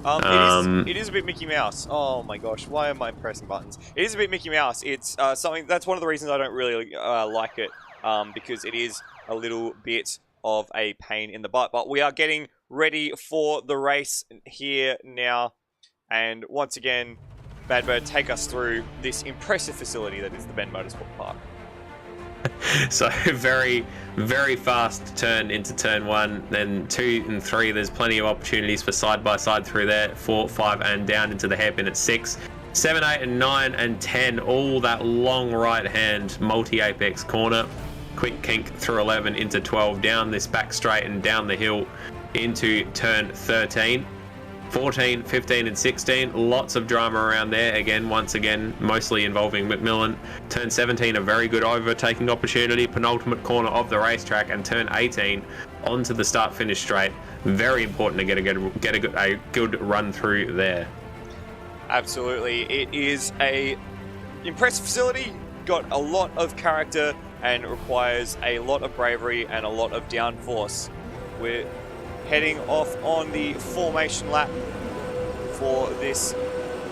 It is a bit Mickey Mouse. Oh my gosh, why am I pressing buttons? It is a bit Mickey Mouse. It's something that's one of the reasons I don't really like it, because it is a little bit of a pain in the butt. But we are getting ready for the race here now, and once again, Madbird, take us through this impressive facility that is the Bend Motorsport Park. So very, very fast turn into turn 1, then 2 and 3. There's plenty of opportunities for side-by-side through there. 4, 5, and down into the hairpin at 6. 7, 8, and 9, and 10. All that long right-hand multi-apex corner. Quick kink through 11 into 12. Down this back straight and down the hill into turn 13. 14, 15, and 16, lots of drama around there. Again, once again, mostly involving McMillan. Turn 17, a very good overtaking opportunity, penultimate corner of the racetrack, and turn 18 onto the start-finish straight. Very important to get a good run through there. Absolutely, it is a impressive facility. Got a lot of character and requires a lot of bravery and a lot of downforce. We're heading off on the formation lap for this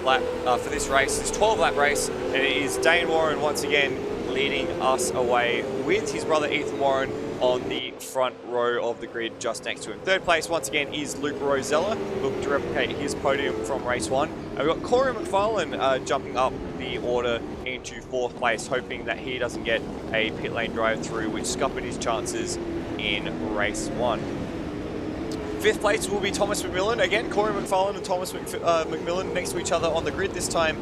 race, this 12-lap race, and it is Dane Warren once again leading us away with his brother Ethan Warren on the front row of the grid just next to him. Third place, once again, is Luke Rosella, looking to replicate his podium from race 1. And we've got Corey McFarlane jumping up the order into 4th place, hoping that he doesn't get a pit lane drive-through, which scuppered his chances in race 1. 5th place will be Thomas McMillan. Again, Corey McFarlane and Thomas McMillan next to each other on the grid, this time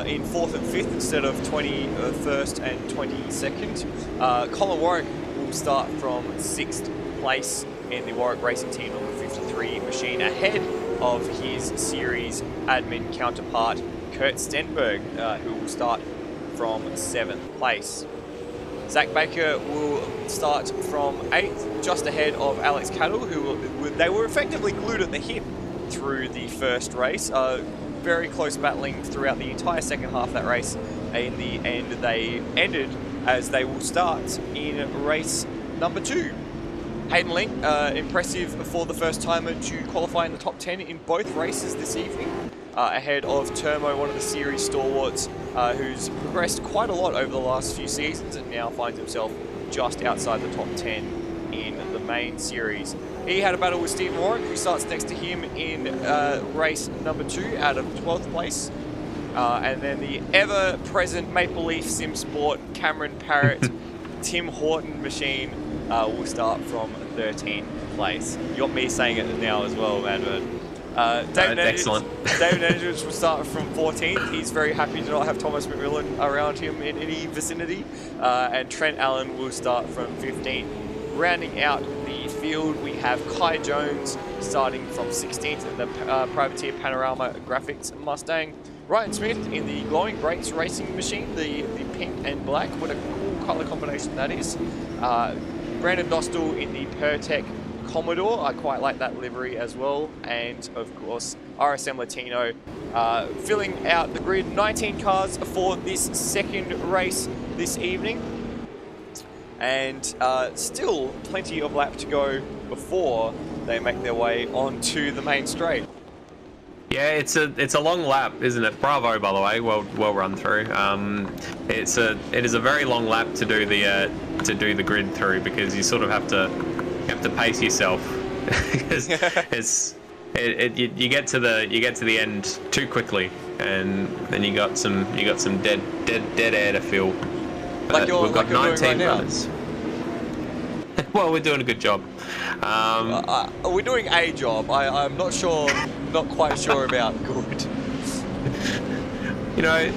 in 4th and 5th instead of 21st and 22nd. Colin Warwick will start from 6th place in the Warwick Racing Team number 53 machine, ahead of his series admin counterpart Kurt Stenberg, who will start from 7th place. Zach Baker will start from 8th, just ahead of Alex Cattle, they were effectively glued at the hip through the first race. Very close battling throughout the entire second half of that race. In the end, they ended as they will start in race number 2. Hayden Link, impressive for the first timer to qualify in the top 10 in both races this evening, ahead of Termo, one of the series stalwarts, who's progressed quite a lot over the last few seasons and now finds himself just outside the top 10 in the main series. He had a battle with Stephen Warwick, who starts next to him in race number 2 out of 12th place. And then the ever-present Maple Leaf Sim Sport Cameron Parrott Tim Horton machine will start from 13th place. You got me saying it now as well, man. Excellent. David Andrews will start from 14th. He's very happy to not have Thomas McMillan around him in any vicinity. And Trent Allen will start from 15th. Rounding out the field, we have Kai Jones starting from 16th in the Privateer Panorama Graphics Mustang. Ryan Smith in the Glowing Brakes Racing Machine, the pink and black. What a cool colour combination that is. Brandon Dostal in the Pertec Commodore. I quite like that livery as well. And of course, RSM Latino filling out the grid. 19 cars for this second race this evening. And still plenty of lap to go before they make their way onto the main straight. Yeah, it's a long lap, isn't it? Bravo, by the way, well run through. It is a very long lap to do the grid through, because you sort of have to pace yourself because you get to the end too quickly, and then you got some dead air to fill. Like we've got 19 runners. Well, we're doing a good job. We're doing a job. I'm not quite sure about good. You know,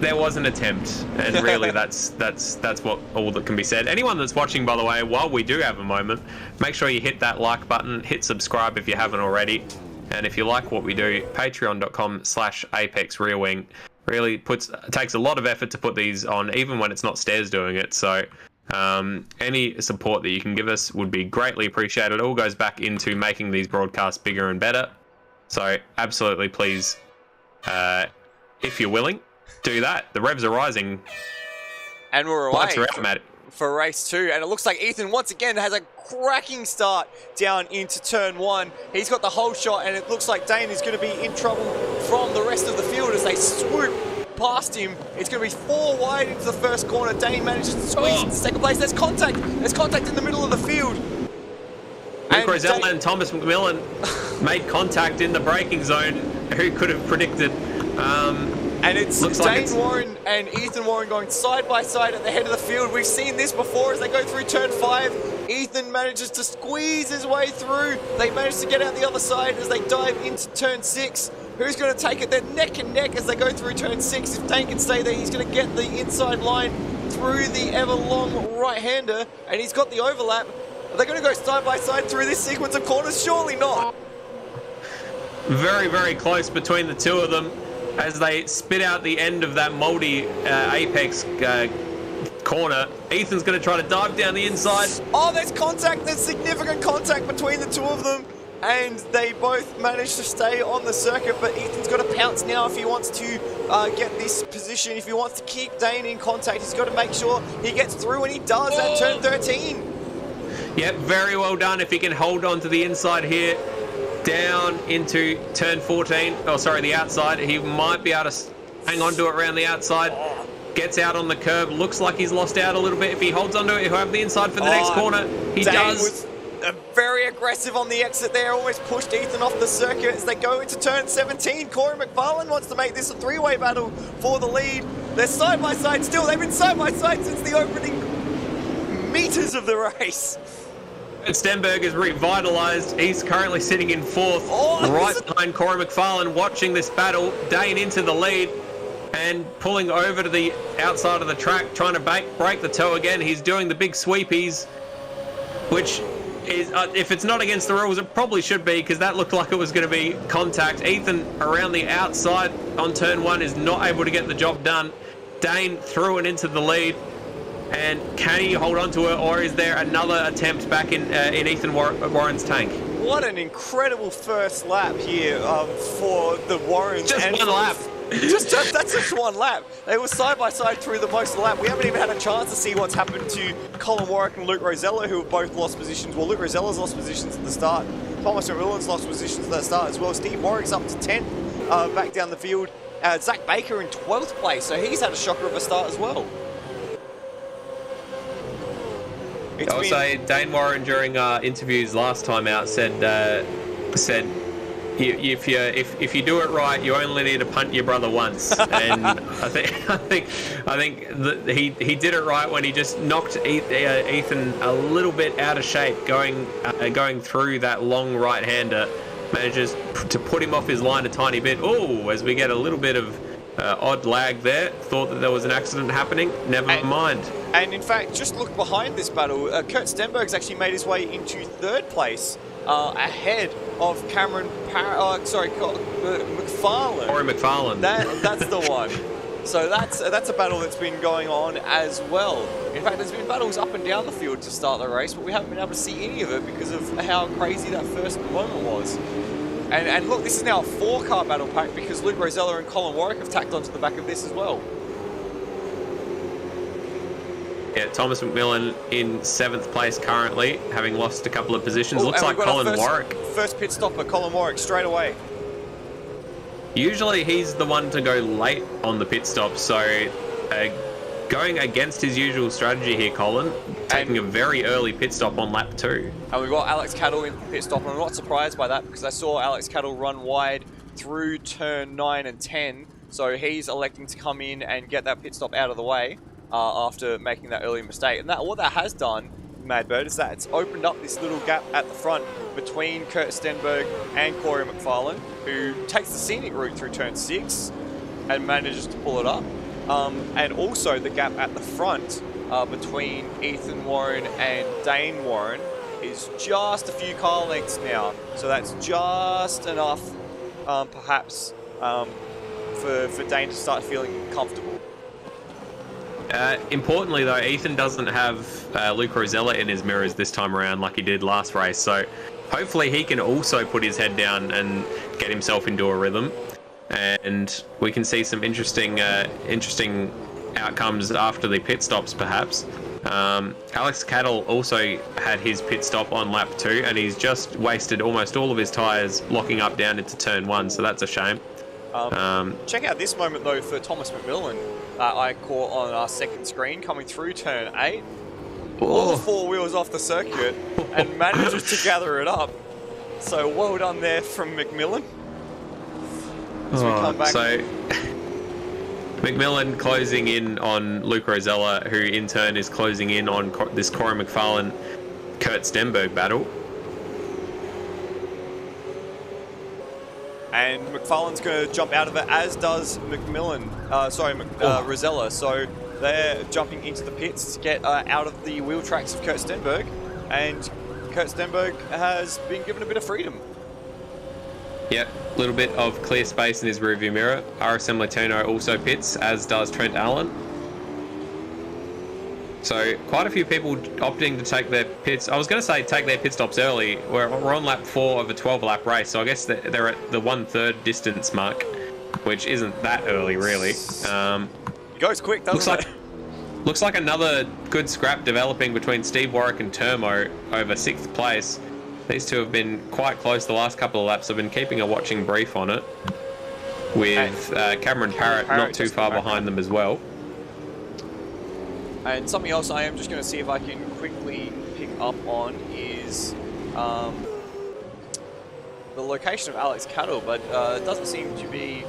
there was an attempt, and really that's what all that can be said. Anyone that's watching, by the way, while we do have a moment, make sure you hit that like button, hit subscribe if you haven't already, and if you like what we do, patreon.com/Apex Rear Wing really takes a lot of effort to put these on, even when it's not Stairs doing it. So any support that you can give us would be greatly appreciated. It all goes back into making these broadcasts bigger and better. So absolutely, please, if you're willing, do that. The revs are rising. And we're away for race 2. And it looks like Ethan once again has a cracking start down into turn 1. He's got the whole shot, and it looks like Dane is going to be in trouble from the rest of the field as they swoop past him. It's going to be 4 wide into the first corner. Dane manages to squeeze into second place. There's contact in the middle of the field. Luke Rosella and Thomas McMillan made contact in the braking zone. Who could have predicted? And it's Dane Warren and Ethan Warren going side by side at the head of the field. We've seen this before as they go through turn 5. Ethan manages to squeeze his way through. They manage to get out the other side as they dive into turn 6. Who's going to take it? They're neck and neck as they go through turn 6. If Dane can stay there, he's going to get the inside line through the ever-long right-hander, and he's got the overlap. Are they going to go side by side through this sequence of corners? Surely not. Very, very close between the two of them as they spit out the end of that multi-apex corner. Ethan's going to try to dive down the inside. Oh, there's contact. There's significant contact between the two of them. And they both manage to stay on the circuit, but Ethan's got to pounce now if he wants to get this position. If he wants to keep Dane in contact, he's got to make sure he gets through, and he does at turn 13. Yep, very well done. If he can hold on to the inside here, down into turn 14, the outside, he might be able to hang on to it around the outside. gets out on the curb. Looks like he's lost out a little bit. If he holds onto it, he'll have the inside for the next corner. He Dane does. was very aggressive on the exit there, almost pushed Ethan off the circuit as they go into turn 17. Corey McFarlane wants to make this a three-way battle for the lead. They're side by side still. They've been side by side since the opening meters of the race. And Stenberg is revitalised. He's currently sitting in fourth, right behind Corey McFarlane, watching this battle. Dane into the lead and pulling over to the outside of the track, trying to break the toe again. He's doing the big sweepies, which is, if it's not against the rules, it probably should be, because that looked like it was going to be contact. Ethan around the outside on turn one is not able to get the job done. Dane threw it into the lead. And can he hold on to it, or is there another attempt back in Ethan Warren's tank? What an incredible first lap here for the Warrens. Just one lap. That's just one lap. They were side by side through the most of the lap. We haven't even had a chance to see what's happened to Colin Warwick and Luke Rosella, who have both lost positions. Well, Luke Rosella's lost positions at the start. Thomas McMillan's lost positions at the start as well. Steve Warwick's up to 10th back down the field. Zach Baker in 12th place, so he's had a shocker of a start as well. I would say Dane Warren during interviews last time out said if you do it right, you only need to punt your brother once. And I think that he did it right when he just knocked Ethan a little bit out of shape going through that long right-hander. Manages to put him off his line a tiny bit. Oh, as we get a little bit of odd lag there. Thought that there was an accident happening. Never mind. And in fact, just look behind this battle. Kurt Stenberg's actually made his way into third place, ahead of McFarlane. Corey McFarlane. That's the one. So that's a battle that's been going on as well. In fact, there's been battles up and down the field to start the race, but we haven't been able to see any of it because of how crazy that first moment was. And look, this is now a 4-car battle pack because Luke Rosella and Colin Warwick have tacked onto the back of this as well. Yeah, Thomas McMillan in 7th place currently, having lost a couple of positions. Looks like Colin Warwick. First pit stopper, Colin Warwick, straight away. Usually he's the one to go late on the pit stop, so going against his usual strategy here, Colin, taking a very early pit stop on lap 2. And we've got Alex Cattle in pit stop, and I'm not surprised by that because I saw Alex Cattle run wide through turn 9 and 10, so he's electing to come in and get that pit stop out of the way after making that early mistake. And what that has done, Madbird, is that it's opened up this little gap at the front between Kurt Stenberg and Corey McFarlane, who takes the scenic route through turn 6 and manages to pull it up. And also the gap at the front between Ethan Warren and Dane Warren is just a few car lengths now. So that's just enough, perhaps, for Dane to start feeling comfortable. Importantly, though, Ethan doesn't have Luke Rosella in his mirrors this time around like he did last race. So hopefully he can also put his head down and get himself into a rhythm. And we can see some interesting outcomes after the pit stops, perhaps. Alex Cattle also had his pit stop on lap 2, and he's just wasted almost all of his tyres locking up down into turn 1, so that's a shame. Check out this moment, though, for Thomas McMillan. I caught on our second screen coming through turn 8. All 4 wheels off the circuit and manages to gather it up. So well done there from McMillan. As we come back. So McMillan closing in on Luke Rosella, who in turn is closing in on this Corey McFarlane Kurt Stenberg battle. And McFarlane's going to jump out of it, as does McMillan. Rosella. So they're jumping into the pits to get out of the wheel tracks of Kurt Stenberg. And Kurt Stenberg has been given a bit of freedom. Yep, a little bit of clear space in his rearview mirror. RSM Latino also pits, as does Trent Allen. So quite a few people opting to take their pits. I was going to say take their pit stops early. We're on lap 4 of a 12-lap race, so I guess they're at the 1/3 distance mark, which isn't that early, really. It goes quick, doesn't it? Looks like another good scrap developing between Steve Warwick and Turmo over 6th place. These two have been quite close the last couple of laps. I've been keeping a watching brief on it, with Cameron Parrott not too far behind them as well. And something else I am just going to see if I can quickly pick up on is the location of Alex Cattle, but it doesn't seem to be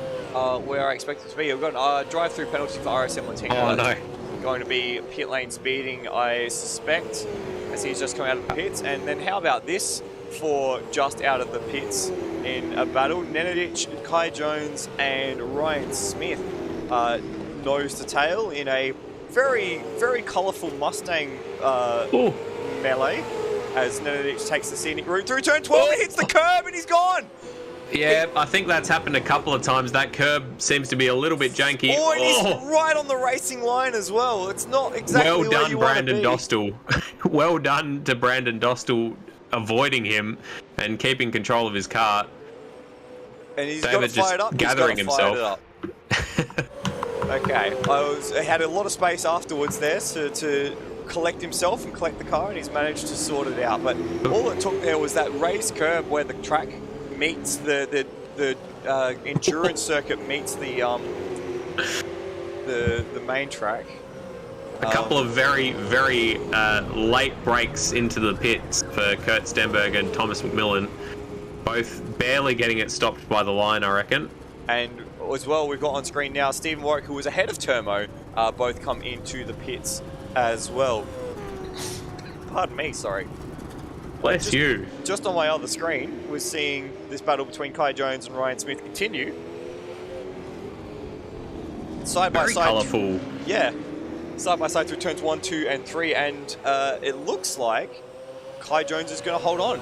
where I expect it to be. We've got a drive-through penalty for RSM Latino. Oh no. Going to be pit lane speeding, I suspect, as he's just come out of the pits. And then how about this for just out of the pits in a battle? Nenadic, Kai Jones, and Ryan Smith nose to tail in a very, very colourful Mustang melee, as Nenadic takes the scenic route through turn 12 and hits the curb and he's gone! Yeah, I think that's happened a couple of times. That curb seems to be a little bit janky. Oh, and he's right on the racing line as well. It's not exactly well where done, you want to Brandon be. Dostal. Well done to Brandon Dostal avoiding him and keeping control of his car. And he's David got it fired just up. gathering He's got himself. it fired up. Okay, I had a lot of space afterwards there to collect himself and collect the car, and he's managed to sort it out. But all it took there was that raised curb where the track meets the endurance circuit meets the main track. A couple of very, very late breaks into the pits for Kurt Stenberg and Thomas McMillan, both barely getting it stopped by the line, I reckon. And as well, we've got on screen now Stephen Warwick, who was ahead of Turmo, both come into the pits as well. Pardon me, sorry. Bless you. Just on my other screen, we're seeing this battle between Kai Jones and Ryan Smith continue. Side by Very side. colourful. Yeah. Side by side through turns 1, 2, and 3, and it looks like Kai Jones is going to hold on.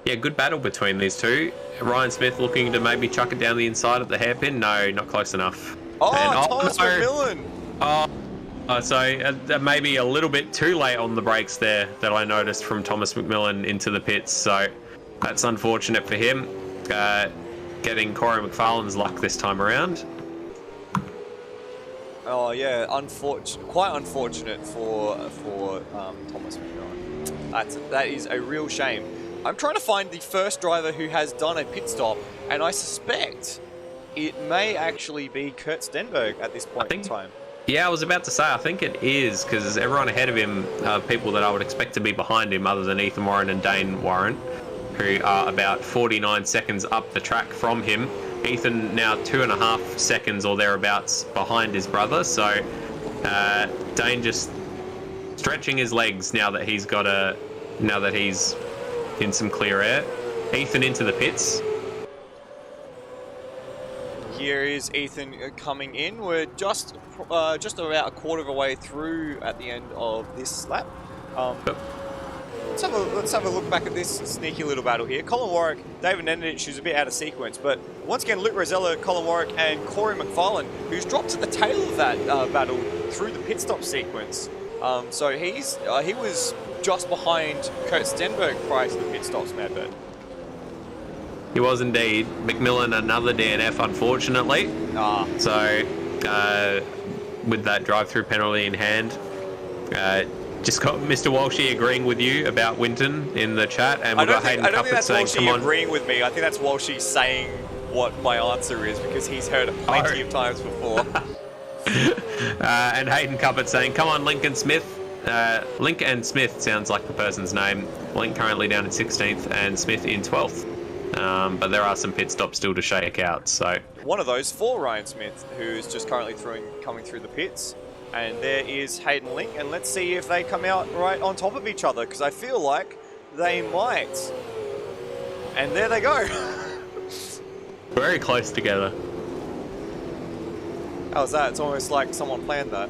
Yeah, good battle between these two. Ryan Smith looking to maybe chuck it down the inside of the hairpin. No, not close enough. Oh, And- Thomas no. McMillan! So maybe a little bit too late on the brakes there that I noticed from Thomas McMillan into the pits. So that's unfortunate for him. Getting Corey McFarlane's luck this time around. Oh yeah, quite unfortunate for Thomas McMillan. That is a real shame. I'm trying to find the first driver who has done a pit stop, and I suspect it may actually be Kurt Stenberg at this point in time. Yeah, I was about to say, I think it is, because everyone ahead of him are people that I would expect to be behind him, other than Ethan Warren and Dane Warren, who are about 49 seconds up the track from him. Ethan now 2.5 seconds or thereabouts behind his brother, so Dane just stretching his legs now that he's in some clear air. Ethan into the pits. Here is Ethan coming in. We're just about a quarter of a way through at the end of this lap. Let's have a look back at this sneaky little battle here. Colin Warwick, David Nenadic, who's a bit out of sequence, but once again, Luke Rosella, Colin Warwick, and Corey McFarlane, who's dropped at the tail of that battle through the pit stop sequence. So he was just behind Kurt Stenberg prior to the pit stops, Madbird. He was indeed. McMillan, another DNF, unfortunately. So, with that drive-through penalty in hand, just got Mr. Walshy agreeing with you about Winton in the chat, and we've got Hayden I don't think Cuppett that's saying, "Come Walshy on." agreeing with me. I think that's Walshy saying what my answer is, because he's heard it plenty of times before. And Hayden Cuppett saying, "Come on, Lincoln Smith." Link and Smith sounds like the person's name. Link currently down in 16th and Smith in 12th. But there are some pit stops still to shake out. So one of those for Ryan Smith, who's just currently coming through the pits. And there is Hayden Link, and let's see if they come out right on top of each other, because I feel like they might. And there they go. very close together. How's that? It's almost like someone planned that.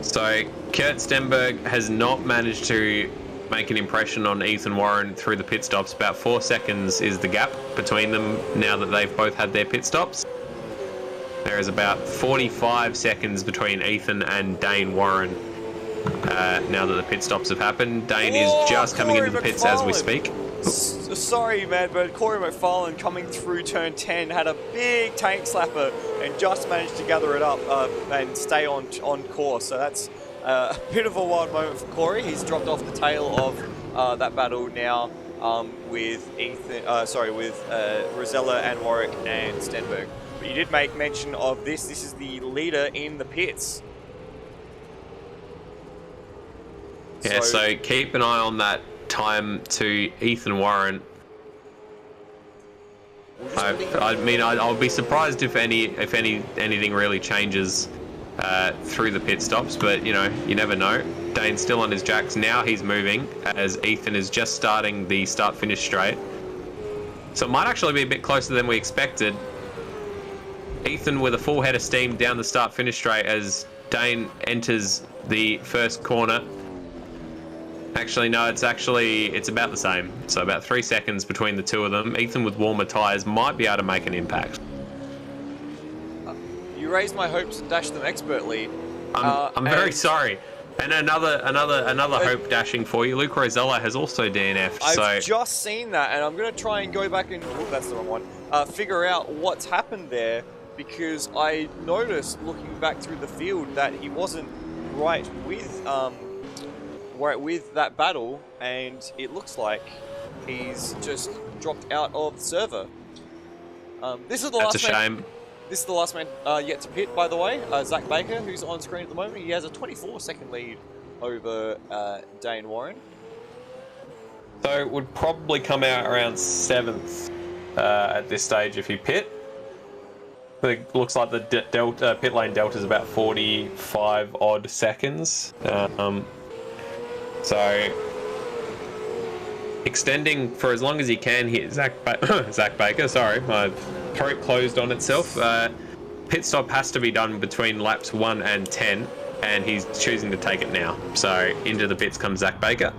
So Kurt Stenberg has not managed to make an impression on Ethan Warren through the pit stops. About 4 seconds is the gap between them now that they've both had their pit stops. There is about 45 seconds between Ethan and Dane Warren now that the pit stops have happened. Dane is just coming into the pits as we speak. Sorry, man, but Corey McFarlane coming through turn 10 had a big tank slapper and just managed to gather it up and stay on course. So that's a bit of a wild moment for Corey. He's dropped off the tail of that battle now with Rosella and Warwick and Stenberg. But you did make mention of this. This is the leader in the pits. Yeah, so keep an eye on that time to Ethan Warren. I mean, I'll be surprised if anything really changes through the pit stops, but you know, you never know. Dane's still on his jacks. Now he's moving as Ethan is just starting the start-finish straight. So it might actually be a bit closer than we expected. Ethan with a full head of steam down the start-finish straight as Dane enters the first corner. Actually, no, it's about the same. So about 3 seconds between the two of them. Ethan with warmer tyres might be able to make an impact. You raised my hopes and dashed them expertly. I'm very sorry. And another hope dashing for you. Luke Rosella has also DNF'd. I've just seen that, and I'm going to try and go back and... Oh, that's the wrong one. Figure out what's happened there, because I noticed, looking back through the field, that he wasn't right with that battle, and it looks like he's just dropped out of the server. This is the That's last a shame. This is the last man yet to pit, by the way. Zach Baker, who's on screen at the moment. He has a 24-second lead over Dane Warren. So it would probably come out around 7th at this stage if you pit. It looks like the pit lane delta is about 45 odd seconds. So extending for as long as he can here. Zach Baker, sorry, my throat closed on itself. Pit stop has to be done between laps 1 and 10, and he's choosing to take it now. So into the pits comes Zach Baker.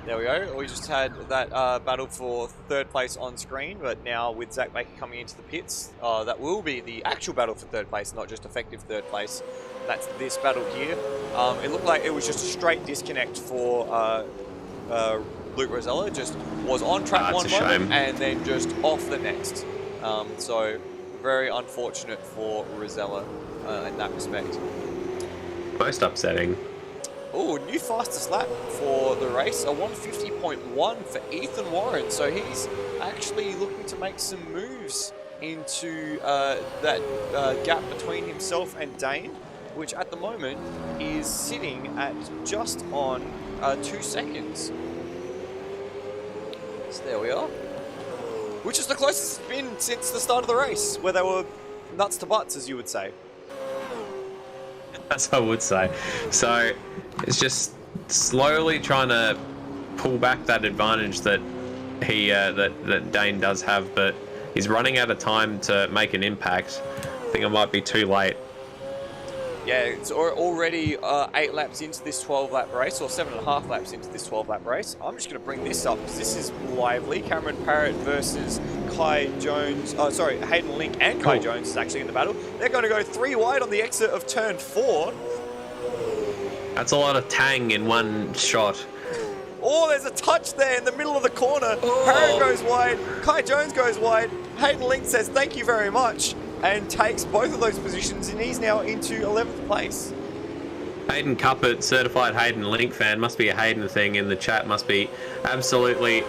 There we go. We just had that battle for third place on screen, but now with Zach Baker coming into the pits, that will be the actual battle for third place, not just effective third place. That's this battle here. It looked like it was just a straight disconnect for Luke Rosella. Just was on track one moment and then just off the next. So very unfortunate for Rosella in that respect. Most upsetting. Oh, new fastest lap for the race, a 150.1 for Ethan Warren. So he's actually looking to make some moves into that gap between himself and Dane, which at the moment is sitting at just on 2 seconds. So there we are. Which is the closest it's been since the start of the race, where they were nuts to butts, as you would say. As I would say. So it's just slowly trying to pull back that advantage that he that Dane does have, but he's running out of time to make an impact. I think it might be too late. Yeah, it's already 8 laps into this 12-lap race, or 7.5 laps into this 12-lap race. I'm just going to bring this up because this is lively. Cameron Parrott versus Kai Jones. Hayden Link and Kai Jones is actually in the battle. They're going to go 3 wide on the exit of turn 4. That's a lot of tang in one shot. Oh, there's a touch there in the middle of the corner. Parrott goes wide. Kai Jones goes wide. Hayden Link says thank you very much and takes both of those positions, and he's now into 11th place. Hayden Cuppert, certified Hayden Link fan, must be a Hayden thing in the chat. Must be absolutely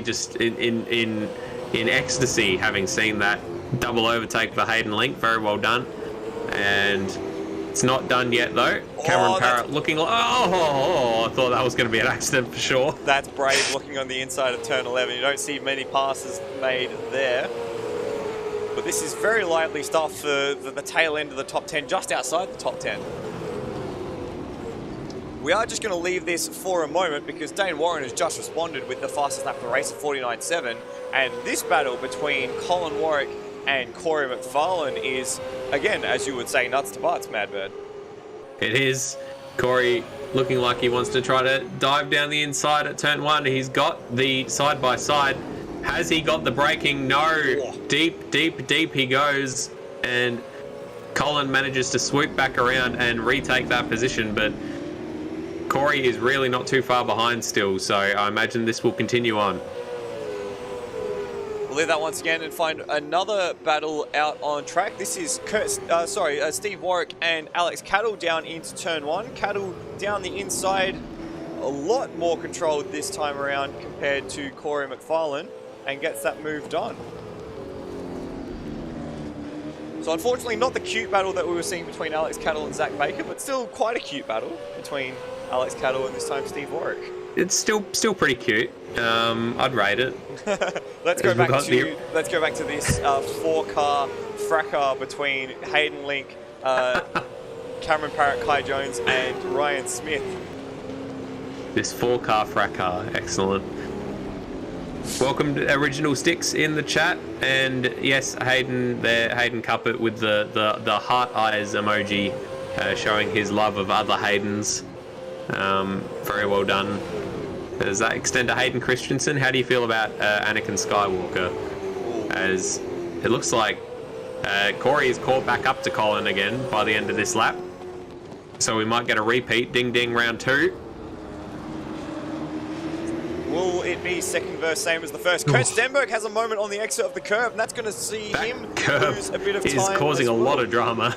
just in ecstasy having seen that double overtake for Hayden Link. Very well done. And it's not done yet though. Cameron Parrott looking like I thought that was going to be an accident for sure. That's brave looking on the inside of turn 11. You don't see many passes made there. But this is very lively stuff for the tail end of the top 10, just outside the top 10. We are just going to leave this for a moment because Dane Warren has just responded with the fastest lap of the race at 49.7. And this battle between Colin Warwick and Corey McFarlane is, again, as you would say, nuts to butts, Madbird. It is. Corey looking like he wants to try to dive down the inside at turn 1. He's got the side-by-side. Has he got the braking? No. Deep he goes. And Colin manages to swoop back around and retake that position. But Corey is really not too far behind still. So I imagine this will continue on. We'll leave that once again and find another battle out on track. This is Steve Warwick and Alex Cattle down into turn 1. Cattle down the inside. A lot more controlled this time around compared to Corey McFarlane. And gets that moved on. So unfortunately, not the cute battle that we were seeing between Alex Cattle and Zach Baker, but still quite a cute battle between Alex Cattle and this time Steve Warwick. It's still pretty cute. I'd rate it. Let's go back to this 4-car fracas between Hayden Link, Cameron Parrott, Kai Jones, and Ryan Smith. This 4-car fracas, excellent. Welcome to Original Sticks in the chat, and yes, Hayden there, Hayden Cuppet with the heart eyes emoji, showing his love of other Haydens. Very well done. Does that extend to Hayden Christensen? How do you feel about Anakin Skywalker? As it looks like Corey is caught back up to Colin again by the end of this lap, so we might get a repeat. Ding ding, round 2. Will it be second verse, same as the first? Kurt Stenberg has a moment on the exit of the curve, and that's going to see him lose a bit of time. Is causing a lot of drama.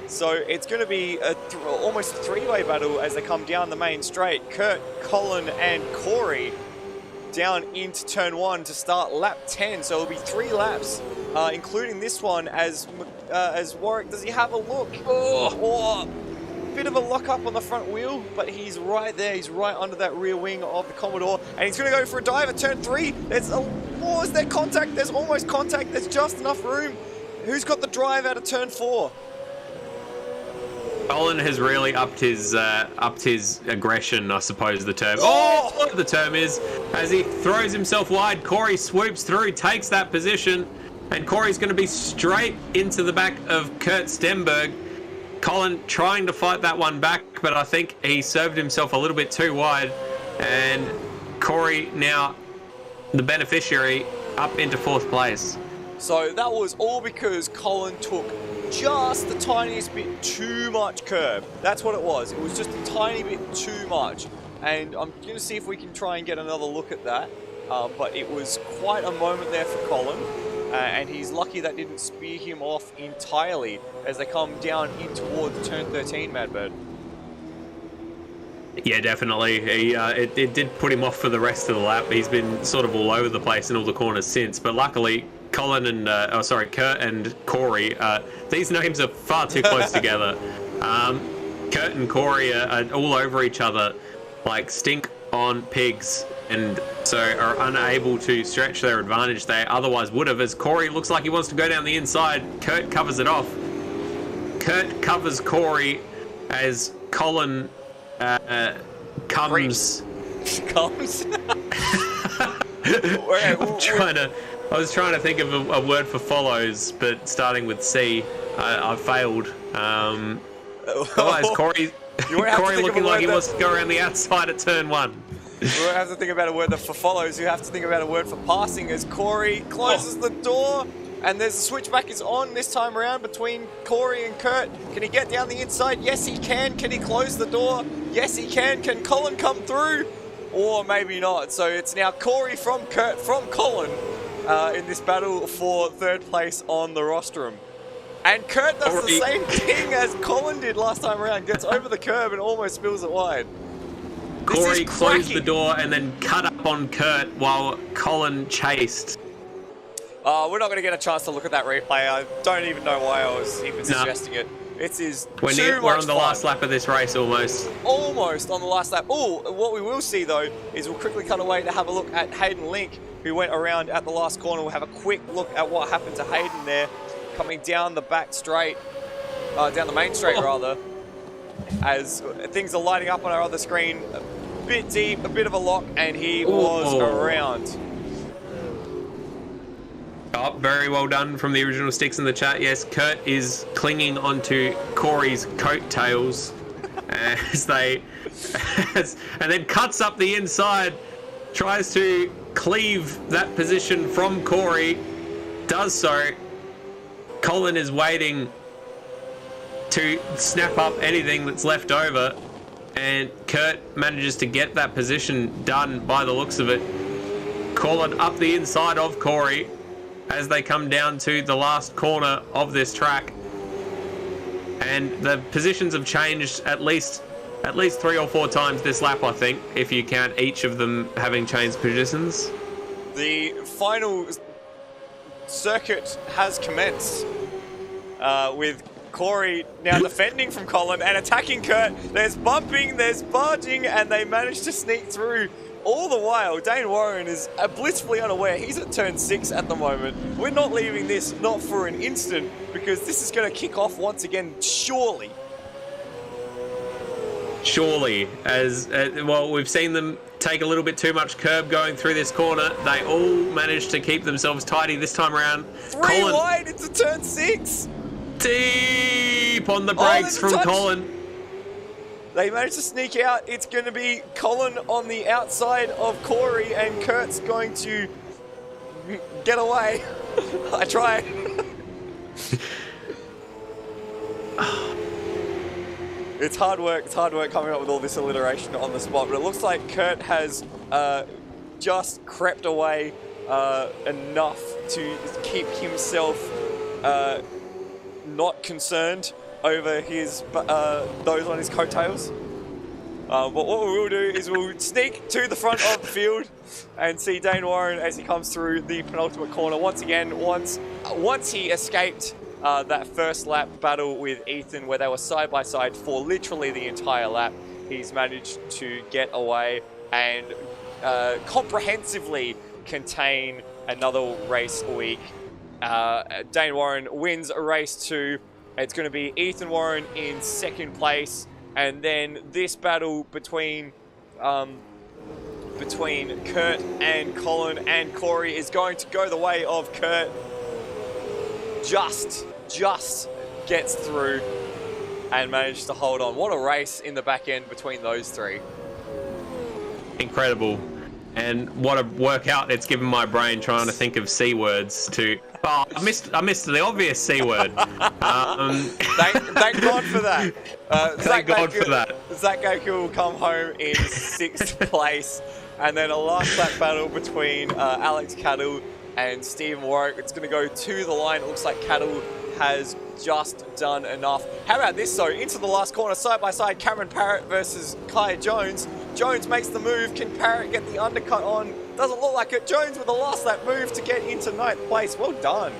So it's going to be almost a 3-way battle as they come down the main straight. Kurt, Colin, and Corey down into turn 1 to start lap 10. So it'll be 3 laps, including this one as Warwick. Does he have a look? Oh, bit of a lock up on the front wheel, but he's right there. He's right under that rear wing of the Commodore, and he's going to go for a dive at turn 3. Is there contact? There's almost contact. There's just enough room. Who's got the drive out of turn 4? Colin has really upped his aggression, I suppose the term. Oh, what the term is. As he throws himself wide, Corey swoops through, takes that position, and Corey's going to be straight into the back of Kurt Stenberg. Colin trying to fight that one back, but I think he served himself a little bit too wide, and Corey now the beneficiary up into 4th place. So that was all because Colin took just the tiniest bit too much curb. That's what it was. It was just a tiny bit too much. And I'm going to see if we can try and get another look at that. But it was quite a moment there for Colin. And he's lucky that didn't spear him off entirely as they come down in towards turn 13, Madbird. Yeah, definitely. It did put him off for the rest of the lap. He's been sort of all over the place in all the corners since. But luckily, Colin and Kurt and Corey, these names are far too close together. Kurt and Corey are all over each other like stink on pigs, and so are unable to stretch their advantage they otherwise would have, as Corey looks like he wants to go down the inside. Kurt covers it off. Kurt covers Corey as Colin comes. I was trying to think of a word for follows, but starting with C, I failed. Otherwise, Corey looking like he wants to go around the outside at turn 1. We don't have to think about a word for follows. You have to think about a word for passing as Corey closes the door. And there's a switchback is on this time around between Corey and Kurt. Can he get down the inside? Yes, he can. Can he close the door? Yes, he can. Can Colin come through? Or maybe not. So it's now Corey from Kurt from Colin in this battle for 3rd place on the rostrum. And Kurt does the same thing as Colin did last time around. Gets over the curb and almost spills it wide. Corey closed the door and then cut up on Kurt while Colin chased. We're not going to get a chance to look at that replay. I don't even know why I was even suggesting it. It is We're on the last lap of this race almost. Almost on the last lap. Oh, what we will see though is we'll quickly cut away to have a look at Hayden Link, who went around at the last corner. We'll have a quick look at what happened to Hayden there, coming down the back straight, down the main straight rather, as things are lighting up on our other screen. A bit deep, a bit of a lock, and he was around. Oh, very well done from the Original Sticks in the chat. Yes, Kurt is clinging onto Corey's coattails and then cuts up the inside, tries to cleave that position from Corey, does so. Colin is waiting to snap up anything that's left over, and Kurt manages to get that position done by the looks of it. Colin up the inside of Corey as they come down to the last corner of this track, and the positions have changed at least 3 or 4 times this lap, I think, if you count each of them having changed positions. The final circuit has commenced. with Corey now defending from Colin and attacking Kurt. There's bumping, there's barging, and they manage to sneak through. All the while, Dane Warren is blissfully unaware. He's at turn 6 at the moment. We're not leaving this, not for an instant, because this is going to kick off once again, surely. Surely, as well, we've seen them take a little bit too much curb going through this corner. They all managed to keep themselves tidy this time around. 3 wide into turn 6. Deep on the brakes from Colin. They managed to sneak out. It's going to be Colin on the outside of Corey, and Kurt's going to get away. I try. It's hard work. It's hard work coming up with all this alliteration on the spot, but it looks like Kurt has just crept away enough to keep himself not concerned over his those on his coattails. But what we will do is we'll sneak to the front of the field and see Dane Warren as he comes through the penultimate corner once again. Once he escaped that first lap battle with Ethan, where they were side by side for literally the entire lap, he's managed to get away and comprehensively contain another race week. Dane Warren wins a race 2. It's going to be Ethan Warren in second place, and then this battle between Kurt and Colin and Corey is going to go the way of Kurt. Just gets through and manages to hold on. What a race in the back end between those 3. Incredible. And what a workout it's given my brain trying to think of C words to... Oh, I missed the obvious C word. Thank God for that. Thank God for that. Zach Gaku will come home in 6th place. And then a last lap battle between Alex Cattle and Stephen Warwick. It's going to go to the line. It looks like Cattle has just done enough. How about this, though? Into the last corner, side by side, Cameron Parrott versus Kai Jones. Jones makes the move. Can Parrott get the undercut on? Doesn't look like it. Jones with the last lap move to get into 9th place. Well done.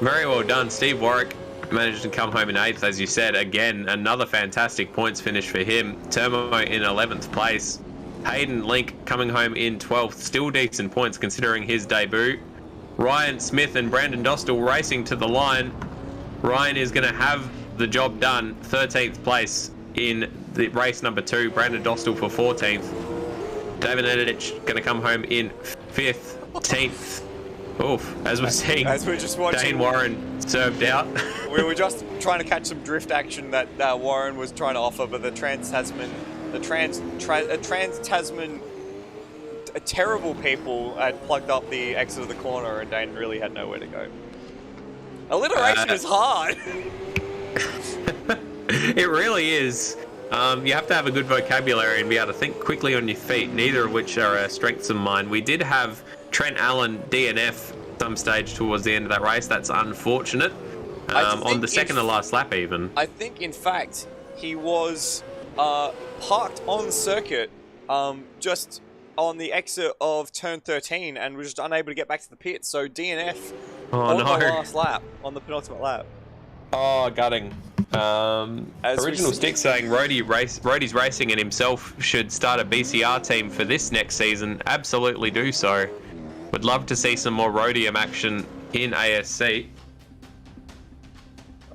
Very well done. Steve Warwick managed to come home in 8th, as you said. Again, another fantastic points finish for him. Termo in 11th place. Hayden Link coming home in 12th. Still decent points considering his debut. Ryan Smith and Brandon Dostal racing to the line. Ryan is going to have the job done. 13th place in the race number 2. Brandon Dostal for 14th. David Nedich going to come home in 15th. Oof, as we're seeing, as we're just watching, Dane Warren served out. We were just trying to catch some drift action that Warren was trying to offer, but the Trans-Tasman terrible people had plugged up the exit of the corner, and Dane really had nowhere to go. Alliteration is hard. It really is. You have to have a good vocabulary and be able to think quickly on your feet, neither of which are strengths of mine. We did have Trent Allen DNF some stage towards the end of that race. That's unfortunate. On the second to last lap even. I think, in fact, he was parked on circuit just on the exit of turn 13 and was just unable to get back to the pit. So DNF on the last lap, on the penultimate lap. Oh, gutting. Original Stick saying Roadie's racing and himself should start a BCR team for this next season. Absolutely do so. Would love to see some more Roadium action in ASC.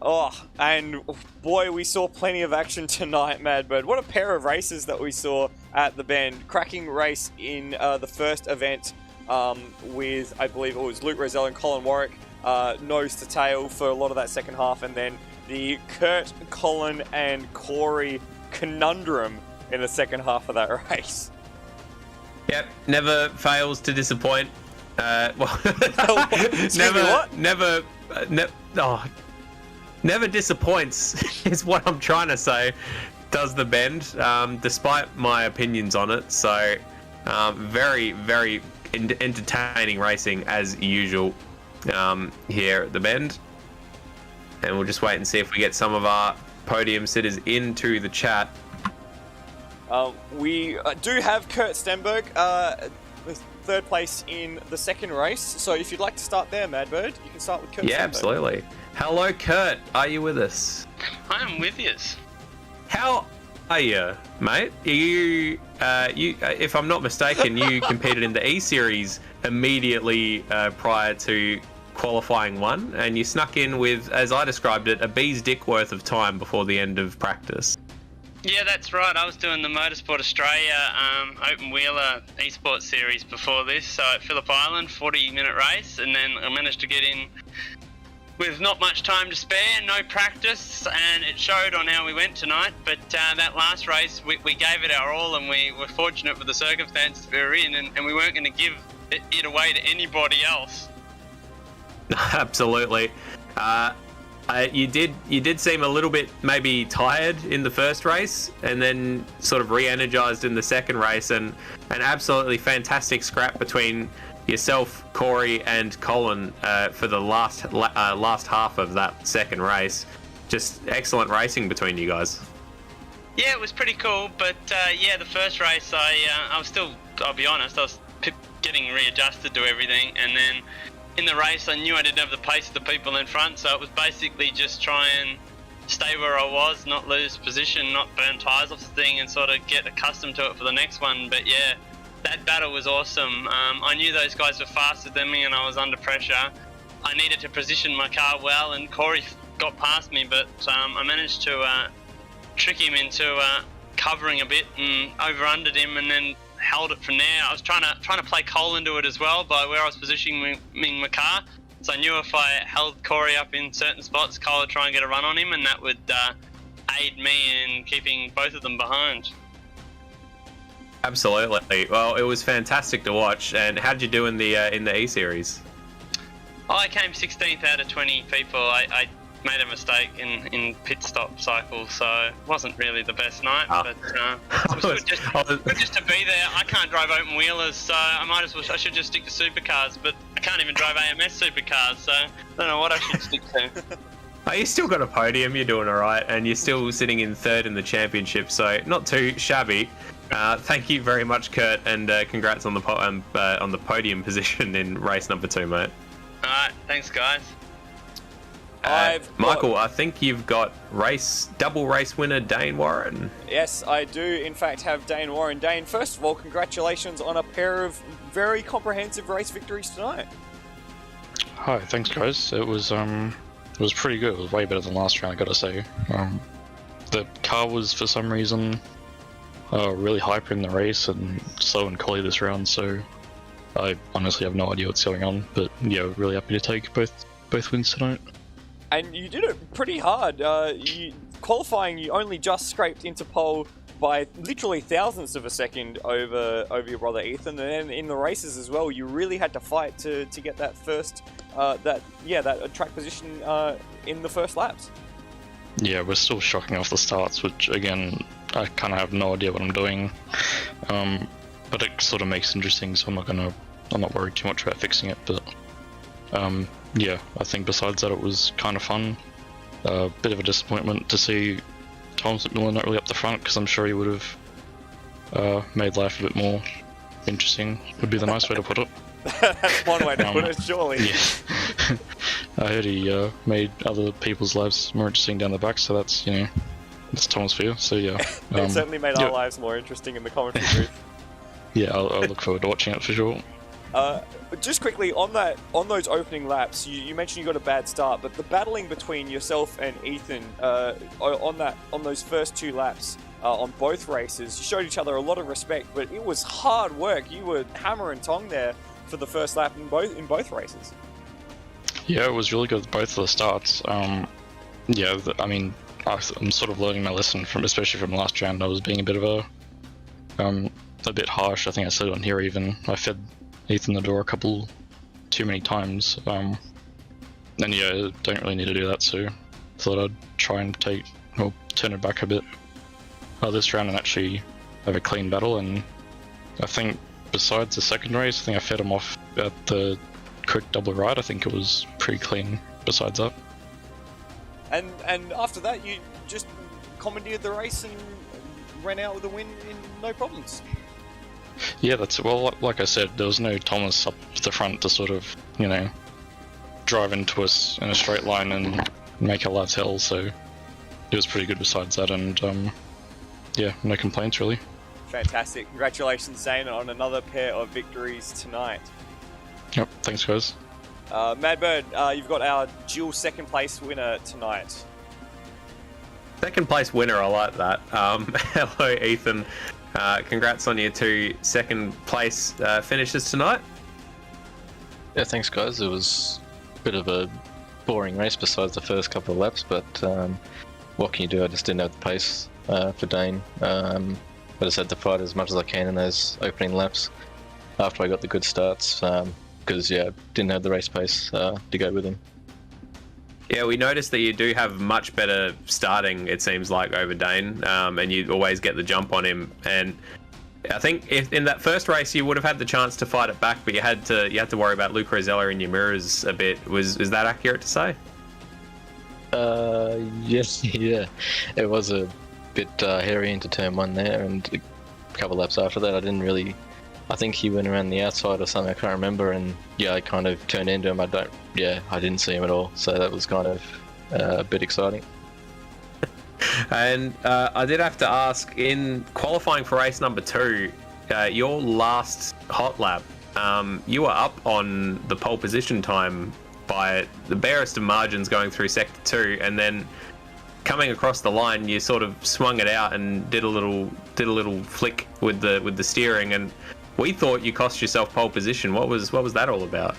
Oh, and boy, we saw plenty of action tonight, Madbird. What a pair of races that we saw at the Bend. Cracking race in the first event with, I believe it was Luke Rosell and Colin Warwick, nose to tail for a lot of that second half, and then the Kurt, Colin, and Corey conundrum in the second half of that race. Yep, never fails to disappoint. Never disappoints is what I'm trying to say. Does the Bend, despite my opinions on it. So, very, very entertaining racing as usual here at the Bend. And we'll just wait and see if we get some of our podium sitters into the chat. We do have Kurt Stenberg the third place in the second race. So if you'd like to start there, Madbird, you can start with Kurt. Yeah, absolutely. Hello, Kurt. Are you with us? I am with you. How are you, mate? You, if I'm not mistaken, you competed in the E-Series immediately prior to qualifying one, and you snuck in with, as I described it, a bee's dick worth of time before the end of practice. Yeah, that's right. I was doing the Motorsport Australia open wheeler esports series before this, so at Phillip Island, 40-minute race, and then I managed to get in with not much time to spare, no practice, and it showed on how we went tonight. But that last race, we gave it our all, and we were fortunate with the circumstances we were in, and we weren't going to give it away to anybody else. Absolutely. You did seem a little bit maybe tired in the first race, and then sort of re-energized in the second race, and an absolutely fantastic scrap between yourself, Corey, and Colin for the last half of that second race. Just excellent racing between you guys. Yeah, it was pretty cool, but yeah, the first race, I was still, I'll be honest, I was getting readjusted to everything, and then in the race I knew I didn't have the pace of the people in front, so it was basically just try and stay where I was, not lose position, not burn tyres off the thing, and sort of get accustomed to it for the next one. But yeah, that battle was awesome. I knew those guys were faster than me and I was under pressure. I needed to position my car well, and Corey got past me, but I managed to trick him into covering a bit and over-undered him, and then held it from there. I was trying to play Cole into it as well by where I was positioning my car. So I knew if I held Corey up in certain spots, Cole would try and get a run on him, and that would aid me in keeping both of them behind. Absolutely. Well, it was fantastic to watch. And how did you do in the E-Series? I came 16th out of 20 people. I made a mistake in pit stop cycle, so it wasn't really the best night, but it was good just to be there. I can't drive open wheelers, so I should just stick to supercars, but I can't even drive AMS supercars, so I don't know what I should stick to. Oh, you still got a podium, you're doing alright, and you're still sitting in third in the championship, so not too shabby. Thank you very much, Kurt, and congrats on the podium position in race number 2, mate. Alright, thanks guys. Michael, I think you've got double race winner Dane Warren. Yes, I do in fact have Dane Warren. Dane, first of all, congratulations on a pair of very comprehensive race victories tonight. Hi, thanks guys. It was pretty good. It was way better than last round, I gotta say. The car was for some reason really hyper in the race and slow and collie this round, so I honestly have no idea what's going on, but yeah, really happy to take both wins tonight. And you did it pretty hard. Qualifying, you only just scraped into pole by literally thousandths of a second over your brother Ethan, and then in the races as well, you really had to fight to get that first that track position in the first laps. Yeah, we're still shocking off the starts, which again, I kind of have no idea what I'm doing, but it sort of makes it interesting, so I'm not worried too much about fixing it, but yeah, I think besides that it was kind of fun. A bit of a disappointment to see Thomas McMillan not really up the front, because I'm sure he would have made life a bit more interesting, would be the nice way to put it. That's one way to put it, surely. Yeah. I heard he made other people's lives more interesting down the back, so that's, that's Thomas for you, so yeah. It certainly made our lives more interesting in the commentary booth. Yeah, I'll look forward to watching it for sure. Just quickly, on those opening laps, you mentioned you got a bad start, but the battling between yourself and Ethan on those first 2 laps on both races, you showed each other a lot of respect, but it was hard work. You were hammer and tong there for the first lap in both races. Yeah, it was really good at both of the starts. Yeah, I'm sort of learning my lesson especially from last round. I was being a bit of a bit harsh. I think I said it on here even. I fed Ethan the door a couple too many times, and yeah, don't really need to do that, so thought I'd try and turn it back a bit this round and actually have a clean battle. And I think besides the second race, I think I fed him off at the quick double ride. I think it was pretty clean besides that. And after that, you just commandeered the race and ran out with a win in no problems. Yeah, that's well. Like I said, there was no Thomas up the front to sort of, drive into us in a straight line and make our lives hell. So it was pretty good besides that, and yeah, no complaints really. Fantastic. Congratulations, Zane, on another pair of victories tonight. Yep, thanks guys. Madbird, you've got our dual second place winner tonight. Second place winner, I like that. Hello, Ethan. Congrats on your 2 second place finishes tonight. Yeah, thanks guys. It was a bit of a boring race besides the first couple of laps, but what can you do? I just didn't have the pace for Dane. I just had to fight as much as I can in those opening laps after I got the good starts, because didn't have the race pace to go with him. Yeah, we noticed that you do have much better starting, it seems like, over Dane, and you always get the jump on him. And I think if in that first race you would have had the chance to fight it back, but you had to worry about Luke Rosella in your mirrors a bit. Is that accurate to say? Yes, yeah. It was a bit hairy into turn 1 there, and a couple laps after that I think he went around the outside or something, I can't remember, and I kind of turned into him. I didn't see him at all, so that was kind of a bit exciting. And I did have to ask, in qualifying for race number 2, your last hot lap, you were up on the pole position time by the barest of margins going through sector 2, and then coming across the line, you sort of swung it out and did a little flick with the steering, and we thought you cost yourself pole position. What was that all about?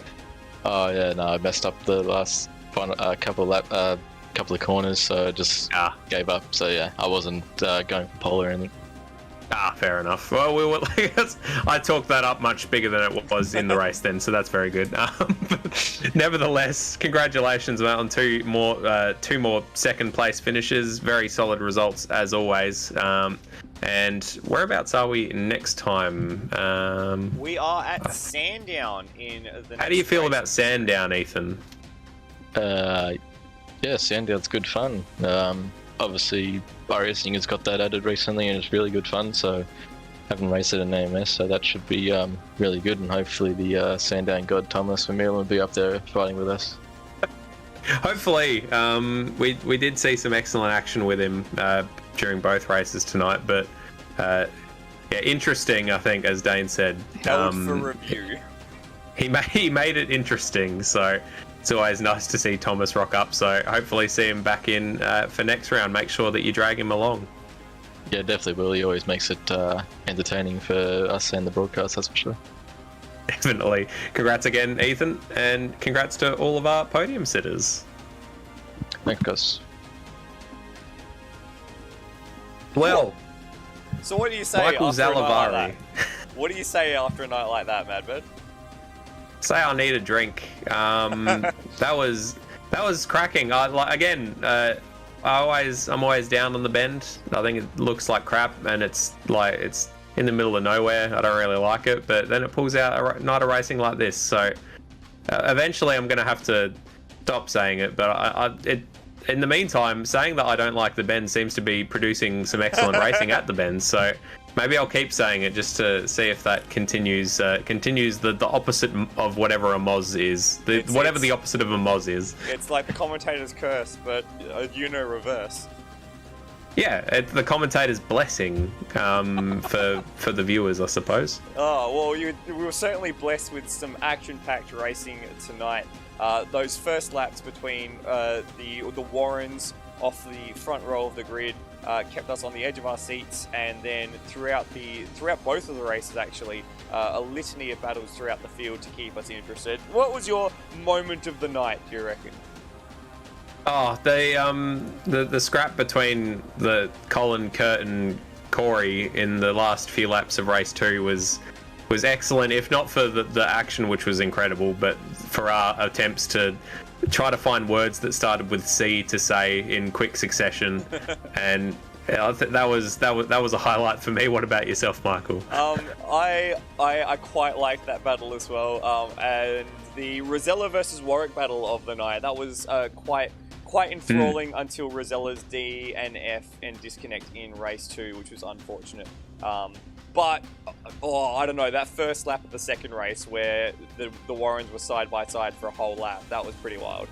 Oh yeah, no, I messed up the last couple of corners, so I just gave up. So yeah, I wasn't going for pole or anything. Fair enough. Well, I talked that up much bigger than it was in the race then, so that's very good. But nevertheless, congratulations on two more second place finishes. Very solid results as always. And whereabouts are we next time? We are at Sandown in the next How do you feel race. about Sandown, Ethan? Yeah, Sandown's good fun. Obviously, iRacing has got that added recently, and it's really good fun. So, haven't raced it in AMS, so that should be really good. And hopefully, the Sandown god Thomas Vermeulen will be up there fighting with us. Hopefully, we did see some excellent action with him during both races tonight, but interesting. I think, as Dane said, held for review. He made it interesting, so it's always nice to see Thomas rock up. So hopefully see him back in for next round. Make sure that you drag him along. Yeah, definitely will. He always makes it entertaining for us and the broadcast, that's for sure. Definitely. Congrats again, Ethan, and congrats to all of our podium sitters. Thanks, guys. Well, so what do you say Michael after a night like Zalavari. that? What do you say after a night like that, Madbird? Say I need a drink. That was cracking. I'm always down on the bend. I think it looks like crap, and it's in the middle of nowhere. I don't really like it, but then it pulls out a night of racing like this. So eventually, I'm going to have to stop saying it. But in the meantime, saying that I don't like the bend seems to be producing some excellent racing at the bend. So maybe I'll keep saying it just to see if that continues the opposite of whatever a Moz is. Whatever the opposite of a Moz is. It's like the commentator's curse, but reverse. Yeah, the commentator's blessing for the viewers, I suppose. Oh, well, we were certainly blessed with some action-packed racing tonight. Those first laps between the Warrens off the front row of the grid kept us on the edge of our seats, and then throughout both of the races, actually, a litany of battles throughout the field to keep us interested. What was your moment of the night, do you reckon? Oh, the scrap between the Colin, Kurt, and Corey in the last few laps of race 2 was excellent, if not for the action, which was incredible, but for our attempts to try to find words that started with C to say in quick succession, and I think that was a highlight for me. What about yourself, Michael? I quite liked that battle as well, and the Rosella versus Warwick battle of the night, that was quite enthralling until Rosella's D and F and disconnect in race 2, which was unfortunate. But, I don't know, that first lap of the second race where the Warrens were side by side for a whole lap, that was pretty wild.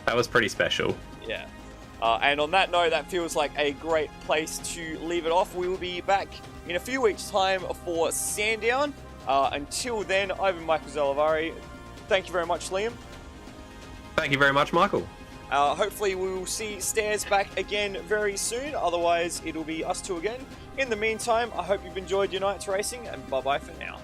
That was pretty special. Yeah. And on that note, that feels like a great place to leave it off. We will be back in a few weeks' time for Sandown. Until then, I've been Michael Zalavari. Thank you very much, Liam. Thank you very much, Michael. Hopefully we will see Stairs back again very soon. Otherwise, it'll be us two again. In the meantime, I hope you've enjoyed your night's racing, and bye-bye for now.